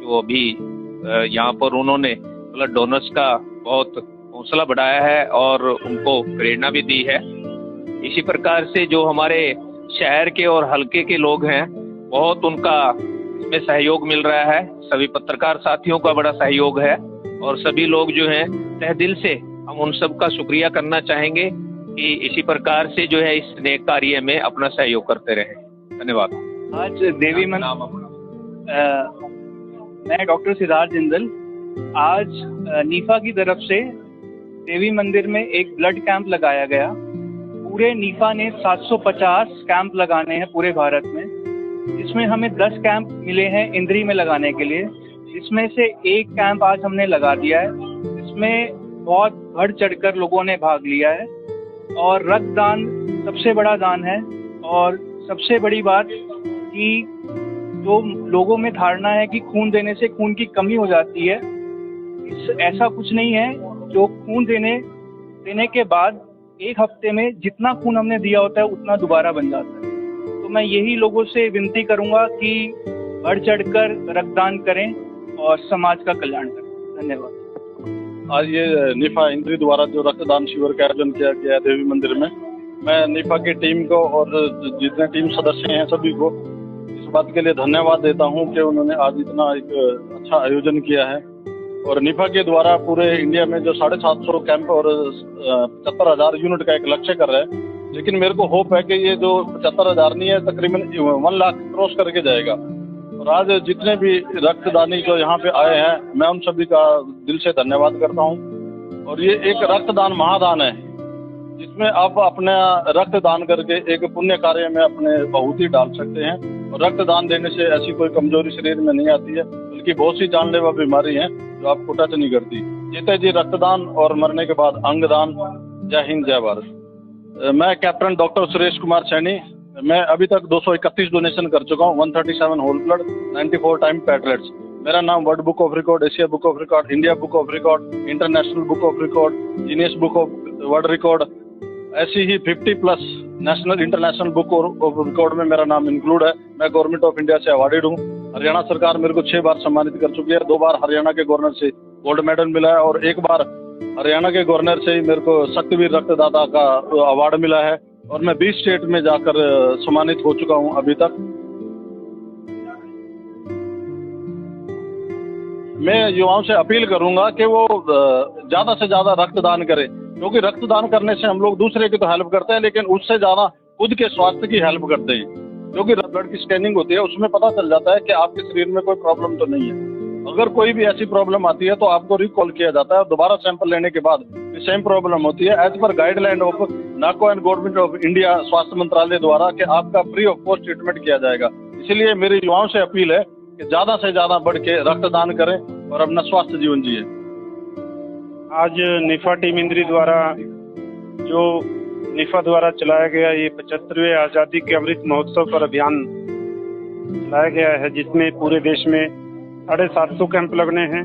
वो भी यहाँ पर उन्होंने ब्लड डोनर्स का बहुत हौसला बढ़ाया है और उनको प्रेरणा भी दी है। इसी प्रकार से जो हमारे शहर के और हल्के के लोग हैं बहुत उनका इसमें सहयोग मिल रहा है। सभी पत्रकार साथियों का बड़ा सहयोग है और सभी लोग जो हैं तहे दिल से हम उन सब का शुक्रिया करना चाहेंगे कि इसी प्रकार से जो है इस नेक कार्य में अपना सहयोग करते रहे। धन्यवाद। आज मैं डॉक्टर सिद्धार्थ जिंदल आज नीफा की तरफ से देवी मंदिर में एक ब्लड कैंप लगाया गया। पूरे नीफा ने 750 कैंप लगाने हैं पूरे भारत में। इसमें हमें 10 कैंप मिले हैं इंद्री में लगाने के लिए। इसमें से एक कैंप आज हमने लगा दिया है। इसमें बहुत बढ़ चढ़कर लोगों ने भाग लिया है और रक्तदान सबसे बड़ा दान है। और सबसे बड़ी बात कि जो लोगों में धारणा है कि खून देने से खून की कमी हो जाती है, ऐसा कुछ नहीं है। जो खून देने के बाद एक हफ्ते में जितना खून हमने दिया होता है उतना दोबारा बन जाता है। तो मैं यही लोगों से विनती करूंगा कि बढ़ चढ़कर रक्तदान करें और समाज का कल्याण करें। धन्यवाद। आज ये नीफा इंद्री द्वारा जो रक्तदान शिविर का आयोजन किया गया है देवी मंदिर में, मैं नीफा की टीम को और जितने टीम सदस्य हैं सभी को इस बात के लिए धन्यवाद देता हूं कि उन्होंने आज इतना एक अच्छा आयोजन किया है। और नीफा के द्वारा पूरे इंडिया में जो 750 कैंप और 75,000 यूनिट का एक लक्ष्य कर रहे हैं, लेकिन मेरे को होप है कि ये जो 75,000 नहीं है, तकरीबन 1 लाख क्रॉस करके जाएगा। और आज जितने भी रक्तदानी जो यहाँ पे आए हैं, मैं उन सभी का दिल से धन्यवाद करता हूँ। और ये एक रक्तदान महादान है जिसमें आप अपना रक्तदान करके एक पुण्य कार्य में अपने आहुति डाल सकते हैं। और रक्तदान देने से ऐसी कोई कमजोरी शरीर में नहीं आती है, बल्कि बहुत सी जानलेवा बीमारी हैं जो आपको टच नहीं करती। जीते जी रक्तदान और मरने के बाद अंगदान। जय हिंद, जय भारत। मैं कैप्टन डॉक्टर सुरेश कुमार सैनी, मैं अभी तक 231 डोनेशन कर चुका हूँ। 137 होल ब्लड, 94 टाइम पैटलेट्स। मेरा नाम world book of record, Asia book of record, India book of record, international book of record, Guinness book of world record, ऐसी ही 50+ national international book of record में मेरा नाम इंक्लूड है। मैं गवर्नमेंट ऑफ इंडिया से awarded हूँ। हरियाणा सरकार मेरे को 6 बार सम्मानित कर चुकी है। 2 बार हरियाणा के गवर्नर से गोल्ड मेडल मिला है और 1 बार हरियाणा के गवर्नर से ही मेरे को शक्तिवीर रक्तदाता का अवार्ड मिला है। और मैं 20 स्टेट में जाकर सम्मानित हो चुका हूँ अभी तक। मैं युवाओं से अपील करूंगा कि वो ज्यादा से ज्यादा रक्तदान करें, क्योंकि रक्तदान करने से हम लोग दूसरे की तो हेल्प करते हैं, लेकिन उससे ज्यादा खुद के स्वास्थ्य की हेल्प करते हैं। क्योंकि ब्लड की स्कैनिंग होती है, उसमें पता चल जाता है कि आपके शरीर में कोई प्रॉब्लम तो नहीं है। अगर कोई भी ऐसी प्रॉब्लम आती है तो आपको रिकॉल किया जाता है और दोबारा सैंपल लेने के बाद सेम प्रॉब्लम होती है, as per guideline of NACO and Government of India स्वास्थ्य मंत्रालय द्वारा कि आपका फ्री ऑफ कॉस्ट ट्रीटमेंट किया जाएगा। इसीलिए मेरे युवाओं से अपील है कि ज्यादा से ज्यादा बढ़ के रक्तदान करें और अपना स्वास्थ्य जीवन जिए। आज नीफा टीम इंद्री द्वारा जो नीफा द्वारा चलाया गया ये 75वें आज़ादी के अमृत महोत्सव पर अभियान चलाया गया है, जिसमें पूरे देश में 750 कैंप लगने हैं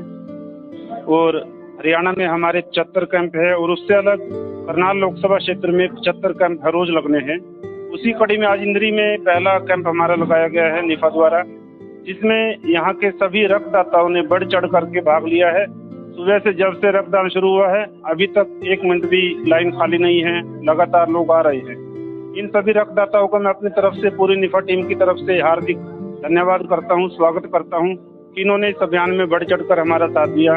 और हरियाणा में हमारे 75 कैंप है और उससे अलग करनाल लोकसभा क्षेत्र में 75 कैंप हर रोज लगने हैं। उसी कड़ी में आज इंद्री में पहला कैंप हमारा लगाया गया है नीफा द्वारा, जिसमें यहाँ के सभी रक्तदाताओं ने बढ़ चढ़ करके भाग लिया है। सुबह से जब से रक्तदान शुरू हुआ है अभी तक 1 मिनट भी लाइन खाली नहीं है, लगातार लोग आ रहे हैं। इन सभी रक्तदाताओं को मैं अपनी तरफ से पूरी नीफा टीम की तरफ से हार्दिक धन्यवाद करता हूँ, स्वागत करता हूँ कि इन्होंने इस अभियान में बढ़ चढ़ कर हमारा साथ दिया।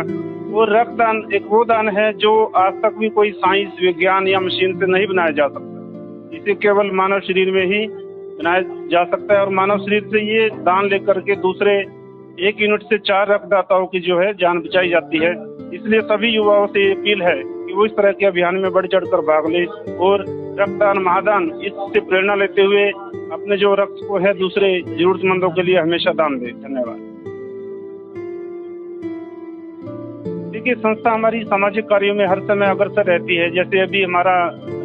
और रक्तदान एक वो दान है जो आज तक भी कोई साइंस, विज्ञान या मशीन से नहीं बनाया जा सकता। इसे केवल मानव शरीर में ही बनाया जा सकता है और मानव शरीर से ये दान लेकर के दूसरे 1 यूनिट से 4 रक्तदाताओं की जो है जान बचाई जाती है। इसलिए सभी युवाओं से अपील है कि वो इस तरह के अभियान में बढ़ चढ़ कर भाग ले और रक्तदान महादान इससे प्रेरणा लेते हुए अपने जो रक्त को है दूसरे जरूरतमंदों के लिए हमेशा दान दे। धन्यवाद। देखिए, संस्था हमारी सामाजिक कार्यों में हर समय अग्रसर रहती है। जैसे अभी हमारा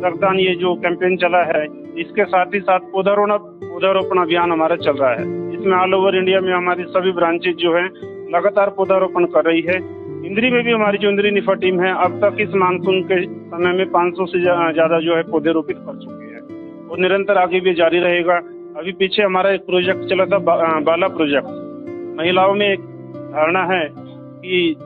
रक्तदान ये जो कैंपेन चला है, इसके साथ ही साथ पौधारोपण अभियान हमारा चल रहा है। इसमें ऑल ओवर इंडिया में हमारी सभी ब्रांचेज जो है लगातार पौधारोपण कर रही है। इंद्री में भी हमारी जो इंद्री नीफा टीम है अब तक इस मानसून के समय में 500 से ज्यादा जो है पौधे रोपित कर चुकी है और निरंतर आगे भी जारी रहेगा। अभी पीछे हमारा एक प्रोजेक्ट चला था, बाला प्रोजेक्ट। महिलाओं में एक धारणा है कि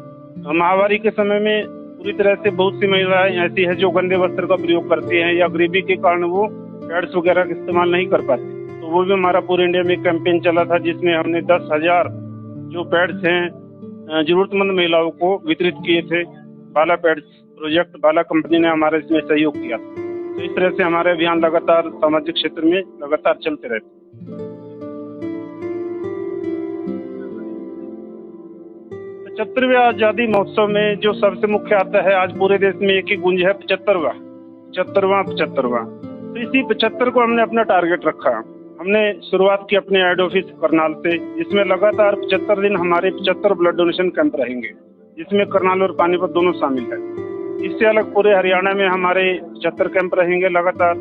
महामारी के समय में पूरी तरह से बहुत सी महिलाएं ऐसी है जो गंदे वस्त्र का प्रयोग करती हैं या गरीबी के कारण वो पैड्स वगैरह का इस्तेमाल नहीं कर पाती। तो वो भी हमारा पूरे इंडिया में कैंपेन चला था, जिसमें हमने 10,000 जो पैड्स हैं जरूरतमंद महिलाओं को वितरित किए थे। बाला पैड्स प्रोजेक्ट, बाला कंपनी ने हमारा इसमें सहयोग किया। तो इस तरह से हमारे अभियान लगातार सामाजिक क्षेत्र में लगातार चलते रहते हैं। 75वें आजादी महोत्सव में जो सबसे मुख्य आता है, आज पूरे देश में एक ही गूंज है 75वां। तो इसी 75 को हमने अपना टारगेट रखा। हमने शुरुआत की अपने हेड ऑफिस करनाल से, जिसमें लगातार 75 दिन हमारे 75 ब्लड डोनेशन कैंप रहेंगे, जिसमें करनाल और पानीपत दोनों शामिल है। इससे अलग पूरे हरियाणा में हमारे 75 कैंप रहेंगे लगातार,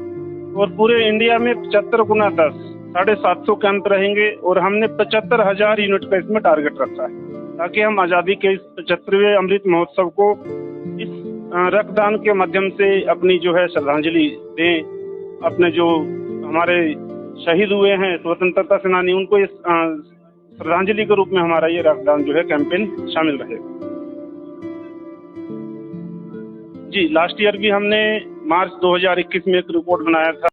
और पूरे इंडिया में 75 गुना 10 750 कैंप रहेंगे। और हमने 75,000 यूनिट का इसमें टारगेट रखा है, ताकि हम आज़ादी के इस 75वें अमृत महोत्सव को इस रक्तदान के माध्यम से अपनी जो है श्रद्धांजलि दें। अपने जो हमारे शहीद हुए हैं स्वतंत्रता सेनानी, उनको इस श्रद्धांजलि के रूप में हमारा ये रक्तदान जो है कैंपेन शामिल रहेगा। जी, लास्ट ईयर भी हमने मार्च 2021 में एक रिपोर्ट बनाया था।